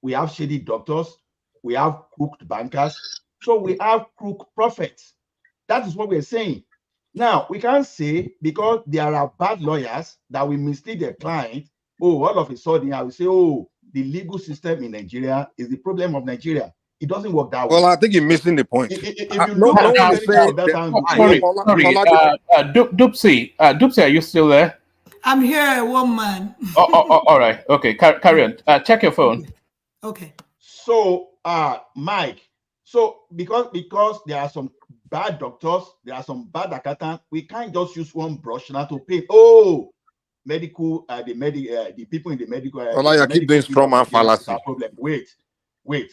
we have shady doctors, we have crooked bankers, so we have crooked prophets. That is what we're saying. Now, we can't say because there are bad lawyers that will mislead their client. Oh, all of a sudden, I will say, oh, the legal system in Nigeria is the problem of Nigeria. It doesn't work that way. Well, I think you're missing the point. If you look at Dupsy, are you still there? I'm here, one man. All right. Okay, carry on. Check your phone. Okay. So, Mike, so because there are some bad doctors, there are some bad accountants, we can't just use one brush now to paint. Oh, medical, the people in the medical. I keep doing strong man fallacy. Problem. Wait.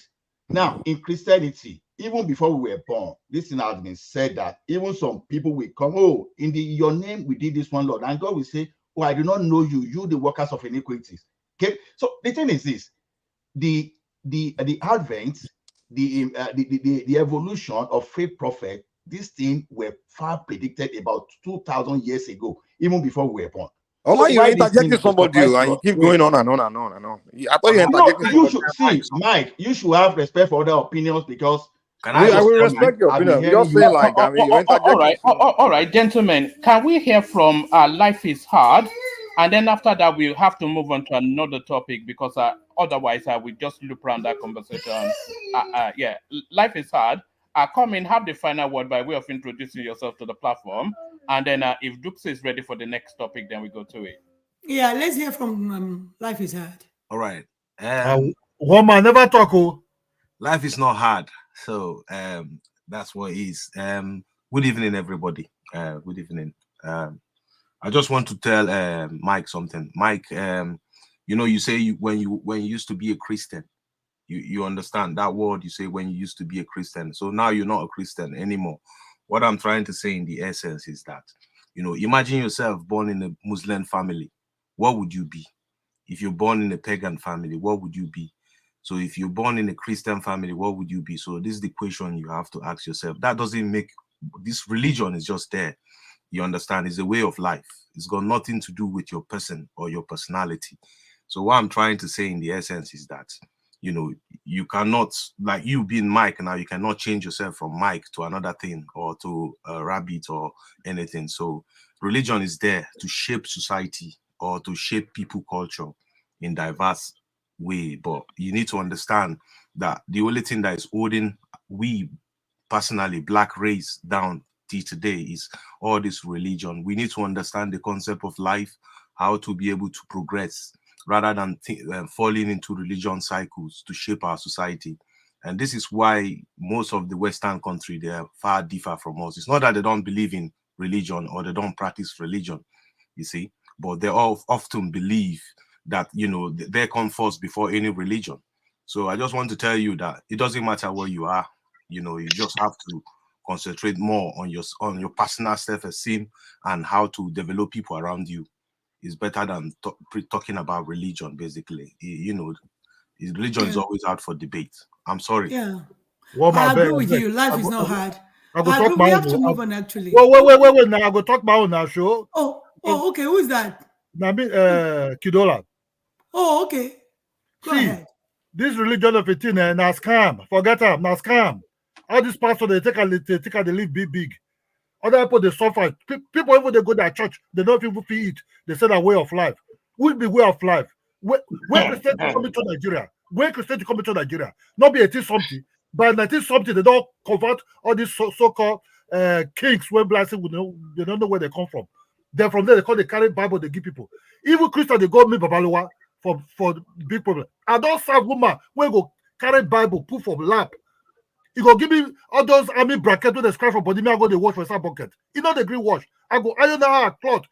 Now, in Christianity, even before we were born, this thing has been said that even some people will come, oh, in your name we did this one, Lord, and God will say, oh, I do not know you, you the workers of iniquities. Okay, so the thing is this: the advent, the evolution of fake prophet, this thing were far predicted about 2,000 years ago, even before we were born. You're interjecting somebody, and you keep going on and on and on and on. I thought you interjecting. You should see, Mike. You should have respect for other opinions because I will respect your opinion. You're saying like that. You're interjecting. All right, gentlemen. Can we hear from Life is Hard? And then after that, we'll have to move on to another topic because otherwise we just loop around that conversation. Yeah, Life is Hard. Come in, have the final word by way of introducing yourself to the platform. And then if Dupsy is ready for the next topic, then we go to it. Yeah, let's hear from Life is Hard. All right. One man never talk. Oh. Life is not hard. So that's what it is. Good evening, everybody. Good evening. I just want to tell Mike something. Mike, you say when you used to be a Christian, you understand that word you say when you used to be a Christian. So now you're not a Christian anymore. What I'm trying to say in the essence is that, imagine yourself born in a Muslim family. What would you be? If you're born in a pagan family, what would you be? So if you're born in a Christian family, what would you be? So this is the question you have to ask yourself. That doesn't make this religion is just there. You understand? It's a way of life. It's got nothing to do with your person or your personality. So what I'm trying to say in the essence is that, you cannot, like you being Mike now, you cannot change yourself from Mike to another thing or to a rabbit or anything. So religion is there to shape society or to shape people culture in diverse way. But you need to understand that the only thing that is holding we personally black race down till today is all this religion. We need to understand the concept of life, how to be able to progress rather than falling into religion cycles to shape our society. And this is why most of the Western country, they are far differ from us. It's not that they don't believe in religion or they don't practice religion, you see, but they all often believe that, they come first before any religion. So I just want to tell you that it doesn't matter where you are, you just have to concentrate more on your personal self-esteem and how to develop people around you. Is better than talking about religion, basically. Religion is always out for debate. I'm sorry. Yeah. Well, I agree with you. Life is not hard. I agree. We have to move on, actually. Wait. Now I go talk about now, show. Oh, okay. Who is that? Now, Kidola. Oh, okay. Go ahead. This religion of 18 now scam. Forget them. Now scam. All these pastors, they live big. Other people, they suffer. People, even they go to their church, they don't even feel it. They say that way of life. Will be way of life. When Christianity come into Nigeria, not be 18 something, by 19 something, they don't convert all these so-called kings when blessing, they don't know where they come from. Then from there, they carry Bible, they give people. Even Christian, they go meet Babaloa for big problem. I don't serve woman when go carry Bible, put for lap. You go give me all those army bracket with the scratch for body. Me, I go the wash for some bucket. You know the green wash. I go iron that cloth.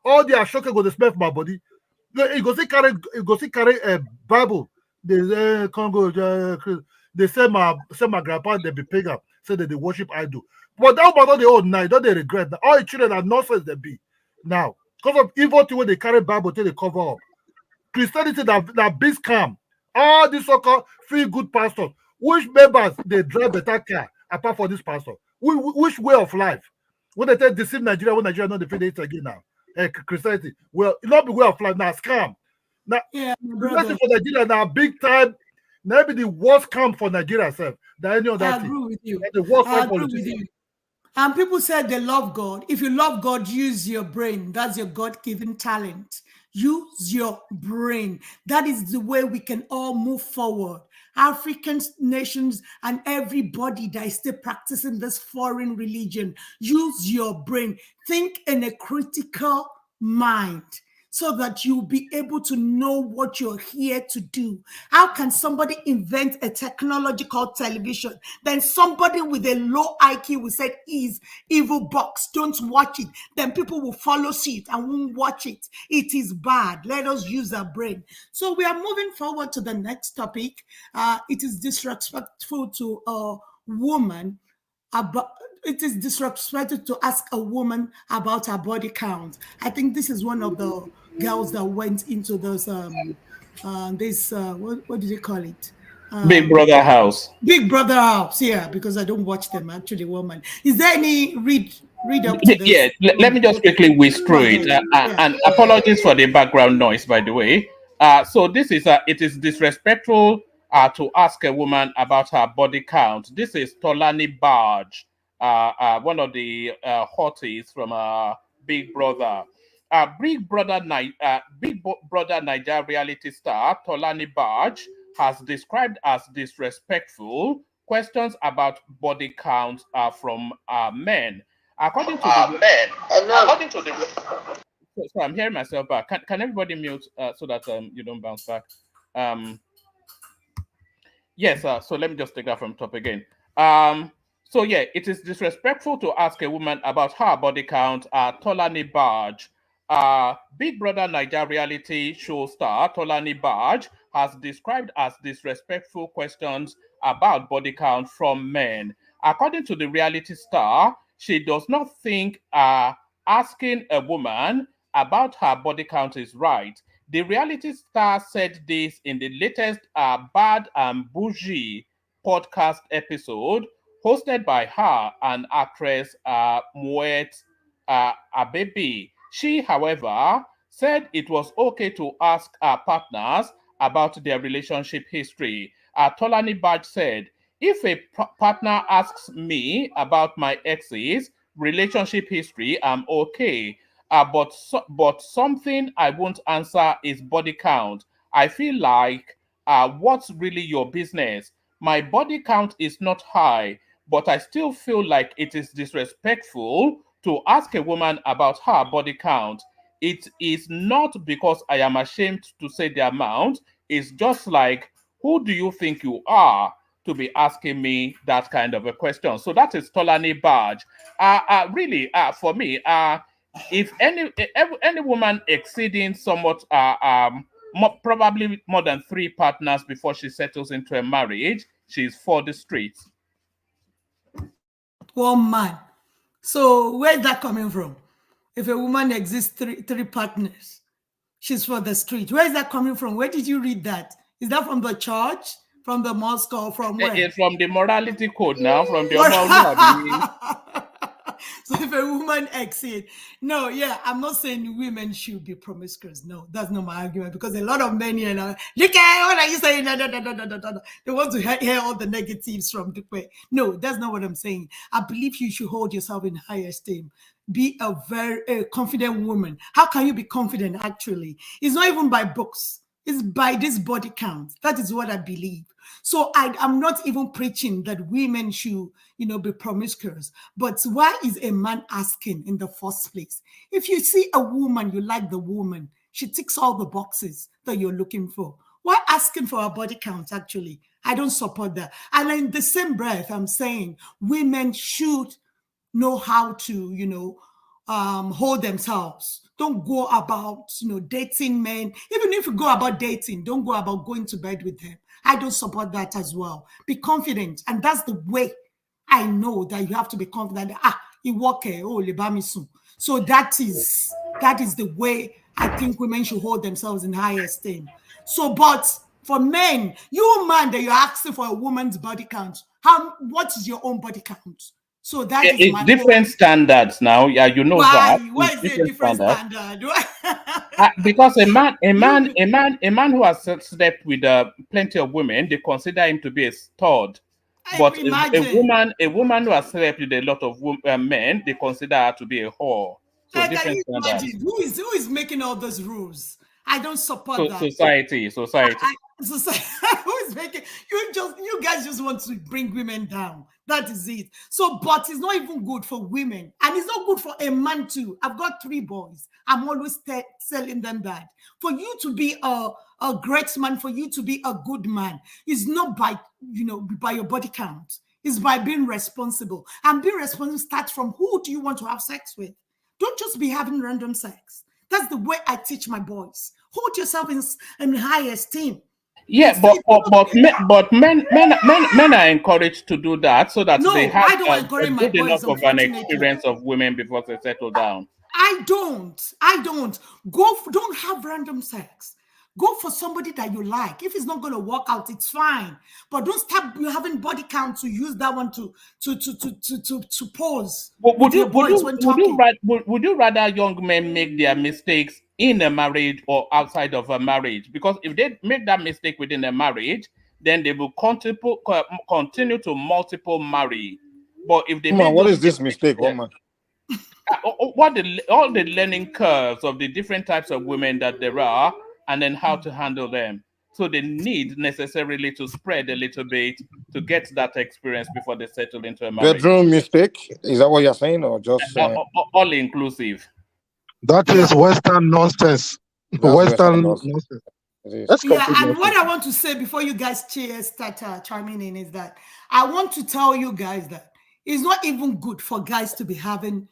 All the ashoka go the smell for my body. You go see carry a Bible. They Congo. They say my grandpa they be pagan. Say that they worship idol. But that about the old night. Don't they regret that? All the children are nonsense they be now because of evil thing when they carry Bible till they cover up. Christianity that big scam. All these so-called free good pastors. Which members they drive better car apart from this pastor? Which way of life? When they tell deceive Nigeria, when Nigeria not defend it again now. Christianity. Well, it not be way of life now, scam. Now, Christianity for Nigeria now big time. Maybe the worst scam for Nigeria itself than any other thing. I agree with you. The worst I agree with you. And people said they love God. If you love God, use your brain. That's your God-given talent. Use your brain. That is the way we can all move forward. African nations and everybody that is still practicing this foreign religion, use your brain. Think in a critical mind so that you'll be able to know what you're here to do. How can somebody invent a technology called television? Then somebody with a low IQ will say, is evil box, don't watch it. Then people will follow suit and won't watch it. It is bad. Let us use our brain. So we are moving forward to the next topic. It is disrespectful to a woman about it is disrespectful to ask a woman about her body count. I think this is one of the girls that went into those what do they call it? Big Brother House. Big Brother House, yeah, because I don't watch them actually, woman. Is there any read up to this? Yeah, let me just quickly whisk through it. And apologies for the background noise, by the way. So this is it is disrespectful to ask a woman about her body count. This is Tolani Barge, one of the hotties from Big Brother. Big Brother Niger reality star Tolani Barge has described as disrespectful questions about body count from men. According to the So I'm hearing myself back. Can everybody mute so that you don't bounce back? Yes, so let me just take that from top again. So yeah, it is disrespectful to ask a woman about her body count. Tolani Barge, Big Brother Niger reality show star Tolani Barge has described as disrespectful questions about body count from men. According to the reality star, she does not think asking a woman about her body count is right. The reality star said this in the latest Bad and Bougie podcast episode, hosted by her and actress Moet Abebi. She, however, said it was okay to ask her partners about their relationship history. Tolani Badge said, if a partner asks me about my ex's relationship history, I'm okay. But something I won't answer is body count. I feel like, what's really your business? My body count is not high, but I still feel like it is disrespectful to ask a woman about her body count. It is not because I am ashamed to say the amount. It's just like, who do you think you are to be asking me that kind of a question? So that is Tolani Badge. Really, for me, if any woman exceeding somewhat probably more than 3 partners before she settles into a marriage, she's for the streets. One man. So where's that coming from? If a woman exists three partners, she's for the street. Where is that coming from? Where did you read that? Is that from the church, from the mosque, or from where? It's from the morality code now, from the So if a woman exceeds, no, yeah, I'm not saying women should be promiscuous. No, that's not my argument, because a lot of men here now, look at what are you saying? No. They want to hear all the negatives from the way. No, that's not what I'm saying. I believe you should hold yourself in high esteem. Be a very confident woman. How can you be confident, actually? It's not even by books. It's by this body count. That is what I believe. So I'm not even preaching that women should, be promiscuous. But why is a man asking in the first place? If you see a woman, you like the woman, she ticks all the boxes that you're looking for. Why asking for a body count, actually? I don't support that. And in the same breath, I'm saying women should know how to, hold themselves. Don't go about, dating men. Even if you go about dating, don't go about going to bed with them. I don't support that as well. Be confident. And that's the way I know that you have to be confident. You walk soon. So that is the way I think women should hold themselves in high esteem. So, but for men, you man that you're asking for a woman's body count, what is your own body count? So that is it's different standards now. Yeah, you know that. Why is it a different standard? Because a man who has slept with plenty of women, they consider him to be a stud. But a woman who has slept with a lot of men, they consider her to be a whore. So different standards. Who is making all those rules? I don't support that. Society. Who is making you guys just want to bring women down. That is it. So, but it's not even good for women, and it's not good for a man too. I've got 3 boys. I'm always telling them that for you to be a great man, for you to be a good man, is not by by your body count. It's by being responsible. And being responsible starts from who do you want to have sex with. Don't just be having random sex. That's the way I teach my boys. Hold yourself in high esteem. Yeah, but men are encouraged to do that so that they have a good enough of an experience of women before they settle down. I don't. Don't have random sex. Go for somebody that you like. If it's not going to work out, it's fine. But don't stop having body count to use that one to pose. Would you rather young men make their mistakes in a marriage or outside of a marriage? Because if they make that mistake within a marriage, then they will continue to multiple marry. But if they what is this mistake, woman? All the learning curves of the different types of women that there are, and then how to handle them. So they need necessarily to spread a little bit to get that experience before they settle into a marriage. Bedroom mistake? Is that what you're saying, or just all inclusive? That is Western nonsense. That's Western Western nonsense. nonsense. It is. That's Yeah, complete and what nonsense. I want to say before you guys start chiming in is that I want to tell you guys that it's not even good for guys to be having,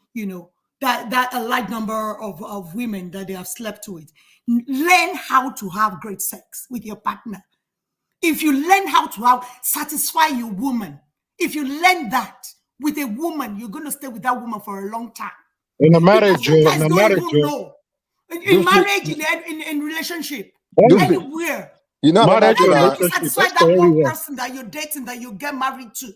that a large number of women that they have slept with. Learn how to have great sex with your partner. If you learn how to satisfy your woman, if you learn that with a woman, you're going to stay with that woman for a long time. In a Because marriage, you guys in a don't marriage, even know. In Dupsy, marriage, in relationship, Dupsy, anywhere. you know another marriage thing. or Learn how to relationship, satisfy that's for that one everyone. person that you're dating, that you get married to,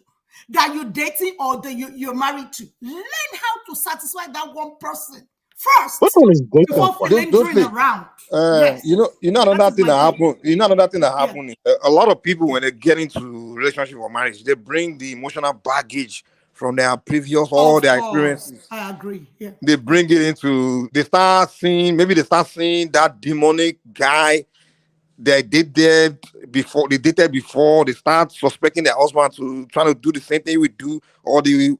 that you're dating or that you're married to. Learn how to satisfy that one person What first one is dating? before philandering Dupsy, around. Yes, you know that another is thing my that take. happened. You know another thing that Yeah, happened. A lot of people yeah. when they get into relationship or marriage, they bring the emotional baggage from their previous all Of their course, experiences. I agree. Yeah, They bring it into. They start seeing. Maybe they start seeing that demonic guy they dated before. They dated before. They start suspecting their husband to trying to do the same thing we do, or the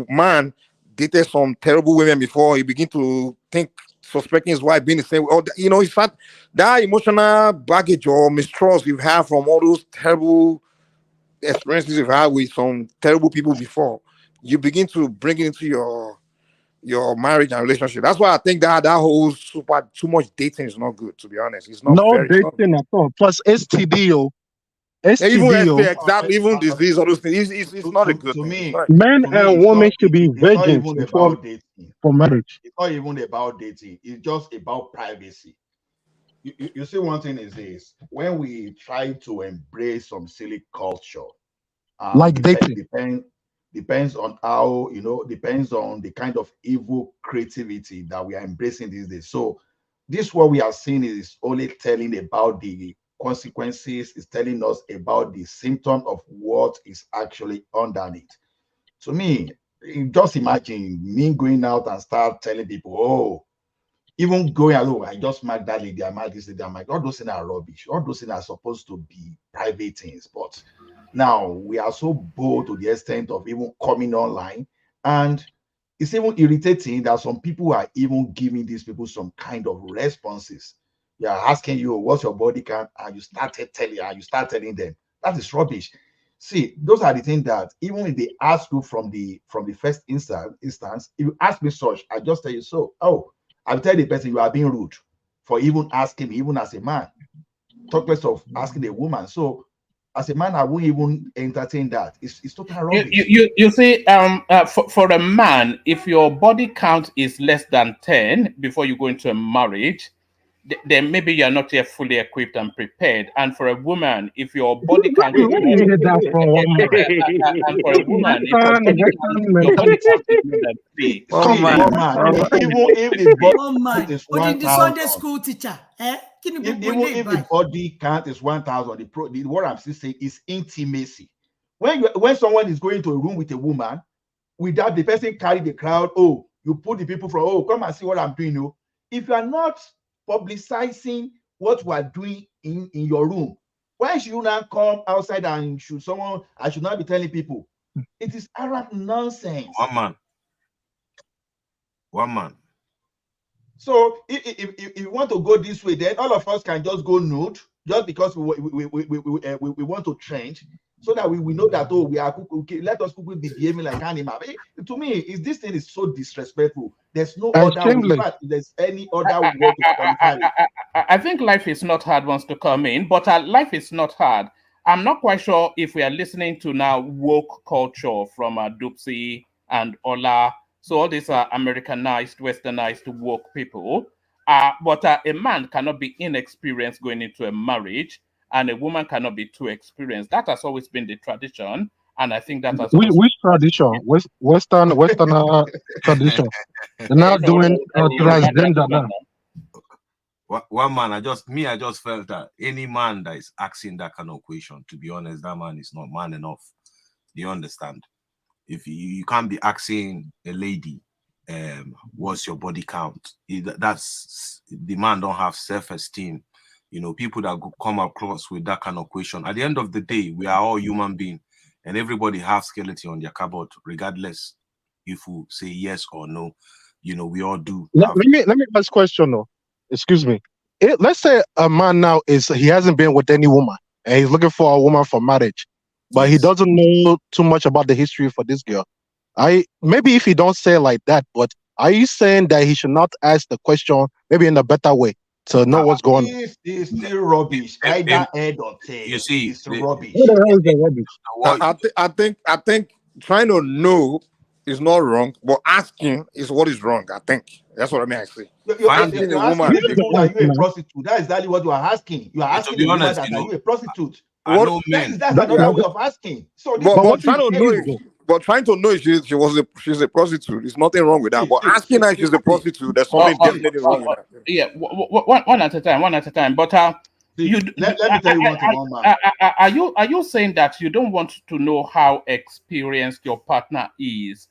man dated some terrible women before. He begin to think suspecting his wife being the same. Or he start that emotional baggage or mistrust you have from all those terrible experiences you've had with some terrible people before. You begin to bring it into your marriage and relationship. That's why I think that whole too much dating is not good. To be honest, No it's not dating at all. Plus STD, even STD. exactly even disease, all those things. It's not a good To thing. It's me, not. Men and it's women not. should be It's not virgins even before about dating. for marriage. It's not even about dating. It's just about privacy. You see, one thing is this: when we try to embrace some silly culture, Like dating. depends on how depends on the kind of evil creativity that we are embracing these days. So this what we are seeing is only telling about the consequences, is telling us about the symptom of what is actually underneath. To me, just imagine me going out and start telling people, oh, even going alone, I just marked that lady, I marked this lady, I'm like, all those things are rubbish. All those things are supposed to be private things. But now we are so bold to the extent of even coming online. And it's even irritating that some people are even giving these people some kind of responses. They are asking you, what's your body count? And you start telling them. That is rubbish. See, those are the things that even if they ask you from the first instance, if you ask me such, I just tell you so. Oh, I'll tell the person you are being rude for even asking me, even as a man. Talk less of asking a woman. So as a man, I won't even entertain that. It's total rubbish. You see, for a man, if your body count is less than 10 before you go into a marriage, then maybe you're not yet fully equipped and prepared. And for a woman, if your body count is Where do more, you hear that from, one man? and for a woman, if Western your body mentality. count is more than 3, See, one man, even if the body one count man. is But in the 1,000, Sunday school teacher, even if the body count is 1,000, what I'm still saying is intimacy. When someone is going to a room with a woman, without the person carry the crowd, oh, you put the people from, oh, come and see what I'm doing. Oh. If you are not publicizing what we are doing in your room, why should you not come outside and I should not be telling people? It is arrant nonsense. One man. So if you want to go this way, then all of us can just go nude, just because we want to trend, so that we know that, oh, we are okay, let us be behaving like animals. To me, this thing is so disrespectful. There's no And other way. In shameless. fact, if there's any other way to qualify it. I think life is not hard wants to come in, but life is not hard. I'm not quite sure if we are listening to now woke culture from Dupsy and Ola. So all these are Americanized, westernized woke people. But a man cannot be inexperienced going into a marriage, and a woman cannot be too experienced. That has always been the tradition, and I think that has always Which tradition? Western tradition. They're now doing transgender now. One man, I just felt that any man that is asking that kind of question, to be honest, that man is not man enough. You understand? If you can't be asking a lady, what's your body count? That's the man don't have self-esteem. People that come across with that kind of question. At the end of the day, we are all human beings, and everybody have skeleton on their cupboard, regardless if we say yes or no. we all do. Let me ask a question though. Excuse me. Let's say a man now he hasn't been with any woman and he's looking for a woman for marriage, but he doesn't know too much about the history for this girl. Maybe if he don't say it like that, but are you saying that he should not ask the question maybe in a better way to know what's going on? It's still rubbish. Either head or tail. You see, it's rubbish. What the hell is the rubbish? I think trying to know is not wrong, but asking is what is wrong. I think that's what I mean. I say. You're asking people, are you a prostitute? That is exactly what you are asking. You are asking the woman that are you a prostitute? That's another way of asking. So but trying to know. But trying to know if she's a prostitute, there's nothing wrong with that. But asking her if she's a prostitute, there's something definitely wrong with that. Yeah, one at a time. But let me tell you one man. Are you saying that you don't want to know how experienced your partner is?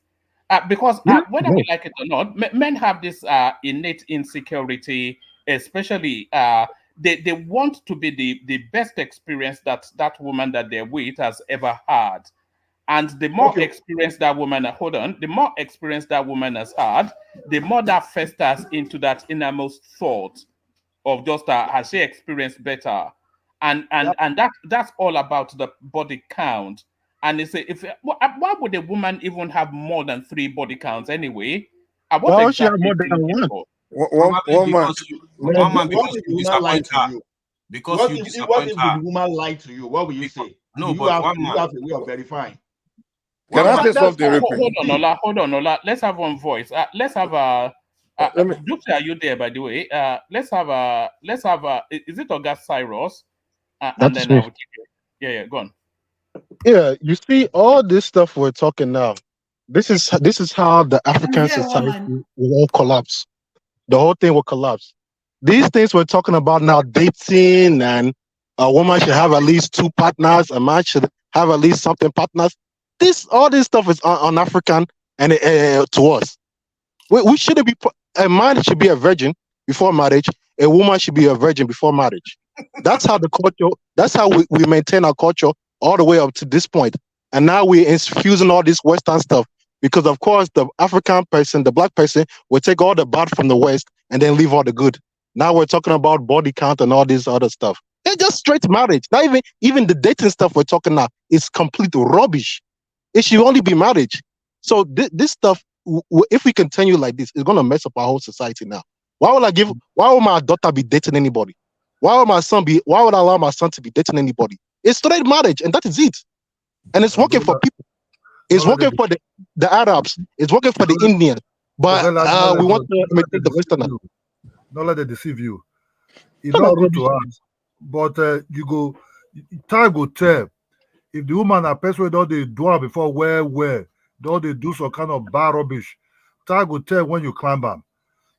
Because whether we like it or not, men have this innate insecurity, especially they want to be the best experience that woman that they're with has ever had. And the more experience that woman, the more experience that woman has had, the more that festers into that innermost thought of just has she experienced better, and that's all about the body count. And it's why would a woman even have more than 3 body counts anyway? What she have more than one? One man. One man because you disappoint her. What if the woman lied to you? What will you say? No, you but have, one you man. have a way of verifying. Can I say something? Hold on, Ola. Let's have one voice. Let's have a. Duke, are you there? By the way, let's have a. Is it August Cyrus? And then I will take it. Yeah, go on. Yeah, you see, all this stuff we're talking now. This is how the African society will all collapse. The whole thing will collapse. These things we're talking about now, dating, and a woman should have at least 2 partners. A man should have at least something partners. All this stuff is on African and to us. We shouldn't be. A man should be a virgin before marriage. A woman should be a virgin before marriage. That's how the culture. That's how we maintain our culture all the way up to this point. And now we're infusing all this Western stuff because, of course, the African person, the black person, will take all the bad from the West and then leave all the good. Now we're talking about body count and all this other stuff. It's just straight marriage. Not even the dating stuff we're talking now is complete rubbish. It should only be marriage. So this stuff, if we continue like this, it's going to mess up our whole society now. Why would my daughter be dating anybody? Why would I allow my son to be dating anybody? It's straight marriage, and that is it. And it's working for people. It's working for the Arabs. It's working for the Indians. But we want to imitate the Westerners. Don't let them deceive you. It's not good to ask. But time will tell. If the woman a person don't they do before don't they do some kind of bad rubbish, time will tell when you climb them.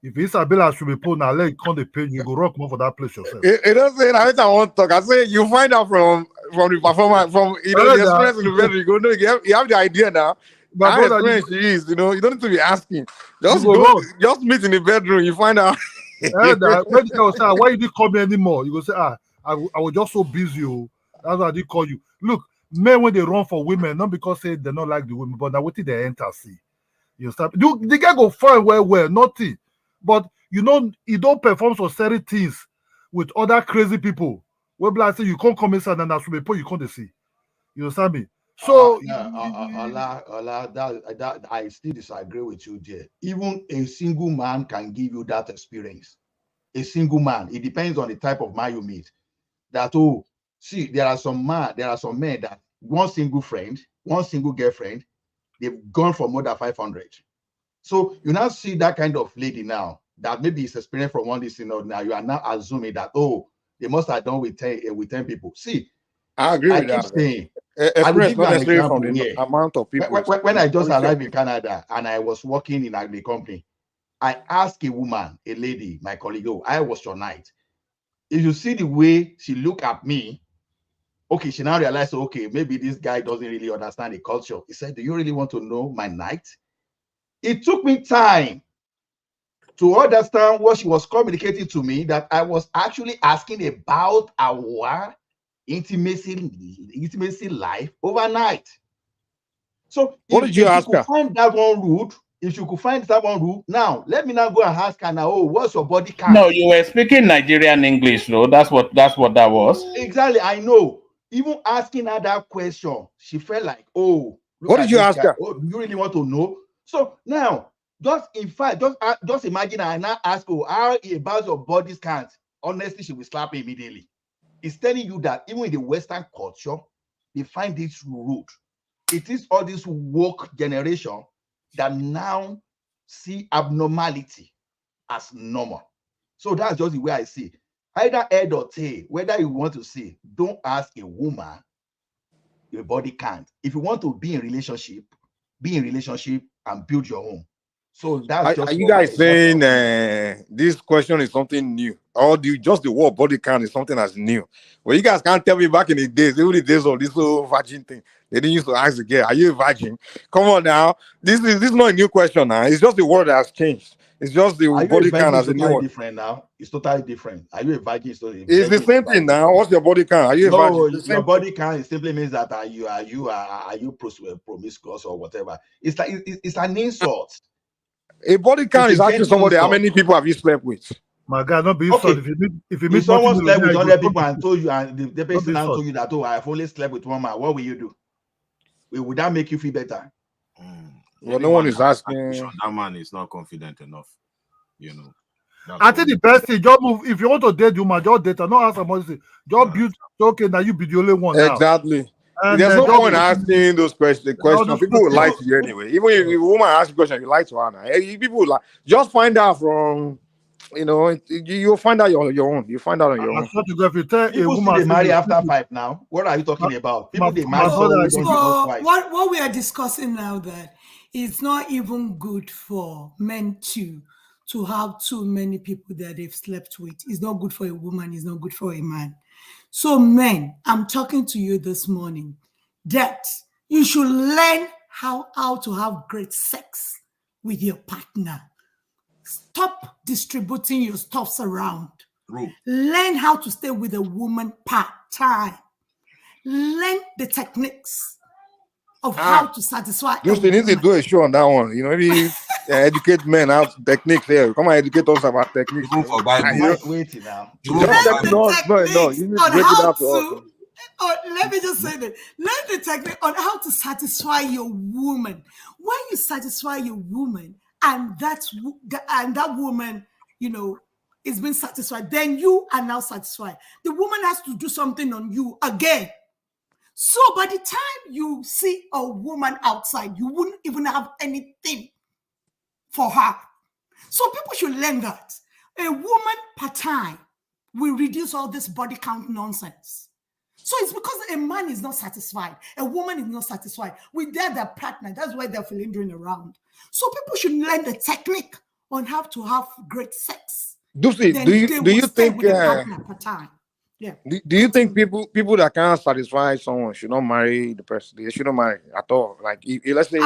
If Isabella should be put now, let come the pain, you go rock more for that place yourself. It doesn't say that I want to talk. I say you find out from the performance, from the experience in the bedroom. You go know you have the idea now. But how experienced she is, you don't need to be asking. Just meet in the bedroom, you find out. When you go say, why you didn't call me anymore? You go say, I was just so busy. That's why I didn't call you. Look, men when they run for women, not because they don't like the women, but now what did they enter see? You start the guy go fine well, nothing. But you don't perform so certain things with other crazy people. Where black say you can't come inside and that's what you can't see. You understand me? So that I still disagree with you there. Even a single man can give you that experience. A single man. It depends on the type of man you meet. There are some men that one single friend, one single girlfriend, they've gone for more than 500. So you now see that kind of lady now that maybe is experienced from one this, now you are now assuming that they must have done with 10 people. See, I agree with that. Saying, I will give you an example from the amount of people. When I just arrived in Canada and I was working in the company, I asked a woman, a lady, my colleague, I was your night. If you see the way she looked at me, okay, she now realized, okay, maybe this guy doesn't really understand the culture. He said, do you really want to know my night? It took me time to understand what she was communicating to me, that I was actually asking about our intimacy life overnight. So what did you ask her? Find that one rude, if you could find someone who now let me now go and ask her now, oh, what's your body count? No, you were speaking Nigerian English, though. That's what that was. Exactly, I know. Even asking her that question, she felt like, oh, what did you ask her? Oh, you really want to know? So now, just in fact, just imagine I now ask her how about your body count. Honestly, she will slap me immediately. It's telling you that even in the Western culture, they find this rude. It is all this woke generation that now see abnormality as normal. So that's just the way I see it. Either head or tail, whether you want to see, don't ask a woman your body count. If you want to be in relationship and build your own. So that's just. Are you guys saying this question is something new, or do you just the word body count is something that's new? Well, you guys can't tell me back in the days, even the days of this whole virgin thing, they didn't used to ask the girl, "Are you a virgin?" Come on now, this is not a new question now. It's just the word that has changed. It's just the body count as a new one. Different now. It's totally different. Are you a virgin? It's the same thing now. What's your body count? Are you a virgin? Your body count simply means that are you promiscuous or whatever. It's like it's an insult. A body count is asking somebody how many people have you slept with. My God, not be insult. If someone slept with 100 people and told you, and the person now told you that, oh, I've only slept with one man, what will you do? Would that make you feel better? Well, no one is asking. That man is not confident enough, you know. I think the best thing, just move. If you want to date you, man, just date her. Not ask somebody. Just build. Okay, now you be the only one. Exactly. And there's no point asking those questions. People will lie to you anyway. Even if a woman asks a question, you lie to her. People will lie. Just find out from, you'll find out your own. You find out on your own. If you tell people a woman they marry after 5 now. What are you talking about? People they marry what we are discussing now that it's not even good for men to have too many people that they've slept with. It's not good for a woman. It's not good for a man. So men, I'm talking to you this morning that you should learn how to have great sex with your partner. Stop distributing your stuffs around. Learn how to stay with a woman part-time. Learn the techniques of how to satisfy. Just need to do a show on that one. Maybe educate men how to techniques here. Come on, educate us about techniques. Wait now. No. You need to break it out to us. Let me just say that. Learn the technique on how to satisfy your woman. When you satisfy your woman, and that woman, is being satisfied, then you are now satisfied. The woman has to do something on you again. So by the time you see a woman outside, you wouldn't even have anything for her. So people should learn that. A woman part-time will reduce all this body count nonsense. So it's because a man is not satisfied. A woman is not satisfied with their partner. That's why they're philandering around. So people should learn the technique on how to have great sex. Do you think Yeah. Do you think people that can't satisfy someone should not marry the person? They shouldn't marry at all. Like let's say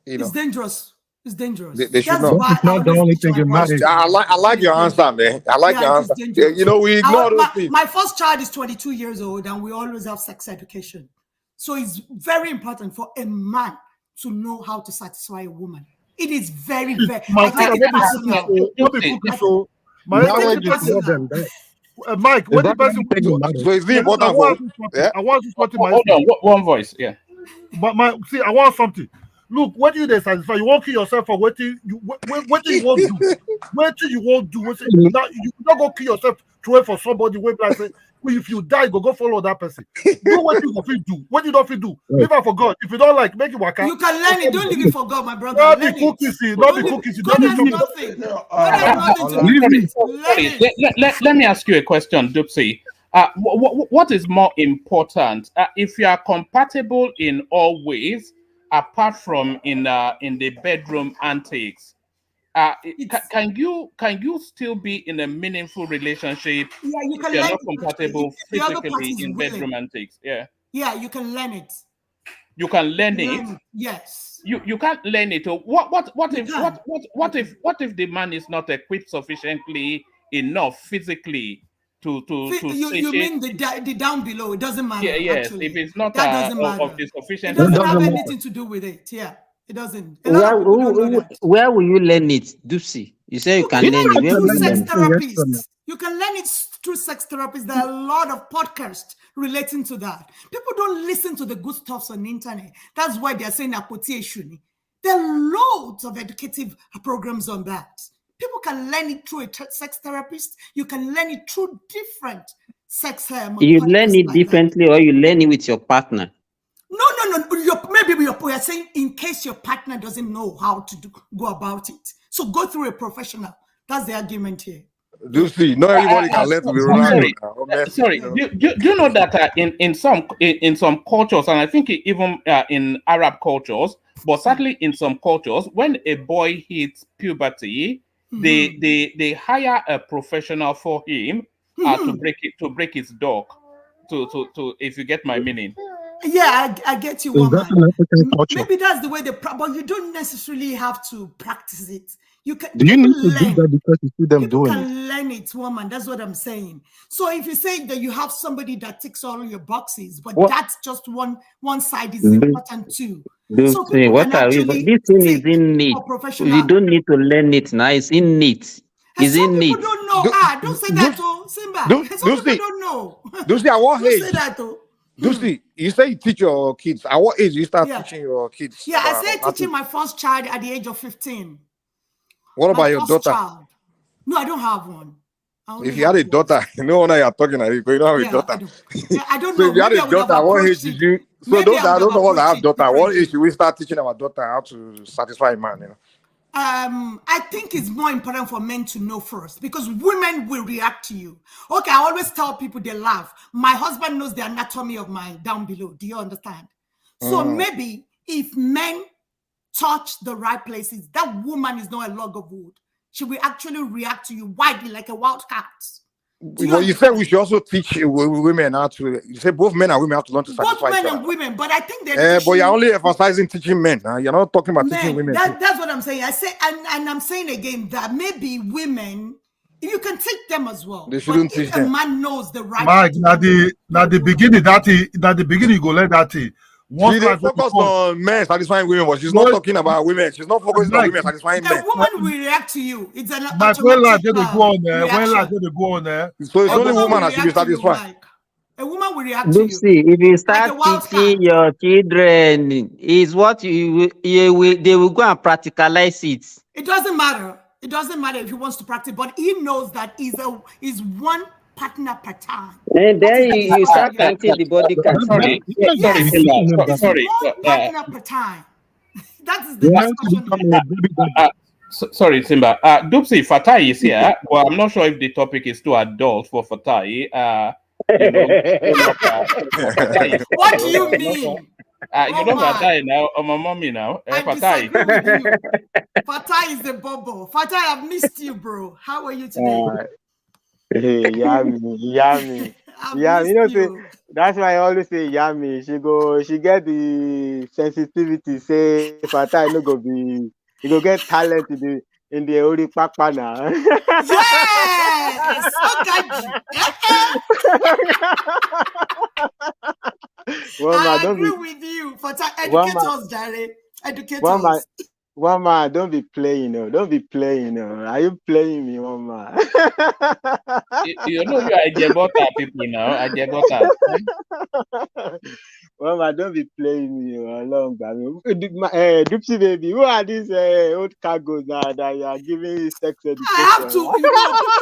it's dangerous. It's dangerous. They should not. It's not the only thing in marriage. I like your answer, man. I like your answer. We ignore those things. My first child is 22 years old, and we always have sex education. So it's very important for a man to know how to satisfy a woman. It is very, very. Mike, what the person? So it's the important for. I want to talk to my. Hold on, one voice, yeah. But I want something. Look, what do they satisfy? You won't kill yourself for what you won't do. What you won't do. Now you don't go kill yourself to wait for somebody. Wait, like say, if you die, go follow that person. Do what you do. What you don't do. Leave it for God. If you don't like, make it work out. You can learn it. Don't leave it for God, my brother. Not the cookies. Not the cookies. God has nothing. God has nothing to do. Let me ask you a question, Dupsy. What is more important? If you are compatible in all ways, apart from in the bedroom antics, can you still be in a meaningful relationship? Yeah, you can if you're learn not compatible physically in willing. bedroom antics. Yeah, you can learn it. You can learn it. Yes. You can't learn it. What if the man is not equipped sufficiently enough physically to you mean the down below? It doesn't matter. Yeah, yes. Actually. If it's not that doesn't matter. of the sufficient, it doesn't have anything to do with it. Yeah. It doesn't. A lot of people don't know that. Where will you learn it, Dupsy? You say you can learn it. Where will you learn it? Therapists. You can learn it through sex therapists. There are a lot of podcasts relating to that. People don't listen to the good stuff on the internet. That's why they're saying Shuni. There are loads of educative programs on that. People can learn it through a sex therapist. You can learn it through different sex. You learn it differently, or you learn it with your partner. No. Maybe you're saying in case your partner doesn't know how to go about it. So go through a professional. That's the argument here. Do see, not everybody can learn to be Ronaldo. Sorry. Do you know that in some cultures, and I think even in Arab cultures, but certainly in some cultures, when a boy hits puberty, they hire a professional for him to break his dog. To if you get my meaning. Yeah, I get you, woman. Maybe that's the way but you don't necessarily have to practice it. You can. Do you need to do that because you see them doing it? You can learn it, woman. That's what I'm saying. So if you say that you have somebody that ticks all your boxes, but that's just one side is important too. So what are we? This thing is innate. You don't need to learn it now. It's innate. It's innate. People don't know. Don't say that, oh, Simba. Some people don't know. Dusi, at what age? Don't say that, oh. Dusi, you say you teach your kids. At what age you start teaching your kids? Yeah, I started teaching my first child at the age of 15. What about your daughter? Child. No, I don't have one. If you had a daughter, no wonder you're talking like you don't have a daughter. I don't so know. If you had a daughter, at what age did you? So those that don't know what I have daughter, what age should we start teaching our daughter how to satisfy a man? You know? I think it's more important for men to know first because women will react to you. Okay, I always tell people they laugh. My husband knows the anatomy of my down below. Do you understand? So maybe if men touch the right places, that woman is not a log of wood. She will actually react to you widely like a wild cat. You said we should also teach women how to. You say both men and women have to learn to satisfy both men and women, but I think that. But you're only emphasizing teaching men. You're not talking about teaching women. That's what I'm saying. I say, and I'm saying again that maybe women, you can teach them as well. They shouldn't teach them. A man knows the right. Mike, now the beginning, you go let that. She focus on men satisfying women, but she's not talking about women. She's not focusing on women satisfying men. A woman will react to you. It's an when life going to go on there, so it's only woman that should be satisfied. A woman will react to you. If you start teaching your children, is what they will go and practicalize it. It doesn't matter. It doesn't matter if he wants to practice, but he knows that is one partner per time. And then you start counting the body count. Sorry. Partner per time. That is the discussion. Sorry, Simba. Dupsy, Fatai is here. Well, I'm not sure if the topic is too adult for Fatai. What do you mean? You know Fatai now, or my mommy now. Fatai. Fatai is the bubble. Fatai, I've missed you, bro. How are you today? Hey, yummy. Yeah, you know, that's why I always say yummy. She get the sensitivity. Say Fatai no go be. You go get talent in the Ori Papa now. Yes, I agree with you. Fatai, educate us, Jare. Educate us. Mama, don't be playing, Don't be playing, Are you playing me, Mama? You know you are Jebota people now. Jebota. Mama, don't be playing me along. Dupsy baby, who are these old cargoes now that you are giving sex education? I have to, people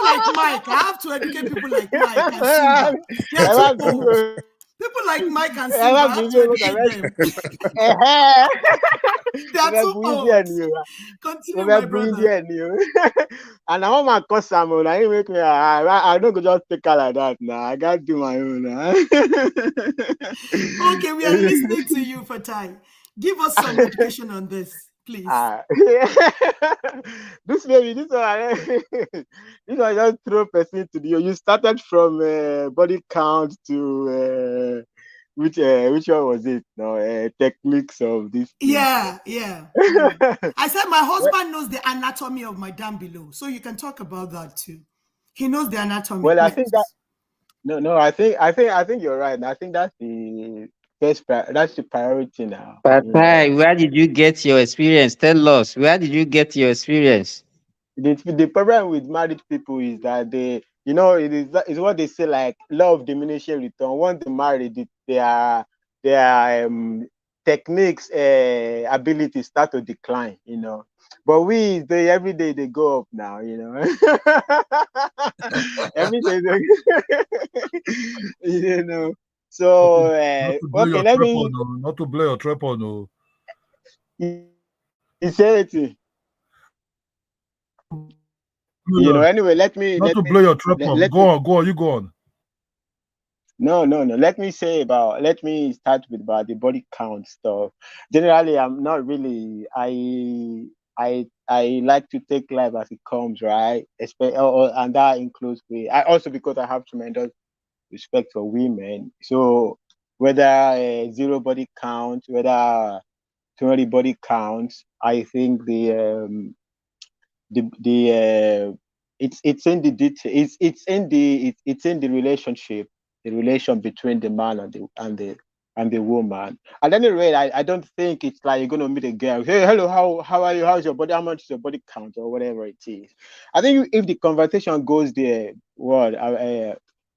like Mike. I have to educate people like Mike and Simba. People like Mike and Simba, I have to educate them. That's too old. Continue, my brother. And I want my customer. I make me. I don't go just take her like that now. I gotta do my own. Okay, we are listening to you, Fatai. Give us some education on this, please. This one just throw person to the. You started from body count to. Which one was it? No, techniques of this. Yeah. I said my husband knows the anatomy of my down below, so you can talk about that too. He knows the anatomy. Well, I think that. No. I think you're right. I think that's the That's the priority now. But where did you get your experience? Tell us. Where did you get your experience? The problem with married people is that it's what they say, like law of diminishing return. Once they marry, their techniques, abilities start to decline. But every day they go up now. Every day they, So okay, let me. Not to blow your trap on. No. Sincerity. Anyway, let me Not to blow your trap on. Go on, you go on. No. Let me start with about the body count stuff. Generally, I'm not really. I like to take life as it comes, right? And that includes I also, because I have tremendous respect for women. So whether zero body count, whether 20 body counts, I think it's in the detail. It's in the relationship, the relation between the man and the woman. At any rate, I don't think it's like you're gonna meet a girl. Hey, hello, how are you? How's your body? How much is your body count or whatever it is? I think if the conversation goes there,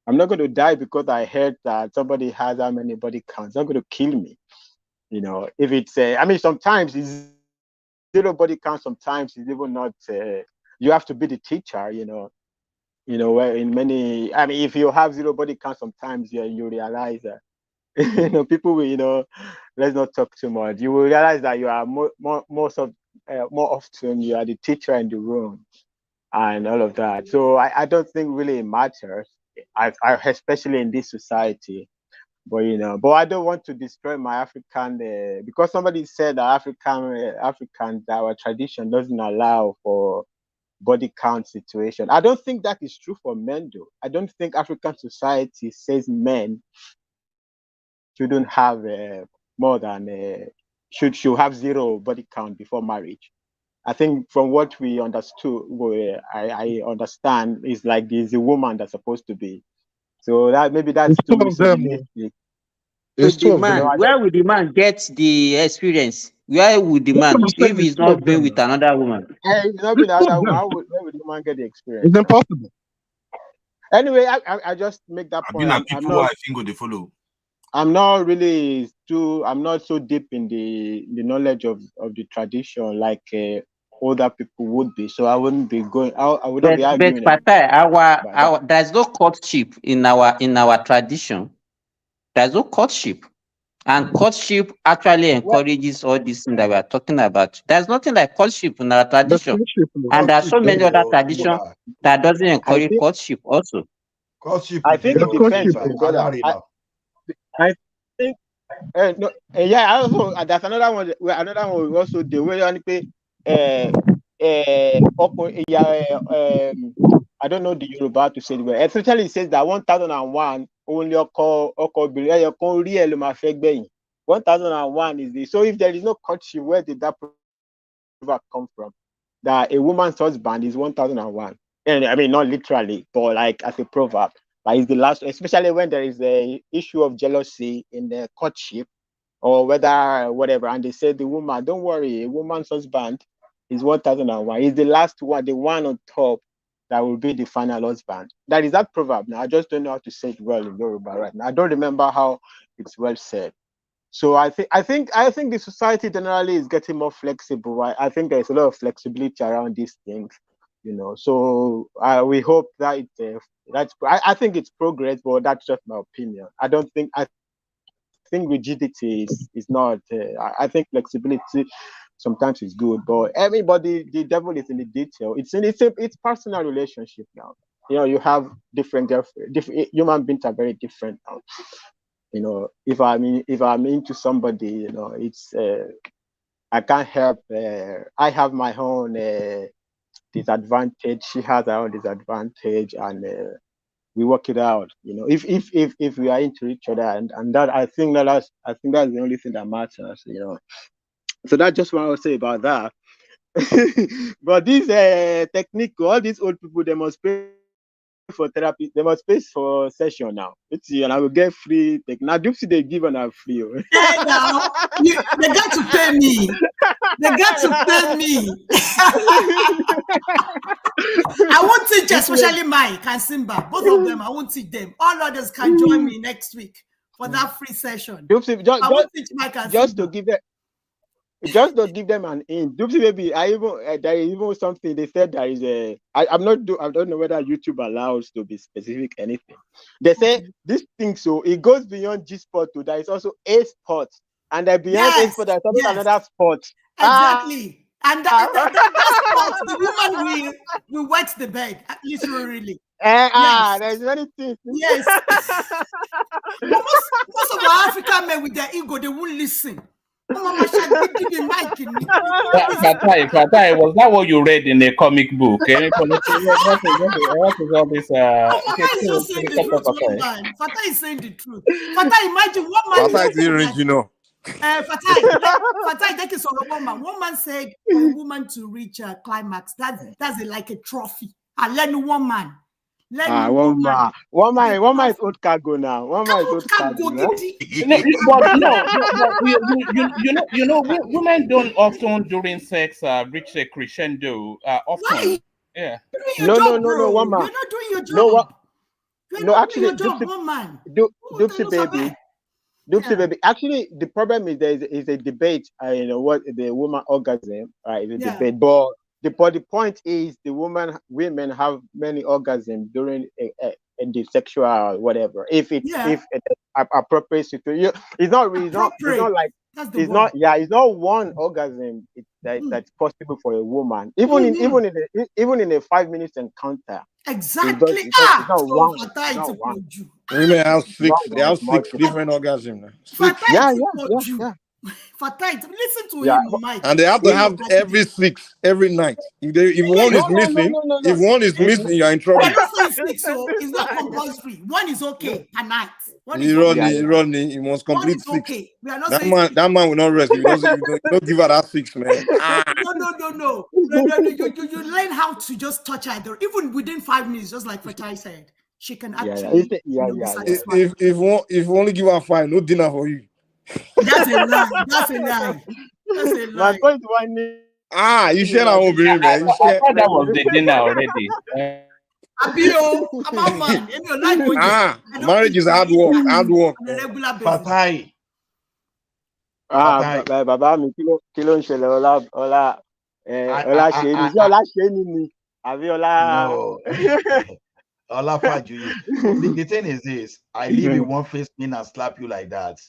I'm not going to die because I heard that somebody has how many body counts. It's not going to kill me. If it's, sometimes it's zero body count. Sometimes it's even not. You have to be the teacher. Where in many. If you have zero body count, sometimes you realize that people will. Let's not talk too much. You will realize that you are more often you are the teacher in the room and all of that. So I don't think really it matters. Especially in this society. But I don't want to destroy my African because somebody said that Africans, our tradition doesn't allow for body count situation. I don't think that is true for men though. I don't think African society says men shouldn't have more than should have zero body count before marriage. I think from what we understood, I understand is like there's a woman that's supposed to be. So that's two of them. It's two of them. Where would the man get the experience? Where would the man, if he's not been with another woman? He's not been another woman. Where would the man get the experience? It's impossible. Anyway, I just make that point. I'm not. I think they follow. I'm not really I'm not so deep in the knowledge of the tradition like older people would be. So I wouldn't be going. I wouldn't be arguing. But there's no courtship in our tradition. There's no courtship, and courtship actually encourages all these things that we are talking about. There's nothing like courtship in our tradition, and there are so many other traditions that doesn't encourage courtship. Also, courtship. I think it depends, brother. I think. No, yeah. Also, there's another one. Another one also the way on pay. I don't know the Yoruba to say the word. Essentially, it says that 1001 only occur 1001 is the. So if there is no courtship, where did that proverb come from? That a woman's husband is 1001. And not literally, but like as a proverb. Like it's the last, especially when there is a issue of jealousy in the courtship or whatever, and they say the woman, don't worry, a woman's husband is 1001. Is the last one, the one on top that will be the final husband. That is that proverb. Now I just don't know how to say it well in Yoruba right now. I don't remember how it's well said. So I think the society generally is getting more flexible. I think there's a lot of flexibility around these things, So we hope that I think it's progress, but that's just my opinion. I think rigidity is not. I think flexibility sometimes is good, but everybody, the devil is in the detail. It's personal relationship now. You have different human beings are very different now. If I'm into somebody, it's I can't help. I have my own disadvantage. She has her own disadvantage, and we work it out. If we are into each other, and that I think that's the only thing that matters. So that's just what I would say about that. But this technique, all these old people, they must pay for therapy. They must pay for session now. Let's see, and I will get free. Now, Dupsy they give on a free. Hey, now they got to pay me. They got to pay me. I won't teach, especially Mike and Simba. Both of them, I won't teach them. All others can join me next week for that free session. Dupsy, I won't teach Mike and just Simba. to give them. Just to give them an in. Dupsy baby, there is even something they said there is a. I don't know whether YouTube allows to be specific anything. They say this thing, so it goes beyond G sport to there is also A sport, and then beyond A sport there's also another sport. Exactly. And that sport, the woman will wet the bed, literally. Yes. There's many things. Yes. most of our African men with their ego, they won't listen. Fatai, was that what you read in a comic book? What is all this? Fatai is saying the truth. Fatai, imagine one man. Fatai is original. Fatai, that is a woman. One man said for a woman to reach a climax, that's like a trophy. And let one man. One man is old cargo now. One man is old cargo. Women don't often during sex reach a crescendo. Often, yeah. No, one man. You're not doing your job. No, actually, Dupsy baby. Dupsy baby. Actually, the problem is there is a debate. What the woman orgasm, right? Is a debate, but the point is the women have many orgasms during the sexual whatever. If it's appropriate situation, it's not one orgasm that's possible for a woman. Even in a 5 minutes encounter. Exactly. It's not one. Women have six different orgasms. Yeah. Fatai, listen to him, Mike. And they have to have every night. If one is missing, you're in trouble. It's not compulsory. One is okay per night. Rodney, he must complete 6. Okay. That man will not rest. You don't give her that 6, man. No. You learn how to just touch her. Even within 5 minutes, just like Fatai said, she can actually. If you only give her 5, no dinner for you. That's a lie. My point one. You share our own baby, man. I thought that was the dinner already. Marriage is hard work. On a regular basis. Fatai. Bàbá mi kí ló ń ṣẹlẹ̀ ọlá ṣe ni ọlá ṣe ni àbí ọlá. Ọlá Fajuyi. The thing is this: I leave you one face in and slap you like that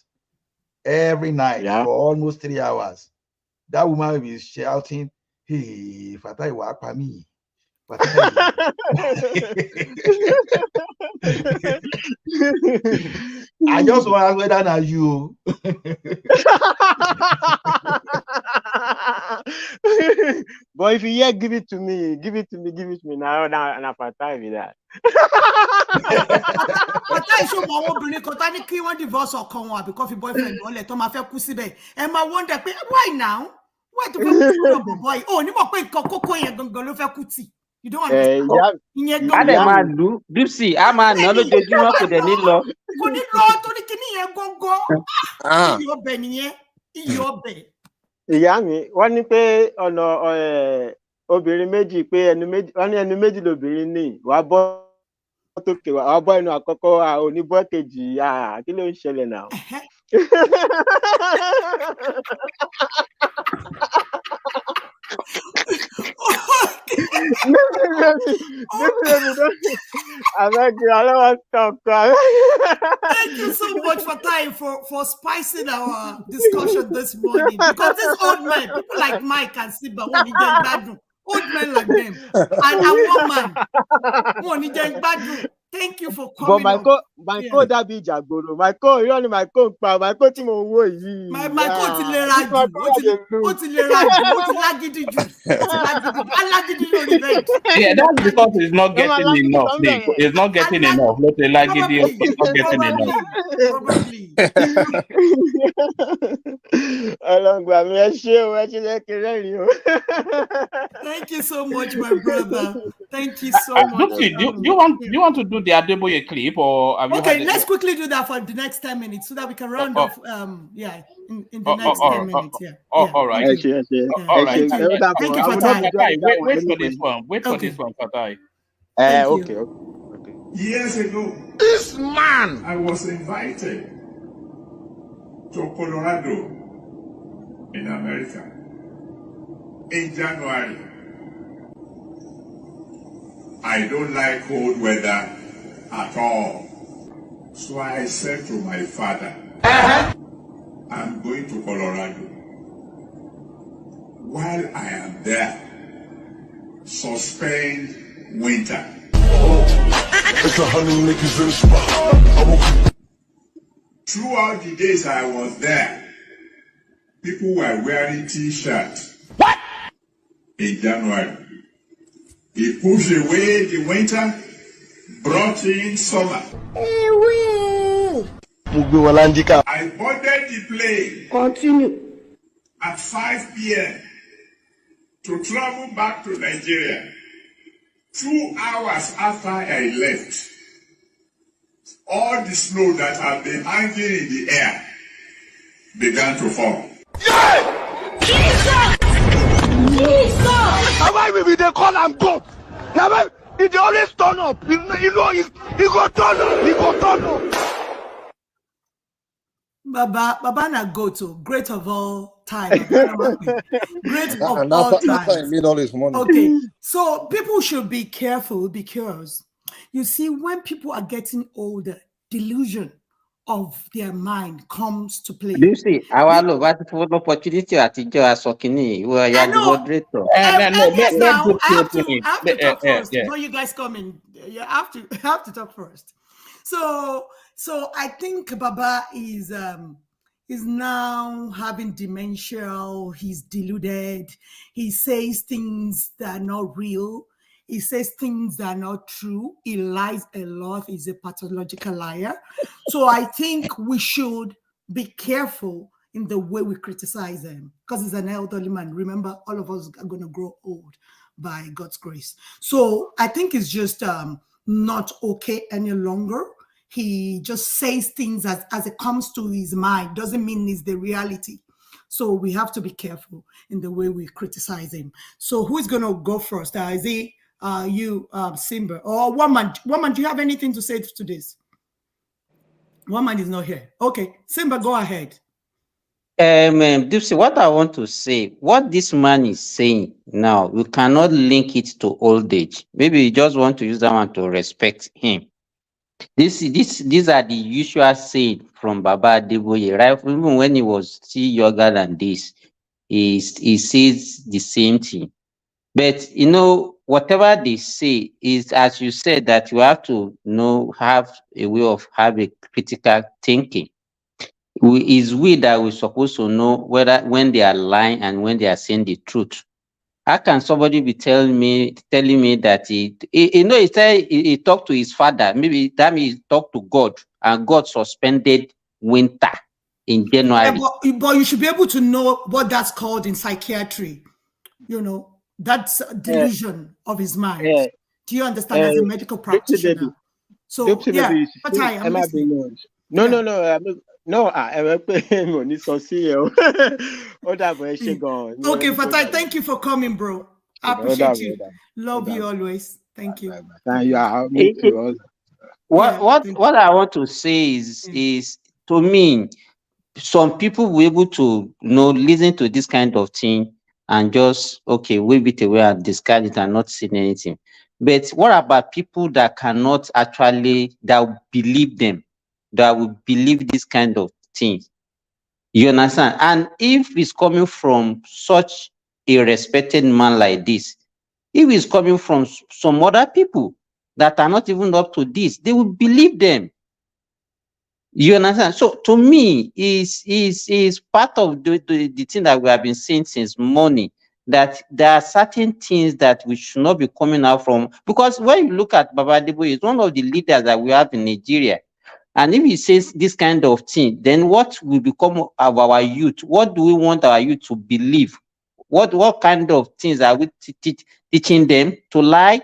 every night for almost 3 hours. That woman will be shouting, "Hey, Fatai wa pa mi." I just want to ask whether na you. But if you give it to me now Fatai with that. Fatai show my obìnrin kan tá ní kí wọ́n divorce ọkọ wọn àbí coffee boyfriend wọn lẹ̀ tó máa fẹ́ kú síbẹ̀. Ẹ máa wonder pé why now? Why to fẹ́ kú boy? Oh, ní mọ̀ pé nǹkan kókó yẹn gangan ló fẹ́ kú tì. You don't understand. Adé máa lù Dupsy, a máa ná lójoojúmọ́ kò dẹ̀ ní lọ. Kò ní lọ torí kíní yẹn gógó. Iyọ̀ ọbẹ̀ nìyẹn. Iyọ̀ ọbẹ̀. Ìyá mi, wọ́n ní pé ọ̀nà obìnrin méjì pé ẹnu méjì lobìnrin ní wàá bọ́ tókè wàá bọ́ ẹnu àkọ́kọ́ oníbọ́ kejì kí ló ń ṣẹlẹ̀ náà. Thank you so much for time for spicing our discussion this morning, because these old men, people like Mike and Simba, won't get bad. Old men like them, and one man won't get bad. Thank you for coming. But my code that be Jagboro. My code, you only my code pa. My code team owo yi. My code ti lera ju. Ó ti lera ju. Ó ti lagidi ju. Alagidi no event. Yeah, that's because it's not getting enough. It's not getting enough. Not a lagidi. It's not getting enough. Probably. Thank you so much, my brother. Thank you so much. Lucy, do you want to do the Adeboye clip, or have you had Okay, let's quickly do that for the next 10 minutes so that we can round off. Yeah, in the next 10 minutes. Yeah. All right. Thank you. All right. Thank you. Thank you, Fatai. Wait for this one. Wait for this one, Fatai. Okay. Years ago, this man, I was invited to Colorado in America in January. I don't like cold weather at all. So I said to my father, I'm going to Colorado. While I am there, suspend winter. It's 100 niggas in the spot. Throughout the days I was there, people were wearing t-shirts. What? In January. He pushed away the winter, brought in summer. I boarded the plane. Continue. At 5 p.m. to travel back to Nigeria. 2 hours after I left, all the snow that had been hanging in the air began to fall. Yeah! Jesus! Jesus! Now why we they call him God? Now why he always turn up? He go turn up. He go turn up. Baba na go to great of all time. Great of all time. Made all his money. Okay, so people should be careful because you see, when people are getting older, delusion of their mind comes to play. Lucy, our love, for the opportunity at the Asokini, you are the moderator. Yes, now I have to talk first. Before you guys come in, you have to talk first. So I think Baba is now having dementia. He's deluded. He says things that are not real. He says things that are not true. He lies a lot. He's a pathological liar. So I think we should be careful in the way we criticize him because he's an elderly man. Remember, all of us are going to grow old by God's grace. So I think it's just not okay any longer. He just says things as it comes to his mind. Doesn't mean it's the reality. So we have to be careful in the way we criticize him. So who is going to go first? Is it you, Simba, or Woman? Woman, do you have anything to say to this? Woman is not here. Okay, Simba, go ahead. Dipsy, what I want to say, what this man is saying now, we cannot link it to old age. Maybe you just want to use that one to respect him. These are the usual saying from Baba Adeboye, right? Even when he was still younger than this, he says the same thing. But whatever they say is, as you said, that you have to have a way of having critical thinking. It's we that we're supposed to know when they are lying and when they are saying the truth. How can somebody be telling me that he said he talked to his father? Maybe that means he talked to God, and God suspended winter in January. Yeah, but you should be able to know what that's called in psychiatry. That's a delusion of his mind. Do you understand as a medical practitioner? So yeah, I'm listening. No, okay, Fatai, thank you for coming, bro. I appreciate you. Love you always. Thank you. What I want to say is to me, some people will be able to listen to this kind of thing and just wave it away and discard it and not see anything. But what about people that cannot actually believe them, that will believe this kind of things? You understand? And if it's coming from such a respected man like this, if it's coming from some other people that are not even up to this, they will believe them. You understand? So to me, is part of the thing that we have been saying since morning, that there are certain things that we should not be coming out from. Because when you look at Baba Adeboye, he's one of the leaders that we have in Nigeria. And if he says this kind of thing, then what will become of our youth? What do we want our youth to believe? What kind of things are we teaching them? To lie?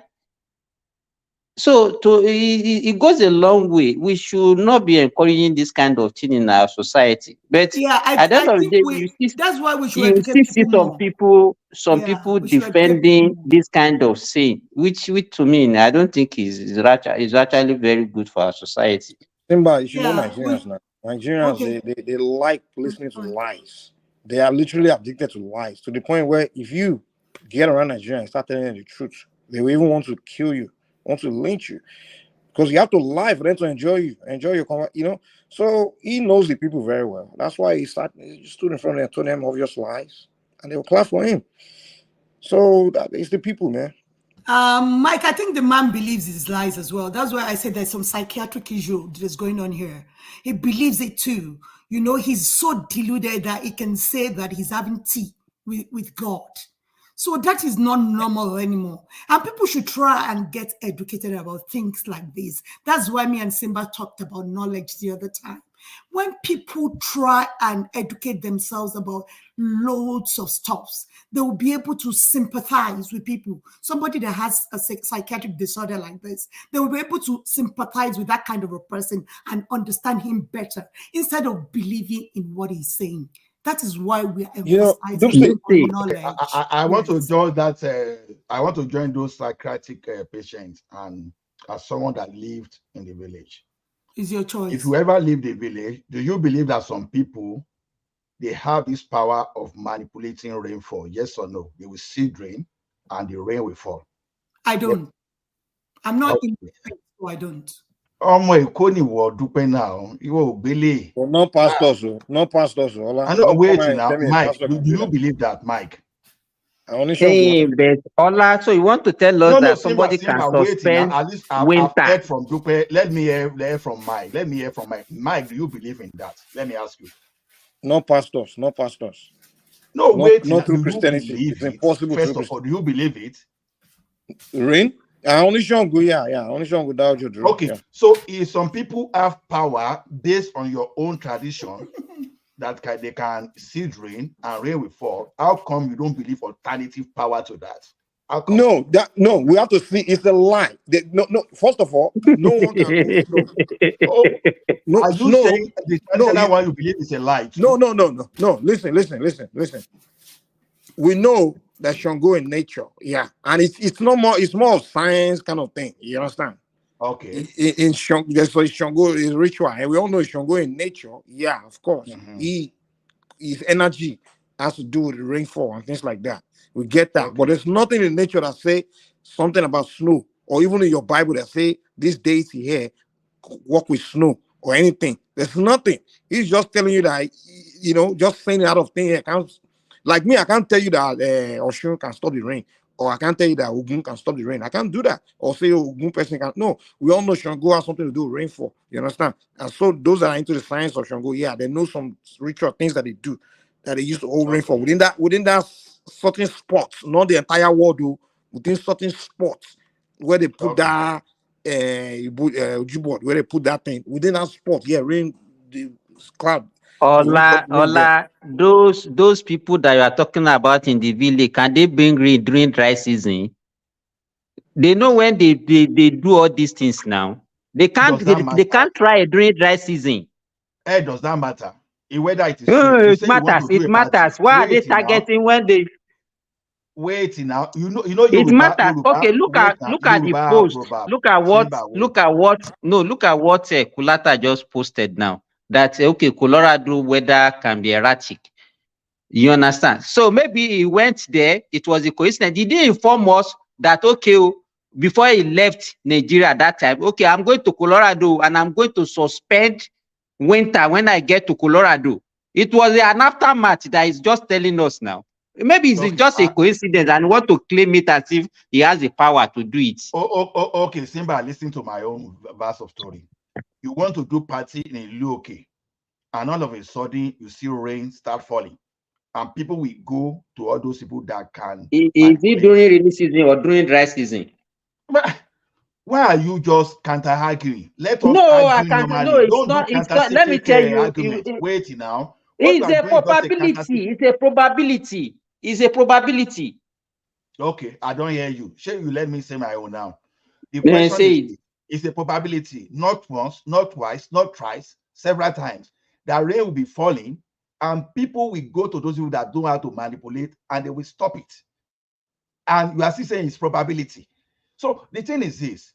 So it goes a long way. We should not be encouraging this kind of thing in our society. But Yeah, at the end I of the think day, that's why we should you educate still see people more. some Yeah, people we should educate people defending more. this kind of saying, which to me, I don't think is actually very good for our society. Simba, you should know Yeah, Nigerians now. Nigerians, okay. they like listening to lies. They are literally addicted to lies to the point where if you get around Nigerians and start telling them the truth, they will even want to kill you, want to lynch you. Because you have to lie for them to enjoy you, enjoy your So he knows the people very well. That's why he stood in front of them and told them obvious lies, and they will clap for him. So that is the people, man. Mike, I think the man believes his lies as well. That's why I said there's some psychiatric issue that is going on here. He believes it too. You know, he's so deluded that he can say that he's having tea with God. So that is not normal anymore. And people should try and get educated about things like this. That's why me and Simba talked about knowledge the other time. When people try and educate themselves about loads of stuffs, they will be able to sympathize with people. Somebody that has a psychiatric disorder like this, they will be able to sympathize with that kind of a person and understand him better instead of believing in what he's saying. That is why we are emphasizing on knowledge. I want to join that. I want to join those psychiatric patients, and as someone that lived in the village. Is your choice. If you ever lived a village, do you believe that some people, they have this power of manipulating rainfall? Yes or no? They will see rain and the rain will fall. I don't. I'm not in the faith, so I don't. Ọmọ Èkó ni wọ dúpẹ́ náà, ìwọ ò gbélé. Well, no pastors, no pastors. I know, wait now, Mike. Do you believe that, Mike? Hey, but Ola, so you want to tell us that somebody can suspend at least I've heard from Dupe. Let me hear from Mike. Let me hear from Mike. Mike, do you believe in that? Let me ask you. No pastors, no pastors. No, wait. Not through Christianity. It's impossible. First of all, do you believe it? Rain? I only Shango, yeah. Only Shango without you. Okay, yeah. So if some people have power based on your own tradition, that they can see rain and rain will fall, how come you don't believe alternative power to that? No, we have to see it's a lie. No. First of all, no one can do snow. No, are you saying the traditional one you believe is a lie? No. Listen. We know that Shango in nature, yeah, and it's more of science kind of thing. You understand? Okay. In Shango, so Shango is ritual, and we all know Shango in nature. Yeah, of course. His energy has to do with the rainfall and things like that. We get that, but there's nothing in nature that say something about snow, or even in your Bible that say this deity here walk with snow or anything. There's nothing. He's just telling you that, just saying it out of thin air. Like me, I can't tell you that Oshun can stop the rain, or I can't tell you that Ogun can stop the rain. I can't do that, or say Ogun person can. No, we all know Shango has something to do with rainfall. You understand? And so those that are into the science of Shango, yeah, they know some ritual things that they do, that they use to hold rainfall within that certain spots, not the entire world, though, within certain spots where they put that where they put that thing within that spot. Yeah, rain, the cloud. Ola, those people that you are talking about in the village, can they bring rain during dry season? They know when they do all these things now. They can't try during dry season. Does that matter? Whether it is it matters. It matters. Why are they targeting when they wait now? You know it matters. Okay, look at the post. Look at what Kulata just posted now. That Colorado weather can be erratic. You understand? So maybe he went there. It was a coincidence. He didn't inform us that before he left Nigeria at that time. Okay, I'm going to Colorado and I'm going to suspend winter when I get to Colorado. It was an aftermath that he's just telling us now. Maybe it's just a coincidence and want to claim it as if he has the power to do it. Okay, Simba, listen to my own verse of story. You want to do party in a Luoke, and all of a sudden you see rain start falling, and people will go to all those people that can. Is it during rainy season or during dry season? Why are you just counter-arguing? Let us No, I argue can't. No, normally. it's Don't do not. It's not. Let me counter-cyclic tell you. argument. Wait now. What you It's are a doing is just a probability. It's a probability. It's a probability. Okay, I don't hear you. Shall you let me say my own now? The Then question say is, it. it's a probability, not once, not twice, not thrice, several times. That rain will be falling, and people will go to those people that don't know how to manipulate, and they will stop it. And you are still saying it's probability. So the thing is this: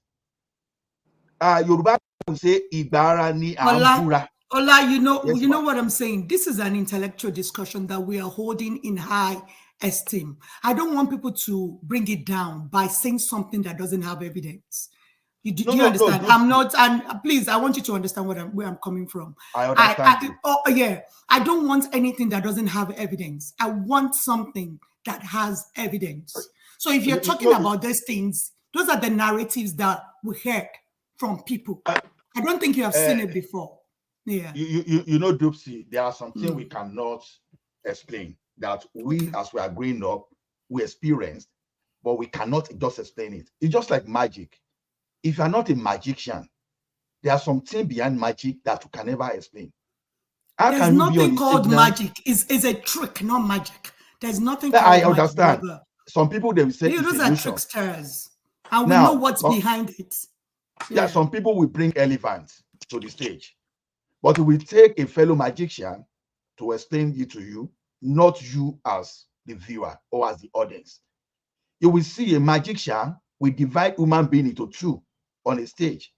Yoruba will say "Ibara ni ambura." Ola, you know Yes, what I'm saying. This is an intellectual discussion that we are holding in high esteem. I don't want people to bring it down by saying something that doesn't have evidence. Do you understand? No, I'm not, and please, I want you to understand where I'm coming from. I understand you. Yeah, I don't want anything that doesn't have evidence. I want something that has evidence. So if you're talking about these things, those are the narratives that we heard from people. I don't think you have seen it before. Yeah. You know, Dupsy, there are some things we cannot explain that we, as we are growing up, we experienced, but we cannot just explain it. It's just like magic. If you are not a magician, there are some things behind magic that you can never explain. How There's can you be on nothing the called signal? magic. It's a trick, not magic. There's nothing called I magic. understand. Brother. Some people, they will say it's Those are illusion. tricksters. And we know what's behind it. Yeah, some people will bring elephants to the stage, but it will take a fellow magician to explain it to you, not you as the viewer or as the audience. You will see a magician will divide human being into two on a stage,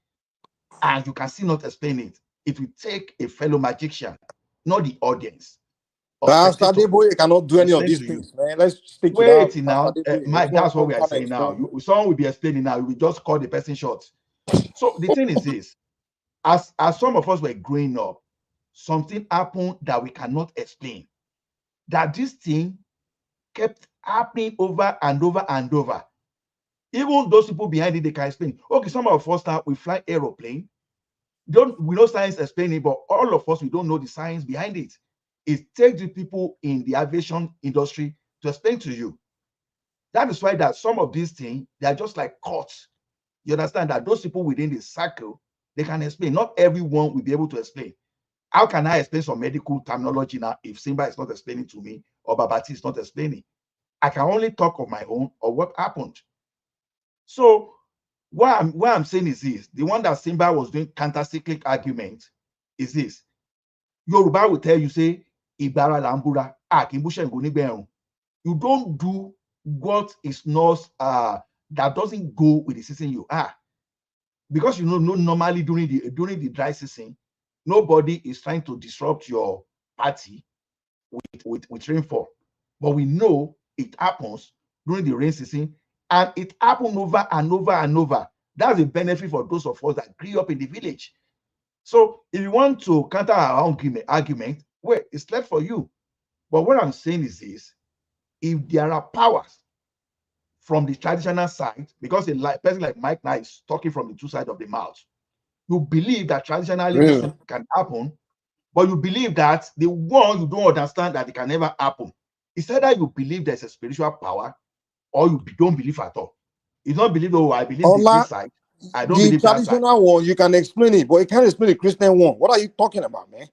and you can still not explain it. It will take a fellow magician, not the audience. Pastor Adeboye cannot do any of these things, man. Let's stick to that. Wait now, Mike, that's what we are saying now. Someone will be explaining now. We just call the person short. So the thing is this: as some of us were growing up, something happened that we cannot explain. That this thing kept happening over and over and over. Even those people behind it, they can explain. Okay, some of us now we fly aeroplane. We know science explaining, but all of us we don't know the science behind it. It takes the people in the aviation industry to explain to you. That is why that some of these things they are just like cuts. You understand that those people within the circle they can explain. Not everyone will be able to explain. How can I explain some medical terminology now if Simba is not explaining to me or Babati is not explaining? I can only talk of my own or what happened. So what I'm saying is this: the one that Simba was doing counter-cyclic argument is this. Yoruba will tell you, say, Ibara Lambura, you don't do what is not that doesn't go with the season you are. Because you know normally during the dry season, nobody is trying to disrupt your party with rainfall. But we know it happens during the rain season, and it happens over and over and over. That's a benefit for those of us that grew up in the village. So if you want to counter our own argument, well, it's left for you. But what I'm saying is this: if there are powers from the traditional side, because a person like Mike now is talking from the two sides of the mouth, you believe that traditionally this can happen, but you believe that the one you don't understand that it can never happen. It's either you believe there's a spiritual power or you don't believe at all. You don't believe, oh, I believe this side. I don't believe that side. The traditional one, you can explain it, but you can't explain the Christian one. What are you talking about, man?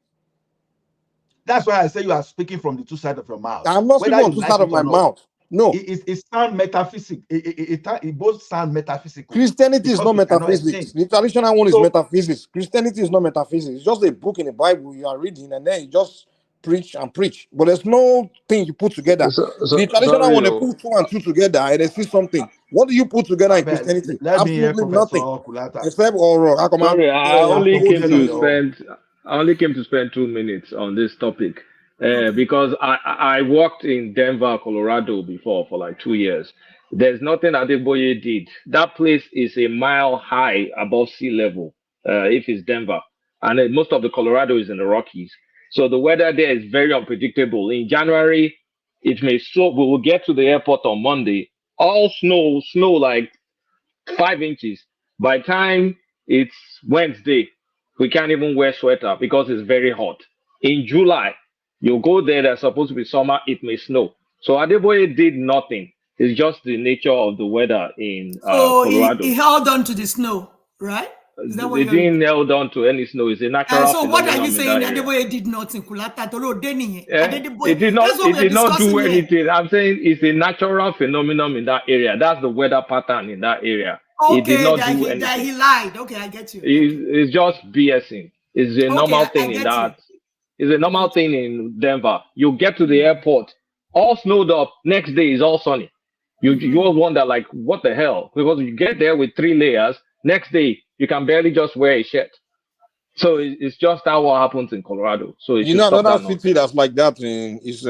That's why I say you are speaking from the two sides of your mouth. I'm not speaking on two sides of my mouth. No. It sounds metaphysical. It both sound metaphysical. Christianity is not metaphysics. The traditional one is metaphysics. Christianity is not metaphysics. It's just a book in the Bible you are reading, and then you just preach and preach. But there's no thing you put together. The traditional one, they put 2 and 2 together, and they see something. What do you put together in Christianity? Absolutely nothing. Except sorry, I only came to spend 2 minutes on this topic. Because I worked in Denver, Colorado before for like 2 years. There's nothing Adeboye did. That place is a mile high above sea level, if it's Denver. And most of the Colorado is in the Rockies. So the weather there is very unpredictable. In January, it may snow. We will get to the airport on Monday. All snow like 5 inches. By the time it's Wednesday, we can't even wear sweater because it's very hot. In July, you go there, there's supposed to be summer, it may snow. So Adeboye did nothing. It's just the nature of the weather in So Colorado. he held on to the snow, right? Is that what They didn't hold on to any snow. It's a natural so what are you phenomenon saying? in that area. Adeboye did nothing. It did not. That's what It we're did not do discussing here. anything. I'm saying it's a natural phenomenon in that area. That's the weather pattern in that area. Okay, it did not that do he anything. lied. Okay, I get you. It's just BSing. It's a normal thing in that. It's a normal thing in Denver. You get to the airport, all snowed up. Next day is all sunny. You all wonder like, what the hell? Because you get there with 3 layers. Next day you can barely just wear a shirt. So it's just how what happens in Colorado. So You know, another city that's like that is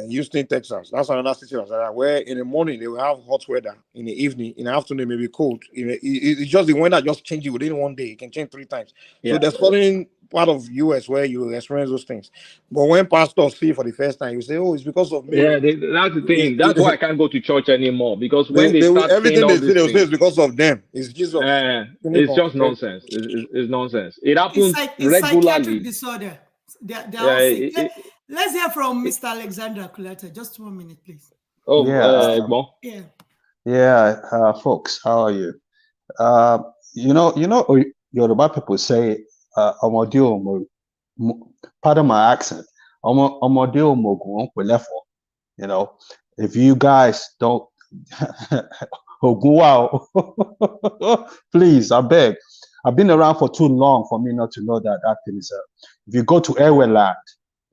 Houston, Texas. That's another city that's like that, where in the morning they will have hot weather, in the evening, in the afternoon maybe cold. It's just the weather just changes within one day. It can change 3 times. Yeah. So there's certain part of US where you experience those things. But when pastors see for the first time, you say, "Oh, it's because of me." Yeah, that's the thing. That's why I can't go to church anymore, because when they start saying everything all they say, these they'll say things, it's because of them. It's Jesus. it's just nonsense. It's nonsense. It happens It's psychiatric regularly. disorder. They're all sick. Let's hear from Mr. Alexander Kulata. Just 1 minute, please. Folks, how are you? Yoruba people say, pardon my accent, you know, if you guys don't, please, I beg. I've been around for too long for me not to know that thing is. If you go to Eweland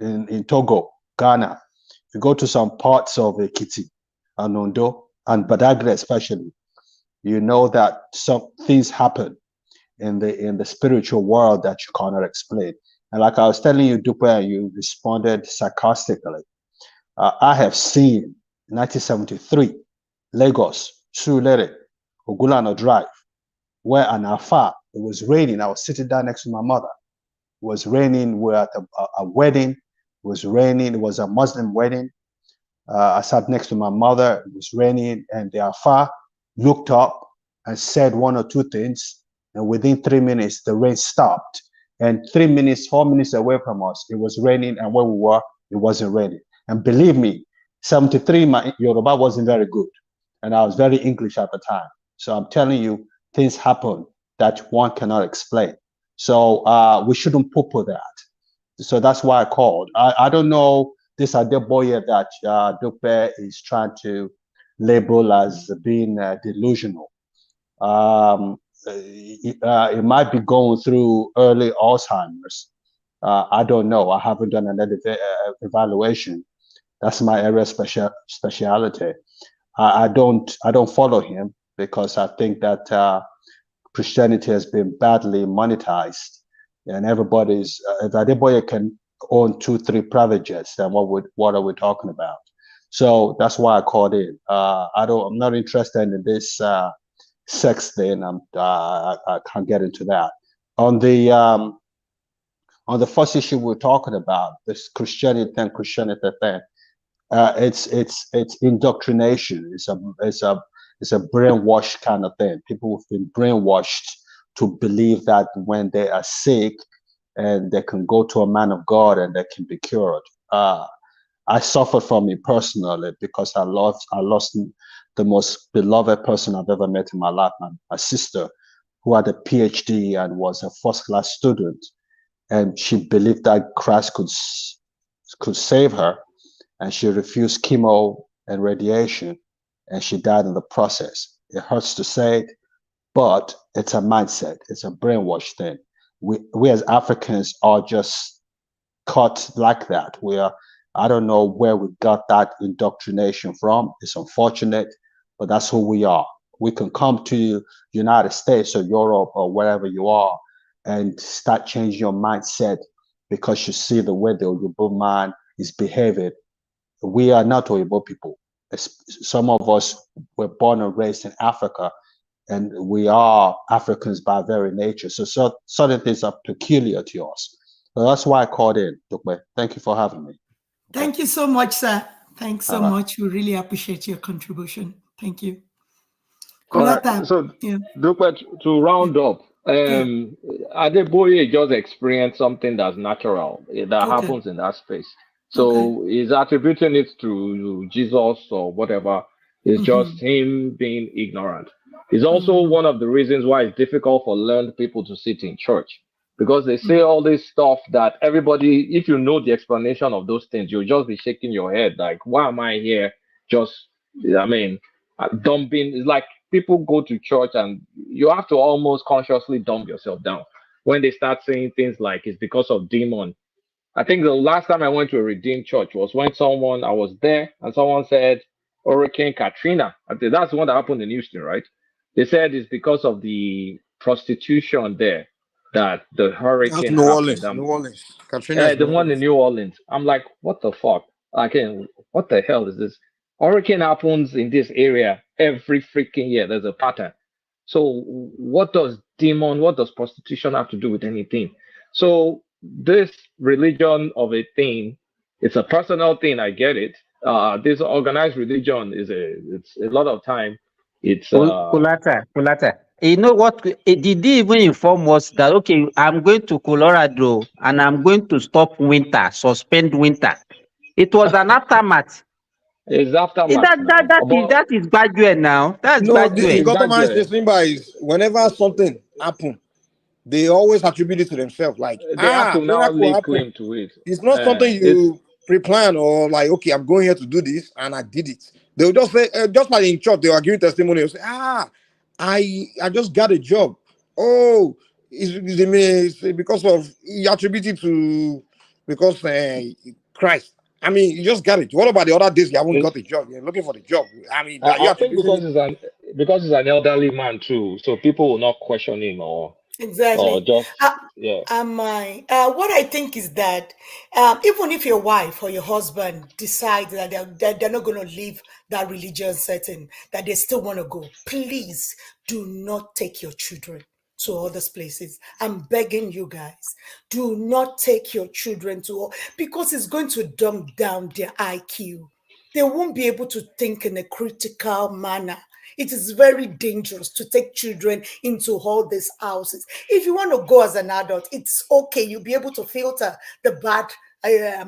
in Togo, Ghana, if you go to some parts of Ekiti and Ondo and Badagry especially, you know that some things happen in the spiritual world that you cannot explain. And like I was telling you, Dupe, and you responded sarcastically. I have seen 1973, Lagos, Surulere, Ogulano Drive, where an Afa, it was raining. I was sitting down next to my mother. It was raining. We're at a wedding. It was raining. It was a Muslim wedding. I sat next to my mother. It was raining, and the Afa looked up and said 1 or 2 things. And within 3 minutes, the rain stopped. And 3 minutes, 4 minutes away from us, it was raining. And where we were, it wasn't raining. And believe me, 73, my Yoruba wasn't very good. And I was very English at the time. So I'm telling you, things happen that one cannot explain. So we shouldn't poo-poo that. So that's why I called. I don't know this Adeboye that Dupe is trying to label as being delusional. It might be going through early Alzheimer's. I don't know. I haven't done an evaluation. That's my area speciality. I don't follow him because I think that Christianity has been badly monetized, and everybody's if Adeboye can own 2-3 private jets, then what are we talking about? So that's why I called in. I'm not interested in this sex thing. I can't get into that. On the first issue we're talking about, this Christianity thing, it's indoctrination. It's a brainwash kind of thing. People have been brainwashed to believe that when they are sick and they can go to a man of God and they can be cured. I suffered from it personally because I lost the most beloved person I've ever met in my life, my sister, who had a PhD and was a first-class student, and she believed that Christ could save her, and she refused chemo and radiation, and she died in the process. It hurts to say it, but it's a mindset. It's a brainwash thing. We as Africans are just caught like that. I don't know where we got that indoctrination from. It's unfortunate, but that's who we are. We can come to United States or Europe or wherever you are and start changing your mindset because you see the way the Oyibo man is behaving. We are not Oyibo people. Some of us were born and raised in Africa, and we are Africans by very nature. So certain things are peculiar to us. So that's why I called in, Dukwe. Thank you for having me. Thank you so much, sir. Thanks so much. We really appreciate your contribution. Thank you. All right. So, to round up, Adeboye just experienced something that's natural, that happens in that space. So he's attributing it to Jesus or whatever. It's just him being ignorant. It's also one of the reasons why it's difficult for learned people to sit in church because they say all this stuff that everybody, if you know the explanation of those things, you'll just be shaking your head like, why am I here? Just, I mean, dumping. It's like people go to church and you have to almost consciously dump yourself down when they start saying things like it's because of demon. I think the last time I went to a redeemed church was when I was there and someone said Hurricane Katrina. I think that's the one that happened in Houston, right? They said it's because of the prostitution there that the That's hurricane New happened. Orleans. New Orleans. Katrina is The New one in Orleans. New Orleans. I'm like, what the fuck? Like, what the hell is this? Hurricane happens in this area every freaking year. There's a pattern. So what does prostitution have to do with anything? So this religion of a thing, it's a personal thing. I get it. This organized religion it's a lot of time. It's Kulata. You know what? Did they even inform us that okay, I'm going to Colorado and I'm going to stop winter, suspend winter? It was an aftermath. It's aftermath now. That is graduate now. That's No, the graduate. government Simba is whenever something happen, they always attribute it to themselves. Like, They have to now miracle lay happen. claim to it. It's not something It's you pre-plan or like, okay, I'm going here to do this and I did it. They'll just say, just like in church, they are giving testimony. They'll say, I just got a job. Oh, it's because of he attributed to because Christ. I mean, you just got it. What about the other days you haven't got a job? You're looking for the job. I mean, are you I think attributing it? because he's an elderly man too, so people will not question him or Exactly. just yeah. What I think is that even if your wife or your husband decide that they're not going to leave that religious setting, that they still want to go, please do not take your children to other places. I'm begging you guys, do not take your children to, because it's going to dumb down their IQ. They won't be able to think in a critical manner. It is very dangerous to take children into all these houses. If you want to go as an adult, it's okay. You'll be able to filter the bad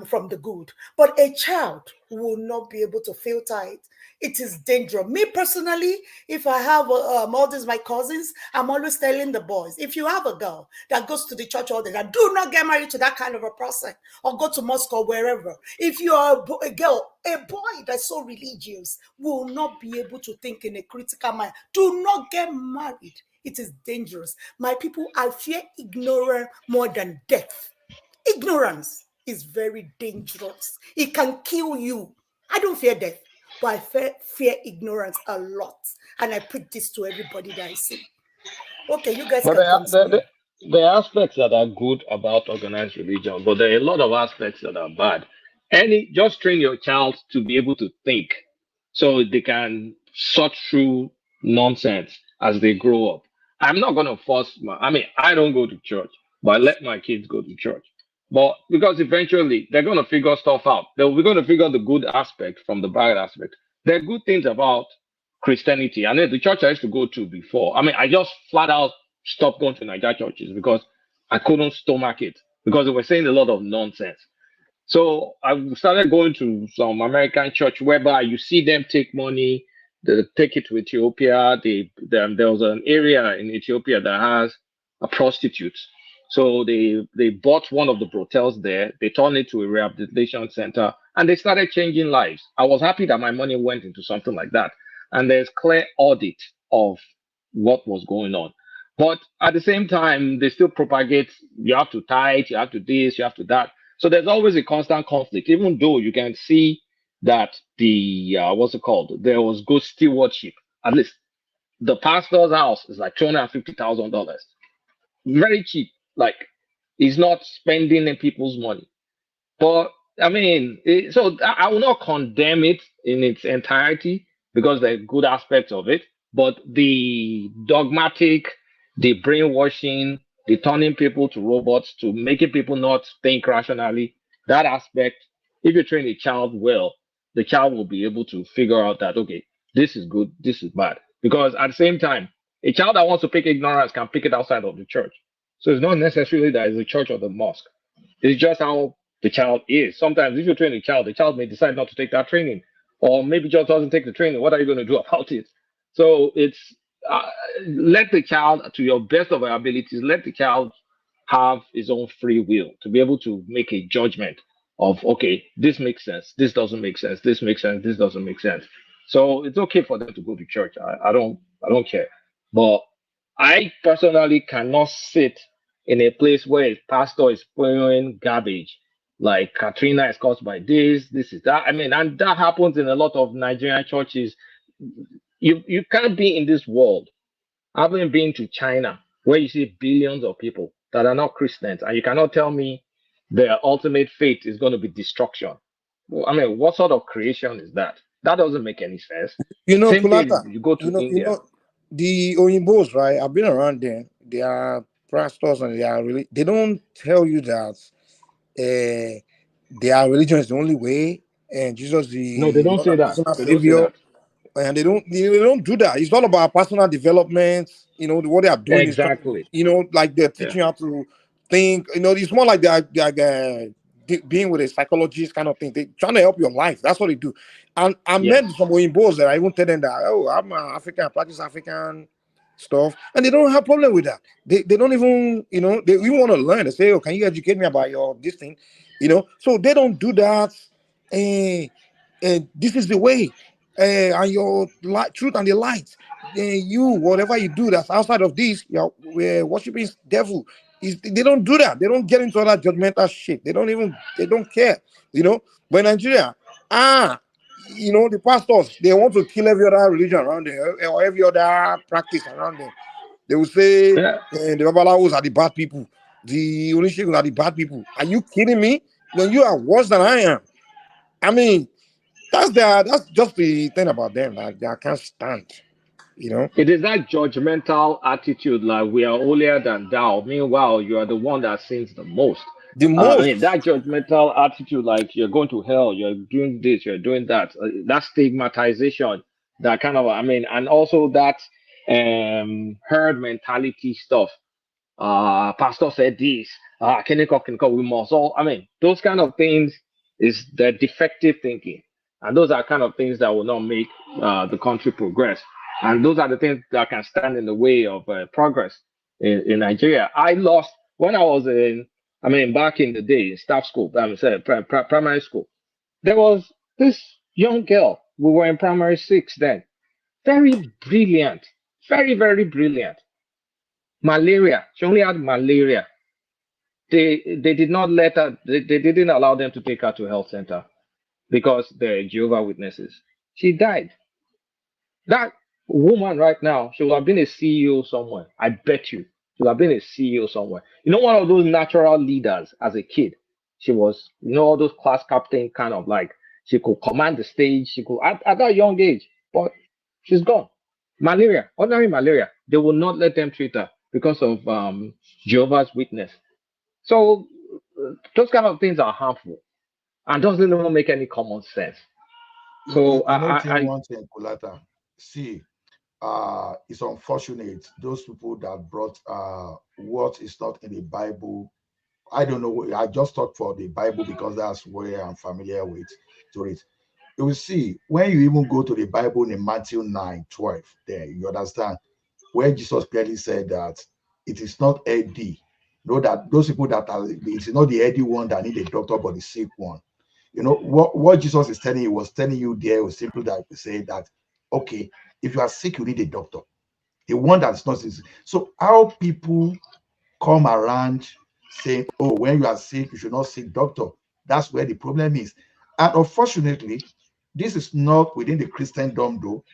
from the good. But a child will not be able to filter it. It is dangerous. Me personally, if I have all these my cousins, I'm always telling the boys, if you have a girl that goes to the church all the time, do not get married to that kind of a person or go to Moscow, wherever. If you are a girl, a boy that's so religious will not be able to think in a critical mind. Do not get married. It is dangerous. My people, I fear ignorance more than death. Ignorance is very dangerous. It can kill you. I don't fear death, but I fear ignorance a lot. And I preach this to everybody that I see. Okay, you guys But can continue. there are aspects that are good about organized religion, but there are a lot of aspects that are bad. Just train your child to be able to think so they can sort through nonsense as they grow up. I'm not going to force I don't go to church, but I let my kids go to church. But because eventually they're going to figure stuff out. We're going to figure the good aspect from the bad aspect. There are good things about Christianity. I know the church I used to go to before. I just flat out stopped going to Nigeria churches because I couldn't stomach it because they were saying a lot of nonsense. So I started going to some American church whereby you see them take money, they take it to Ethiopia. There was an area in Ethiopia that has a prostitute. So they bought one of the brothels there, they turned it to a rehabilitation center, and they started changing lives. I was happy that my money went into something like that. And there's clear audit of what was going on. But at the same time, they still propagate you have to tithe, you have to this, you have to that. So there's always a constant conflict, even though you can see that what's it called? There was good stewardship. At least the pastor's house is like $250,000. Very cheap. Like he's not spending in people's money. But so I will not condemn it in its entirety because there are good aspects of it. But the dogmatic, the brainwashing, the turning people to robots, to making people not think rationally, that aspect, if you train a child well, the child will be able to figure out that, okay, this is good, this is bad. Because at the same time, a child that wants to pick ignorance can pick it outside of the church. So it's not necessarily that it's the church or the mosque. It's just how the child is. Sometimes if you train a child, the child may decide not to take that training. or maybe just doesn't take the training. What are you going to do about it? So it's let the child, to your best of our abilities, let the child have his own free will to be able to make a judgment of, okay, this makes sense, this doesn't make sense, this makes sense, this doesn't make sense. So it's okay for them to go to church. I don't care. But I personally cannot sit in a place where a pastor is throwing garbage like Katrina is caused by this is that. I mean, and that happens in a lot of Nigerian churches. You can't be in this world. I haven't been to China where you see billions of people that are not Christians, and you cannot tell me their ultimate fate is going to be destruction. Well, I mean, what sort of creation is that? That doesn't make any sense. Same thing, Kulata, you go to India. the Oyimbos, right? I've been around them. They are pastors and they are really. They don't tell you that their religion is the only way and Jesus No, they the don't Lord say and that. personal They don't say Savior. that. And they don't do that. It's all about personal development. What they are doing is trying, Exactly. like they're Yeah. teaching you how to think. It's more like they're being with a psychologist kind of thing. They're trying to help your life. That's what they do. And I Yes. met some Oyimbos that I even tell them that, oh, I'm African, I practice African stuff, and they don't have problem with that. They don't even, they even want to learn. They say, oh, can you educate me about your this thing? So they don't do that. This is the way, and your light, truth and the light. Whatever you do that's outside of this, we're worshiping devil. They don't do that. They don't get into all that judgmental shit. They don't care. But in Nigeria, the pastors, they want to kill every other religion around them or every other practice around them. They will say the Babalawos are the bad people, the Onishegun are the bad people. Are you kidding me? When you are worse than I am. I mean, that's just the thing about them. Like I can't stand. It is that judgmental attitude, like we are holier than thou. Meanwhile, you are the one that sins the most. The I most. mean, that judgmental attitude, like you're going to hell, you're doing this, you're doing that. That stigmatization, that kind of, I mean, and also that herd mentality stuff. Pastor said this, we must all, I mean, those kind of things is the defective thinking. And those are kind of things that will not make the country progress. And those are the things that can stand in the way of progress in Nigeria. I lost, when I was back in the day, in staff school, primary school, there was this young girl. We were in primary six then. Very brilliant, very, very brilliant. Malaria. She only had malaria. They did not let her. They didn't allow them to take her to health center because they're Jehovah Witnesses. She died. That woman right now, she would have been a CEO somewhere. I bet you. She would have been a CEO somewhere. One of those natural leaders as a kid. She was, all those class captain kind of like, she could command the stage. She could, at that young age, but she's gone. Malaria, ordinary malaria. They will not let them treat her because of Jehovah's Witness. So those kind of things are harmful and doesn't even make any common sense. So one thing, Kulata. See, it's unfortunate those people that brought what is not in the Bible. I don't know. I just talk for the Bible because that's where I'm familiar with to it. You will see when you even go to the Bible in Matthew 9:12, there you understand where Jesus clearly said that it is not AD. Know that those people that are, it's not the AD one that need a doctor, but the sick one. What Jesus is telling you, was telling you there was simply that to say that, okay, if you are sick, you need a doctor. The one that's not sick. So how people come around saying, oh, when you are sick, you should not seek doctor. That's where the problem is. And unfortunately, this is not within the Christendom though.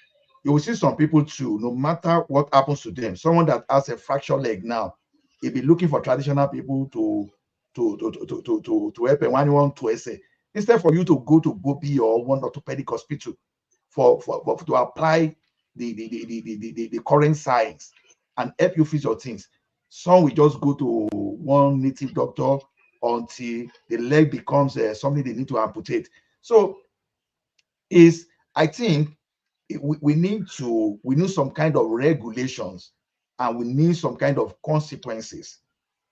You will see some people too, no matter what happens to them, someone that has a fractured leg now, he'll be looking for traditional people to help anyone to essay. Instead for you to go to Gobi or one orthopedic hospital for to apply the current science and help you fix your things. Some will just go to one native doctor until the leg becomes something they need to amputate. So I think we need some kind of regulations, and we need some kind of consequences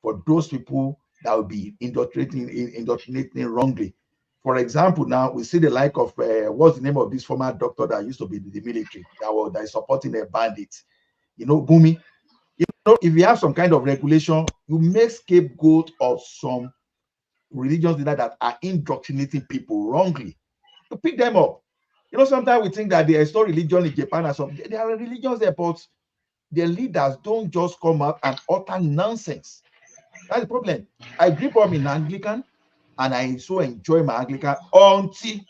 for those people that will be indoctrinating wrongly. For example, now we see the like of what's the name of this former doctor that used to be in the military that is supporting a bandit, Bumi. If you have some kind of regulation, you make scapegoat of some religious leaders that are indoctrinating people wrongly. You pick them up. Sometimes we think that there is no religion in Japan or something. There are religions there, but their leaders don't just come out and utter nonsense. That's the problem. I grew up in Anglican, and I so enjoy my Anglican until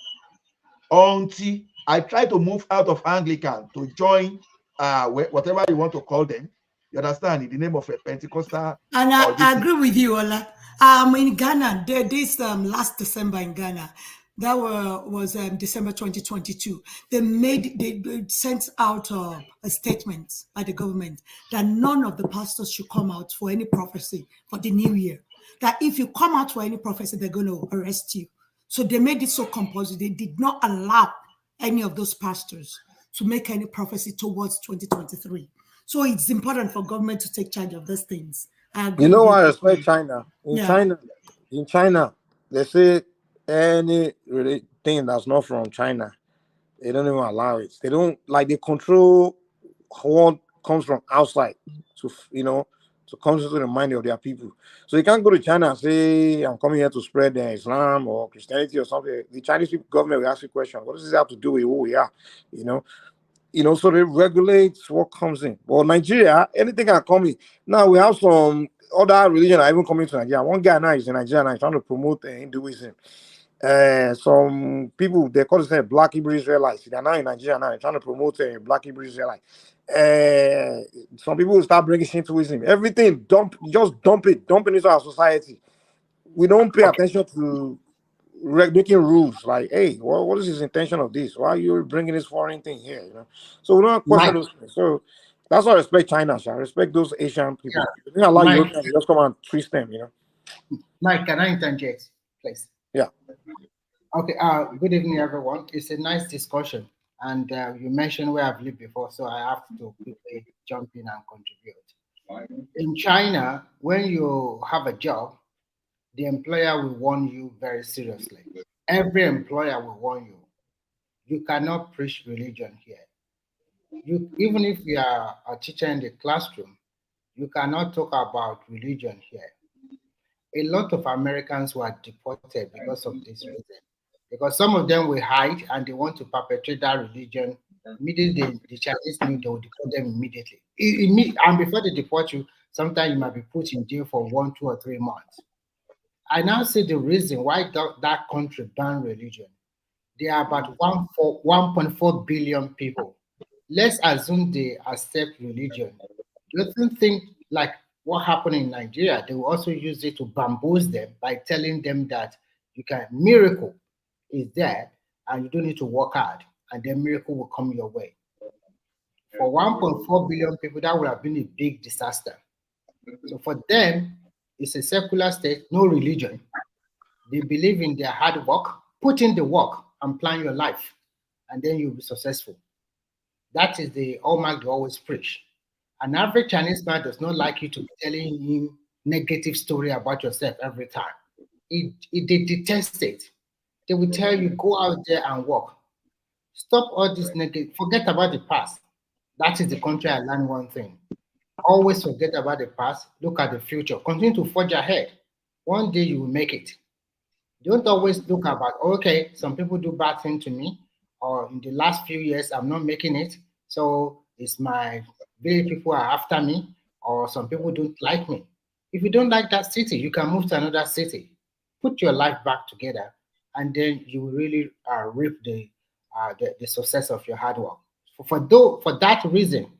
I try to move out of Anglican to join whatever you want to call them. You understand? In the name of a Pentecostal. And I agree with you, Ola. In Ghana, this last December in Ghana, that was December 2022. They sent out a statement by the government that none of the pastors should come out for any prophecy for the new year. That if you come out for any prophecy, they're going to arrest you. So they made it so compulsory. They did not allow any of those pastors to make any prophecy towards 2023. So it's important for government to take charge of these things. You know why I respect China? In China, they say any thing that's not from China, they don't even allow it. They don't they control what comes from outside to come to the mind of their people. So you can't go to China and say, I'm coming here to spread Islam or Christianity or something. The Chinese government will ask you a question. What does this have to do with who we are? So they regulate what comes in. Well, Nigeria, anything can come in. Now we have some other religion are even coming to Nigeria. One guy now is in Nigeria and he's trying to promote Hinduism. Some people, they call themselves Black Hebrew Israelites. They're now in Nigeria now. They're trying to promote Black Hebrew Israelites. Some people will start bringing Shintoism. Everything, dump it into our society. We don't pay attention to making rules like, hey, what is his intention of this? Why are you bringing this foreign thing here? So we don't question those things. So that's why I respect China. I respect those Asian people. They don't allow Europeans to just come and twist them. Mike, can I interject, please? Yeah. Okay. Good evening, everyone. It's a nice discussion, and you mentioned where I've lived before, so I have to quickly jump in and contribute. In China, when you have a job, the employer will warn you very seriously. Every employer will warn you. You cannot preach religion here. Even if you are a teacher in the classroom, you cannot talk about religion here. A lot of Americans were deported because of this reason. Because some of them will hide and they want to perpetrate that religion. Immediately, the Chinese knew they would deport them immediately. And before they deport you, sometimes you might be put in jail for 1, 2, or 3 months. I now see the reason why that country banned religion. There are about 1.4 billion people. Let's assume they accept religion. You don't think like what happened in Nigeria, they will also use it to bamboozle them by telling them that miracle is there and you don't need to work hard and then miracle will come your way. For 1.4 billion people, that would have been a big disaster. So for them, it's a secular state, no religion. They believe in their hard work, put in the work and plan your life, and then you'll be successful. That is the hallmark they always preach. An average Chinese man does not like you to be telling him negative story about yourself every time. They detest it. They will tell you, go out there and work. Stop all this negative, forget about the past. That is the country I learned one thing. Always forget about the past, look at the future, continue to forge ahead. One day you will make it. Don't always look about, okay, some people do bad things to me, or in the last few years, I'm not making it. So it's my village people are after me, or some people don't like me. If you don't like that city, you can move to another city. Put your life back together, and then you will really reap the success of your hard work. For that reason,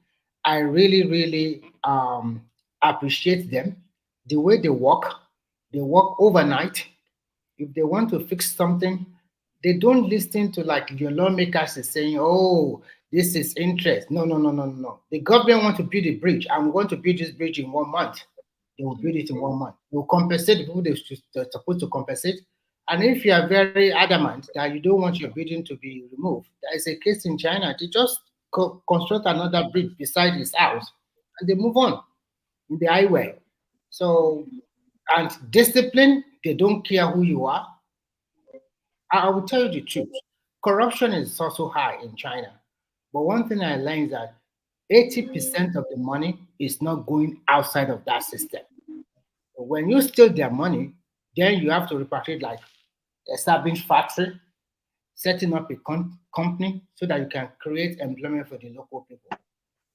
I really appreciate them. The way they work overnight. If they want to fix something, they don't listen to like your lawmakers is saying, oh, this is interest. No. The government want to build a bridge. I'm going to build this bridge in 1 month. They will build it in 1 month. They will compensate the people they're supposed to compensate. And if you are very adamant that you don't want your building to be removed, there is a case in China. They just construct another bridge beside his house and they move on in the highway. So, and discipline, they don't care who you are. I will tell you the truth. Corruption is also high in China. But one thing I learned is that 80% of the money is not going outside of that system. But when you steal their money, then you have to repatriate, like establish factory, setting up a company so that you can create employment for the local people.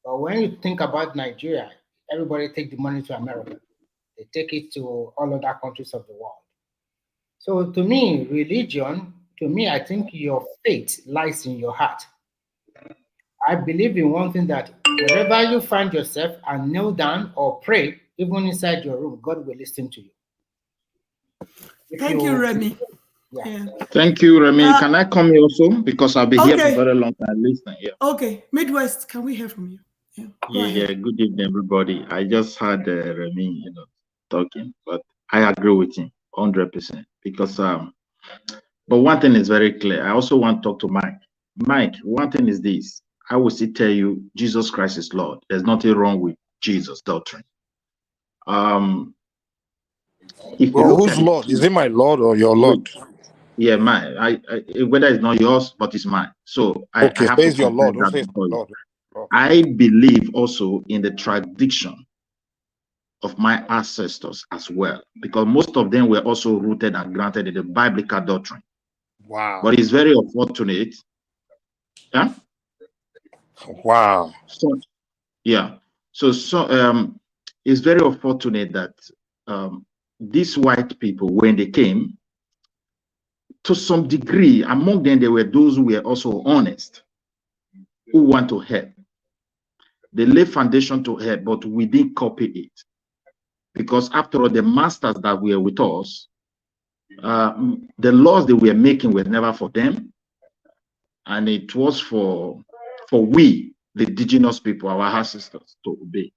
But when you think about Nigeria, everybody take the money to America. They take it to all other countries of the world. So to me, religion, to me, I think your faith lies in your heart. I believe in one thing, that wherever you find yourself and kneel down or pray, even inside your room, God will listen to you. Thank you, Remy. Yeah. Thank you, Remy. Can I come here also? Because I'll be here for a very long time listening. Yeah. Okay, Midwest, can we hear from you? Yeah. Yeah, good evening, everybody. I just had Remy, talking, but I agree with him 100% because but one thing is very clear. I also want to talk to Mike. Mike, one thing is this: I will still tell you, Jesus Christ is Lord. There's nothing wrong with Jesus' doctrine. If you look who's at Lord? Is it my Lord or your Lord? Yeah, mine. I whether it's not yours, but it's mine. So I Okay, have to say your confess Lord. Don't that say before you. Lord. Okay. I believe also in the tradition of my ancestors as well, because most of them were also rooted and granted in the biblical doctrine. Wow. But it's very unfortunate. Yeah. Wow. So yeah. So it's very unfortunate that these white people, when they came, to some degree, among them there were those who were also honest, who want to help. They lay foundation to help, but we didn't copy it. Because after all, the masters that were with us, the laws they were making were never for them. And it was for we, the indigenous people, our ancestors, to obey.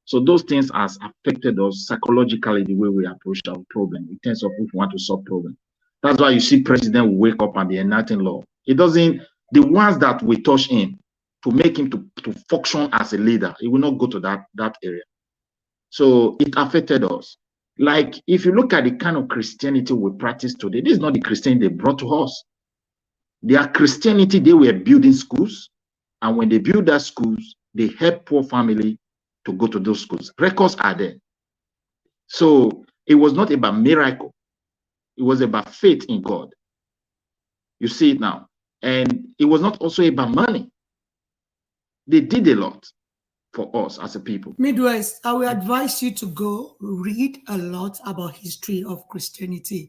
So those things has affected us psychologically, the way we approach our problem, in terms of if we want to solve problem. That's why you see president will wake up and be enacting law. It doesn't, the ones that we touch him to make him to function as a leader, he will not go to that area. So it affected us. Like, if you look at the kind of Christianity we practice today, this is not the Christianity they brought to us. Their Christianity, they were building schools. And when they build that schools, they help poor family to go to those schools. Records are there. So it was not about miracle. It was about faith in God. You see it now. And it was not also about money. They did a lot for us as a people. Midwest, I will advise you to go read a lot about history of Christianity.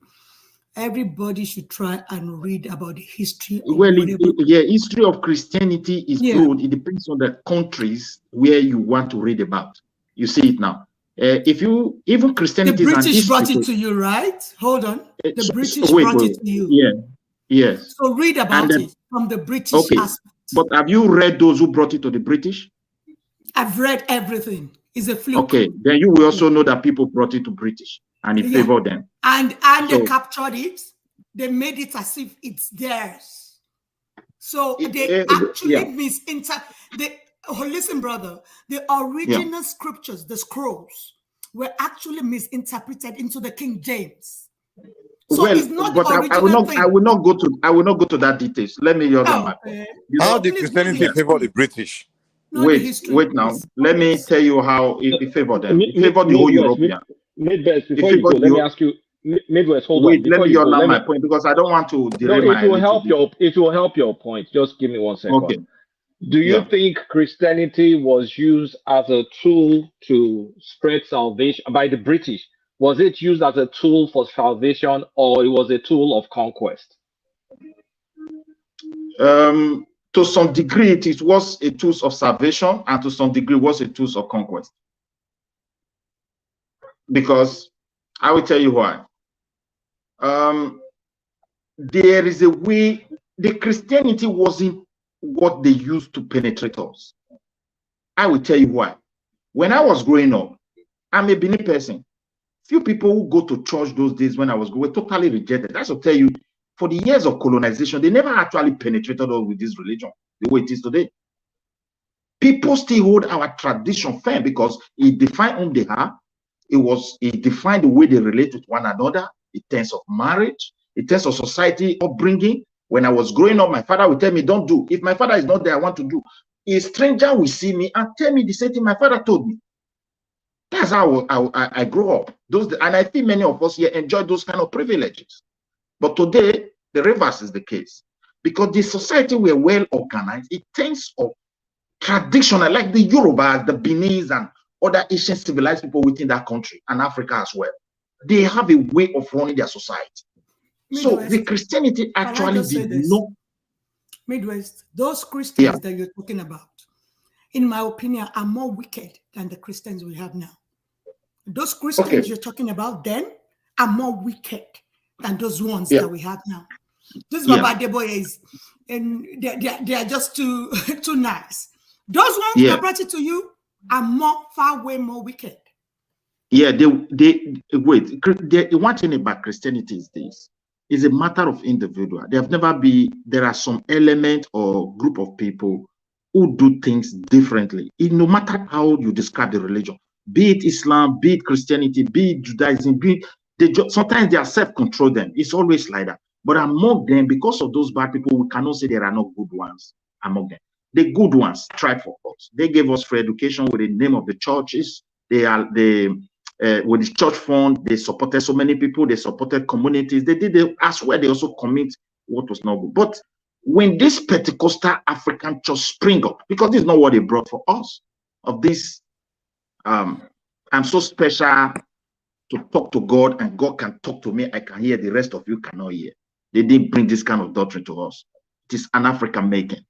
Everybody should try and read about the history of history of Christianity is broad. It depends on the countries where you want to read about. You see it now. If you even Christianity, the British brought it to you, right? Hold on. The British brought it to you. Yeah. Yes. So read about it from the British aspect. But have you read those who brought it to the British? I've read everything. It's a fluke. Okay, then you will also know that people brought it to British and it favored them. And they captured it. They made it as if it's theirs. So they actually listen, brother, the original scriptures, the scrolls, were actually misinterpreted into the King James. So it's not but the original thing. I will not go to that details. Let me just my point. How did Christianity favor the British? Wait now. Let me tell you how it favored them. It favored the whole European. Midwest, before you go, let me ask you. Midwest, hold on. Wait, let me land my point because I don't want to derail my. It will help your point. Just give me 1 second. Okay. Do you think Christianity was used as a tool to spread salvation by the British? Was it used as a tool for salvation, or it was a tool of conquest? To some degree, it was a tool of salvation, and to some degree, was a tool of conquest. Because I will tell you why. There is a way. The Christianity wasn't what they used to penetrate us. I will tell you why. When I was growing up, I'm a Benin person. Few people who go to church those days when I was growing were totally rejected. That's to tell you, for the years of colonization, they never actually penetrated us with this religion the way it is today. People still hold our tradition firm because it defined whom they are. It defined the way they relate with one another in terms of marriage, in terms of society upbringing. When I was growing up, my father would tell me, don't do. If my father is not there, I want to do. A stranger will see me and tell me the same thing my father told me. That's how I grew up. And I think many of us here enjoy those kind of privileges. But today, the reverse is the case. Because the society were well organized in terms of traditional, like the Yorubas, the Beninese, and other Asian civilized people within that country, and Africa as well. They have a way of running their society. So the Christianity actually did not. Midwest, those Christians that you're talking about, in my opinion, are more wicked than the Christians we have now. Those Christians you're talking about then are more wicked than those ones that we have now. This Baba Debo is, and they are just too nice. Those ones that brought it to you are far way more wicked. Yeah, they wait. The one thing about Christianity is this: it's a matter of individual. There are some element or group of people who do things differently. No matter how you describe the religion, be it Islam, be it Christianity, be it Judaism, sometimes they are self-controlled. Them. It's always like that. But among them, because of those bad people, we cannot say there are no good ones among them. The good ones tried for us. They gave us free education with the name of the churches. With the church fund, they supported so many people. They supported communities. They did as well. They also commit what was not good. But when this Pentecostal African church spring up, because this is not what they brought for us, of this, I'm so special to talk to God, and God can talk to me. I can hear, the rest of you cannot hear. They didn't bring this kind of doctrine to us. It is an African making.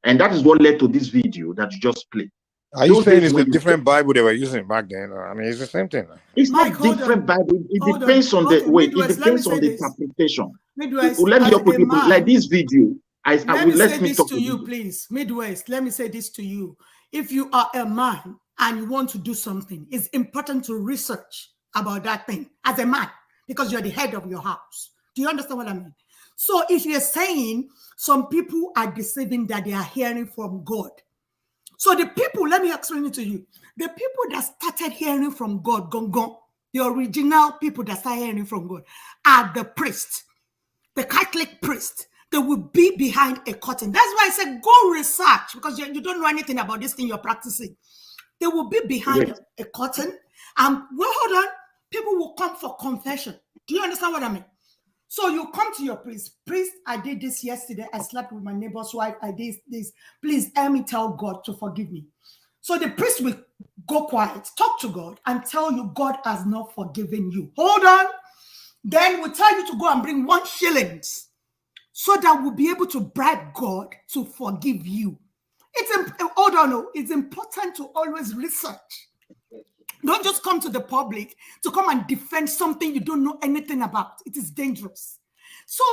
And that is what led to this video that you just played. Are you saying it's a different Bible they were using back then? I mean, it's the same thing. It's not different Bible. It depends on the way. It depends on the interpretation. Midwest, let me put it like this video. Let me say this to you, please. Midwest, let me say this to you. If you are a man and you want to do something, it's important to research about that thing as a man, because you're the head of your house. Do you understand what I mean? So if you're saying some people are deceiving that they are hearing from God, so the people, let me explain it to you. The people that started hearing from God, the original people that started hearing from God, are the priests, the Catholic priests. They will be behind a curtain. That's why I said go research, because you don't know anything about this thing you're practicing. They will be behind a curtain, and hold on, people will come for confession. Do you understand what I mean? So you come to your priest. Priest, I did this yesterday. I slept with my neighbor's wife. I did this. Please help me tell God to forgive me. So the priest will go quiet, talk to God, and tell you God has not forgiven you. Hold on. Then we'll tell you to go and bring 1 shilling so that we'll be able to bribe God to forgive you. Hold on. It's important to always research. Don't just come to the public to come and defend something you don't know anything about. It is dangerous. So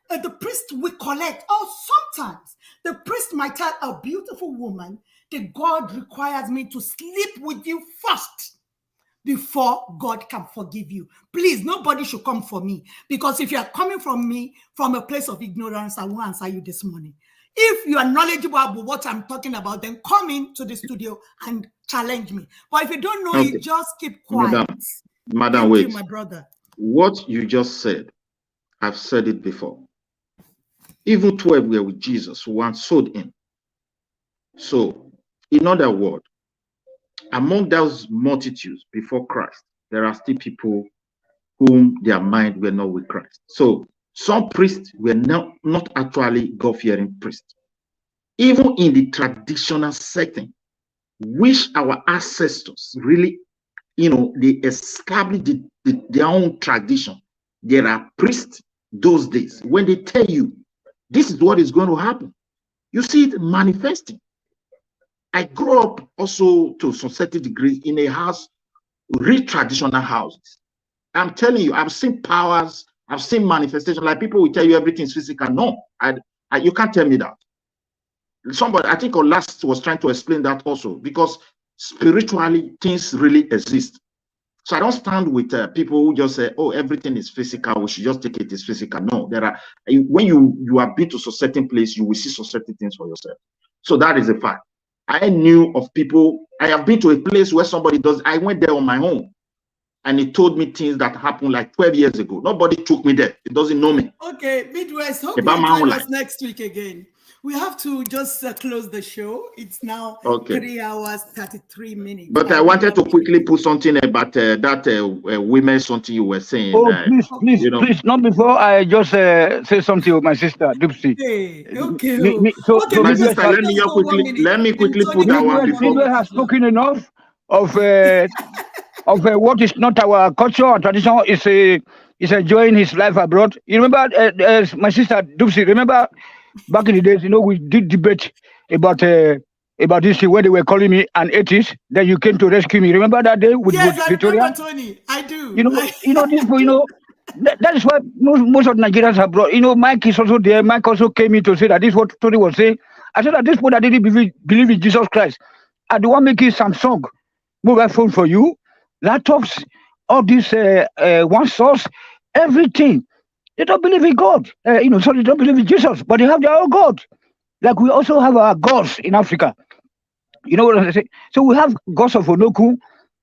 the priest will collect, or sometimes the priest might tell a beautiful woman that God requires me to sleep with you first before God can forgive you. Please, nobody should come for me, because if you are coming from me from a place of ignorance, I won't answer you this morning. If you are knowledgeable about what I'm talking about, then come into the studio and challenge me. But if you don't know it, just keep quiet. Madam, wait. You, my brother. What you just said, I've said it before. Even 12 were with Jesus, one sold him. So, in other words, among those multitudes before Christ, there are still people whom their mind were not with Christ. So, some priests were not actually God-fearing priests. Even in the traditional setting, which our ancestors really, they established their own tradition. There are priests those days. When they tell you, this is what is going to happen, you see it manifesting. I grew up also to some certain degree in a house, real traditional houses. I'm telling you, I've seen powers, I've seen manifestation. Like people will tell you everything is physical. No, you can't tell me that. Somebody, I think last was trying to explain that also, because spiritually things really exist. So I don't stand with people who just say, oh, everything is physical, we should just take it as physical. No, there are, when you have been to a certain place, you will see some certain things for yourself. So that is a fact. I knew of people, I have been to a place where somebody does, I went there on my own. and he told me things that happened like 12 years ago. Nobody took me there. He doesn't know me. Okay, Midwest, hope About you my own join life. us next week again. We have to just close the show. It's now Okay. 3 hours, 33 minutes. But I wanted to quickly put something about that women, something you were saying. Oh, please, not before I just say something with my sister, Dupsy. Okay. My sister, let me quickly put that one before. Midwest has spoken enough of what is not our culture or tradition. Is enjoying his life abroad. You remember, my sister Dupsy, remember back in the days, we did debate about this thing where they were calling me an atheist. Then you came to rescue me. Remember that day with Victoria? Remember, Tony. I do. That is why most of Nigerians have brought. Mike is also there. Mike also came in to say that this is what Tony was saying. I said that this people that didn't believe in Jesus Christ are the one making Samsung mobile phone for you, laptops, all this one source, everything. They don't believe in God. So they don't believe in Jesus, but they have their own God. Like we also have our gods in Africa. You know what I'm saying? So we have gods of Onoku,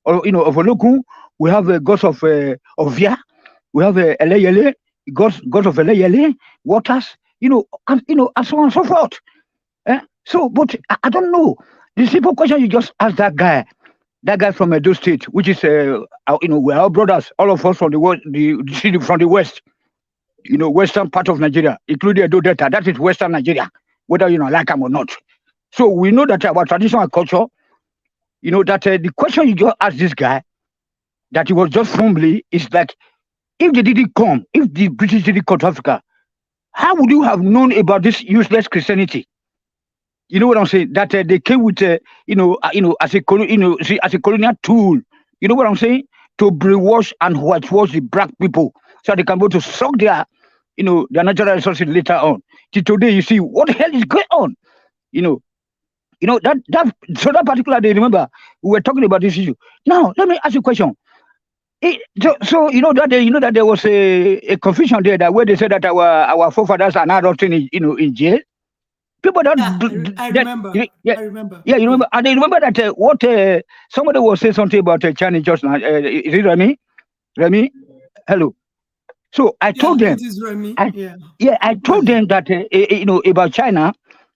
of Onoku. We have gods of Via. We have Eleyele, gods of Eleyele, waters. And so on and so forth. So, but I don't know. The simple question you just asked that guy from Edo State, which is we're our brothers, all of us from the west, western part of Nigeria, including Edo Delta. That is Western Nigeria, whether you like them or not. So we know that our traditional culture, that the question you just asked this guy, that he was just firmly, is like, if they didn't come, if the British didn't come to Africa, how would you have known about this useless Christianity? You know what I'm saying? That they came with, as a colonial tool. You know what I'm saying? To brainwash and whitewash the black people, so they can go to suck their natural resources later on. Till today, you see what the hell is going on. That particular day, remember, we were talking about this issue. Now, let me ask you a question. So that there was a confusion there, that where they said that our forefathers are now rotting in jail. People that I remember. I remember. Yeah, you remember. And they remember that somebody was saying something about Chinese just now. Is it Remy? Remy, hello. So I told them. It is Remy. I told them that about China,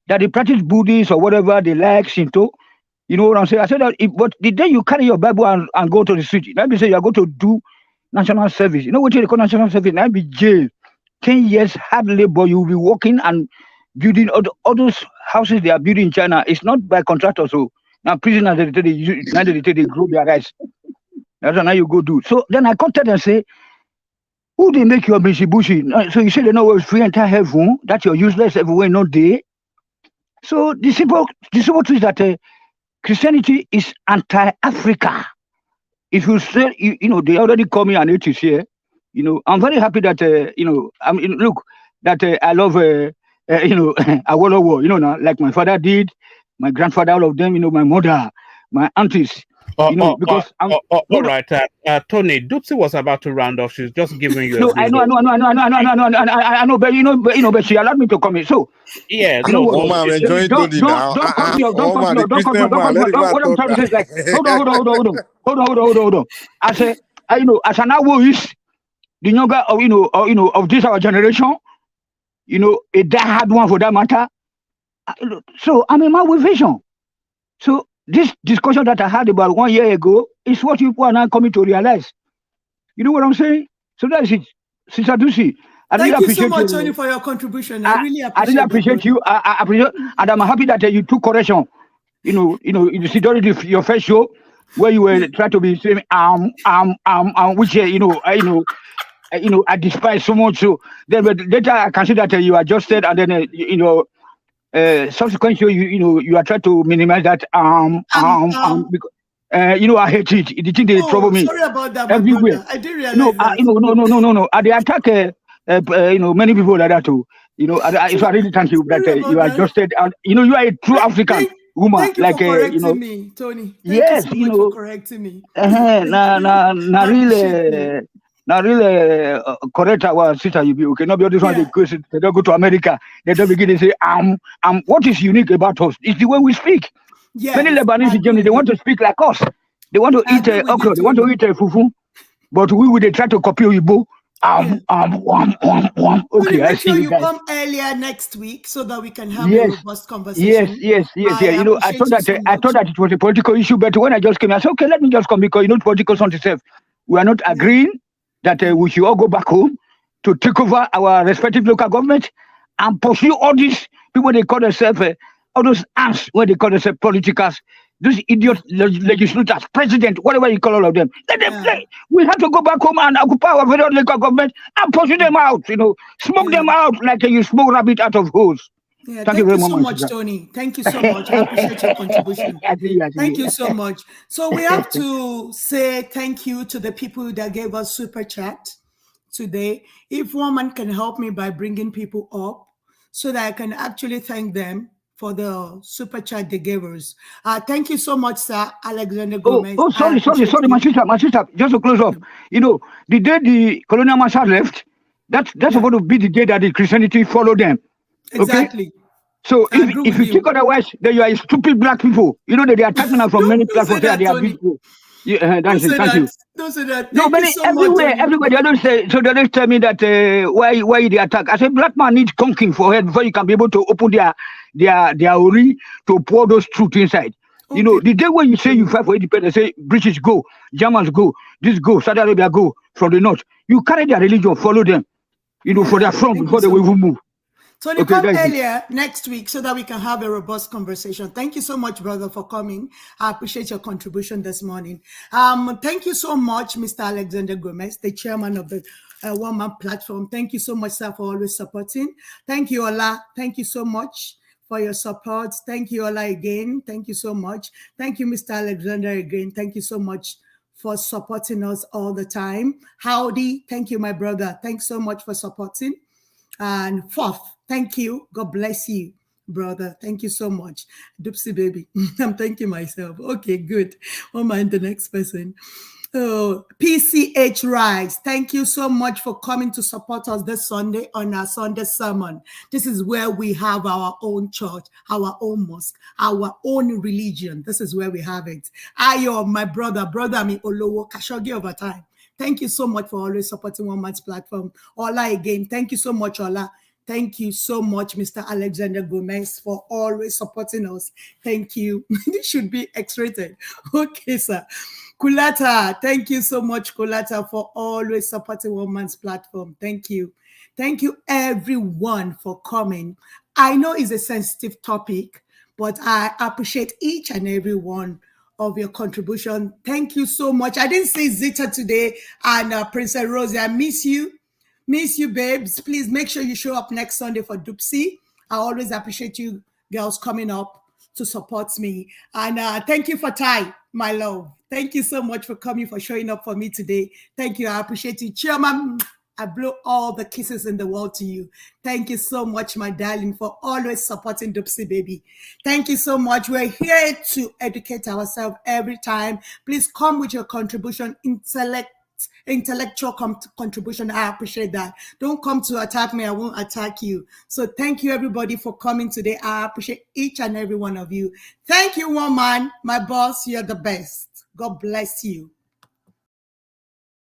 that they practice Buddhism or whatever they like, Shinto. You know what I'm saying? I said that, but the day you carry your Bible and go to the street, let me say you are going to do national service. You know what you call national service? Now be jail, 10 years hard labor. You will be working and building all those houses they are building in China. It's not by contractors. So now prisoners they grow their rights. That's how you go do. So then I contact and say, who they make your Mitsubishi? So you say they know it's free entire heaven, that you're useless everywhere, not there. So the simple truth is that Christianity is anti-Africa. If you say, they already call me an atheist here. I'm very happy that, look, that I love, Awolowo, now, like my father did, my grandfather, all of them, my mother, my aunties. Because all right, Tony, Dupsy was about to round off. She's just giving you. No, I know, but she allowed me to come in. So yeah, I'm enjoying Tony now. Don't cut me off. What I'm trying to say is like, hold on. I say, as an Awoist, the younger of this our generation, a die-hard one for that matter. So I'm a man with vision. So this discussion that I had about 1 year ago is what people are now coming to realize. You know what I'm saying? So that's it. Sister Dusi, thank you so much, Tony, for your contribution. I really appreciate you. I appreciate, and I'm happy that you took correction. You see during your first show where you were trying to be saying which I despise so much. So then later I can see that you adjusted, and then subsequent show you are trying to minimize that because, I hate it. The thing they trouble me. Sorry about that, everywhere. I didn't realize that. No. They attack many people like that too. So I really thank you that you adjusted, and you are a true African woman. Thank you like for correcting me, Tony. Yes, you so much for correcting me. Really correct our sister. You be okay. Not be this one. They don't go to America. They don't begin to say what is unique about us is the way we speak. Yes, many Lebanese in Germany, they want to speak like us. They want to eat okra. They want to eat fufu. but we would try to copy Igbo. Okay, make I see sure you you guys. come earlier next week so that we can have a Yes, robust conversation. yes. You know, I thought that so I thought that it was a political issue, but when I just came, I said, okay, let me just come because you know, political on itself. We are not agreeing that we should all go back home to take over our respective local government and pursue all these people they call themselves, all those ants where they call themselves politicals, those idiot legislators, president, whatever you call all of them. Let them play. We have to go back home and occupy our very own local government and pursue them out, you know, smoke them out like you smoke rabbit out of hose. Yeah, thank you very so much, Tony. Thank you so much. I appreciate your contribution. Thank you so much. So we have to say thank you to the people that gave us super chat today. If one man can help me by bringing people up so that I can actually thank them for the super chat they gave us. Thank you so much, sir, Alexander Gomez. Sorry, my sister, just to close up. You know, the day the colonial master left, that's supposed to be the day that the Christianity followed them. Exactly. Okay? So if you think otherwise, then you are stupid black people. You know that they are attacking us from many platforms. They are people. Yeah, that's it. Thank you. Don't say that. No, many everywhere. They don't say. So they don't tell me that why they attack. I said black man needs conking for head before you can be able to open their ori to pour those truth inside. You know, the day when you say you fight for independence, say British go, Germans go, this go, Saudi Arabia go from the north. You carry their religion, follow them. You know, for their front before they will even move. So they come earlier next week so that we can have a robust conversation. Thank you so much, brother, for coming. I appreciate your contribution this morning. Thank you so much, Mr. Alexander Gomez, the chairman of the One Man Platform. Thank you so much, sir, for always supporting. Thank you, Ola. Thank you so much for your support. Thank you, Ola, again. Thank you so much. Thank you, Mr. Alexander, again. Thank you so much for supporting us all the time. Howdy. Thank you, my brother. Thanks so much for supporting. And fourth, thank you. God bless you, brother. Thank you so much. Doopsie baby. I'm thanking myself. Okay, good. Oh, mind the next person. Oh, PCH Rise. Thank you so much for coming to support us this Sunday on our Sunday sermon. This is where we have our own church, our own mosque, our own religion. This is where we have it. Ayo, my brother me Olowo Kashogi over time. Thank you so much for always supporting One Man's Platform. Ola again. Thank you so much, Ola. Thank you so much, Mr. Alexander Gomez, for always supporting us. Thank you. This should be X-rated. Okay, sir. Kulata, thank you so much, Kulata, for always supporting One Man's Platform. Thank you. Thank you, everyone, for coming. I know it's a sensitive topic, but I appreciate each and every one of your contribution. Thank you so much. I didn't see Zita today and Princess Rosie. I miss you. Miss you, babes. Please make sure you show up next Sunday for Doopsie. I always appreciate you girls coming up to support me. And thank you for Ty, my love. Thank you so much for coming, for showing up for me today. Thank you. I appreciate you. Chairman, I blow all the kisses in the world to you. Thank you so much, my darling, for always supporting Doopsie baby. Thank you so much. We're here to educate ourselves every time. Please come with your contribution, intellectual contribution. I appreciate that. Don't come to attack me. I won't attack you. So thank you, everybody, for coming today. I appreciate each and every one of you. Thank you, One Man, my boss. You're the best. God bless you.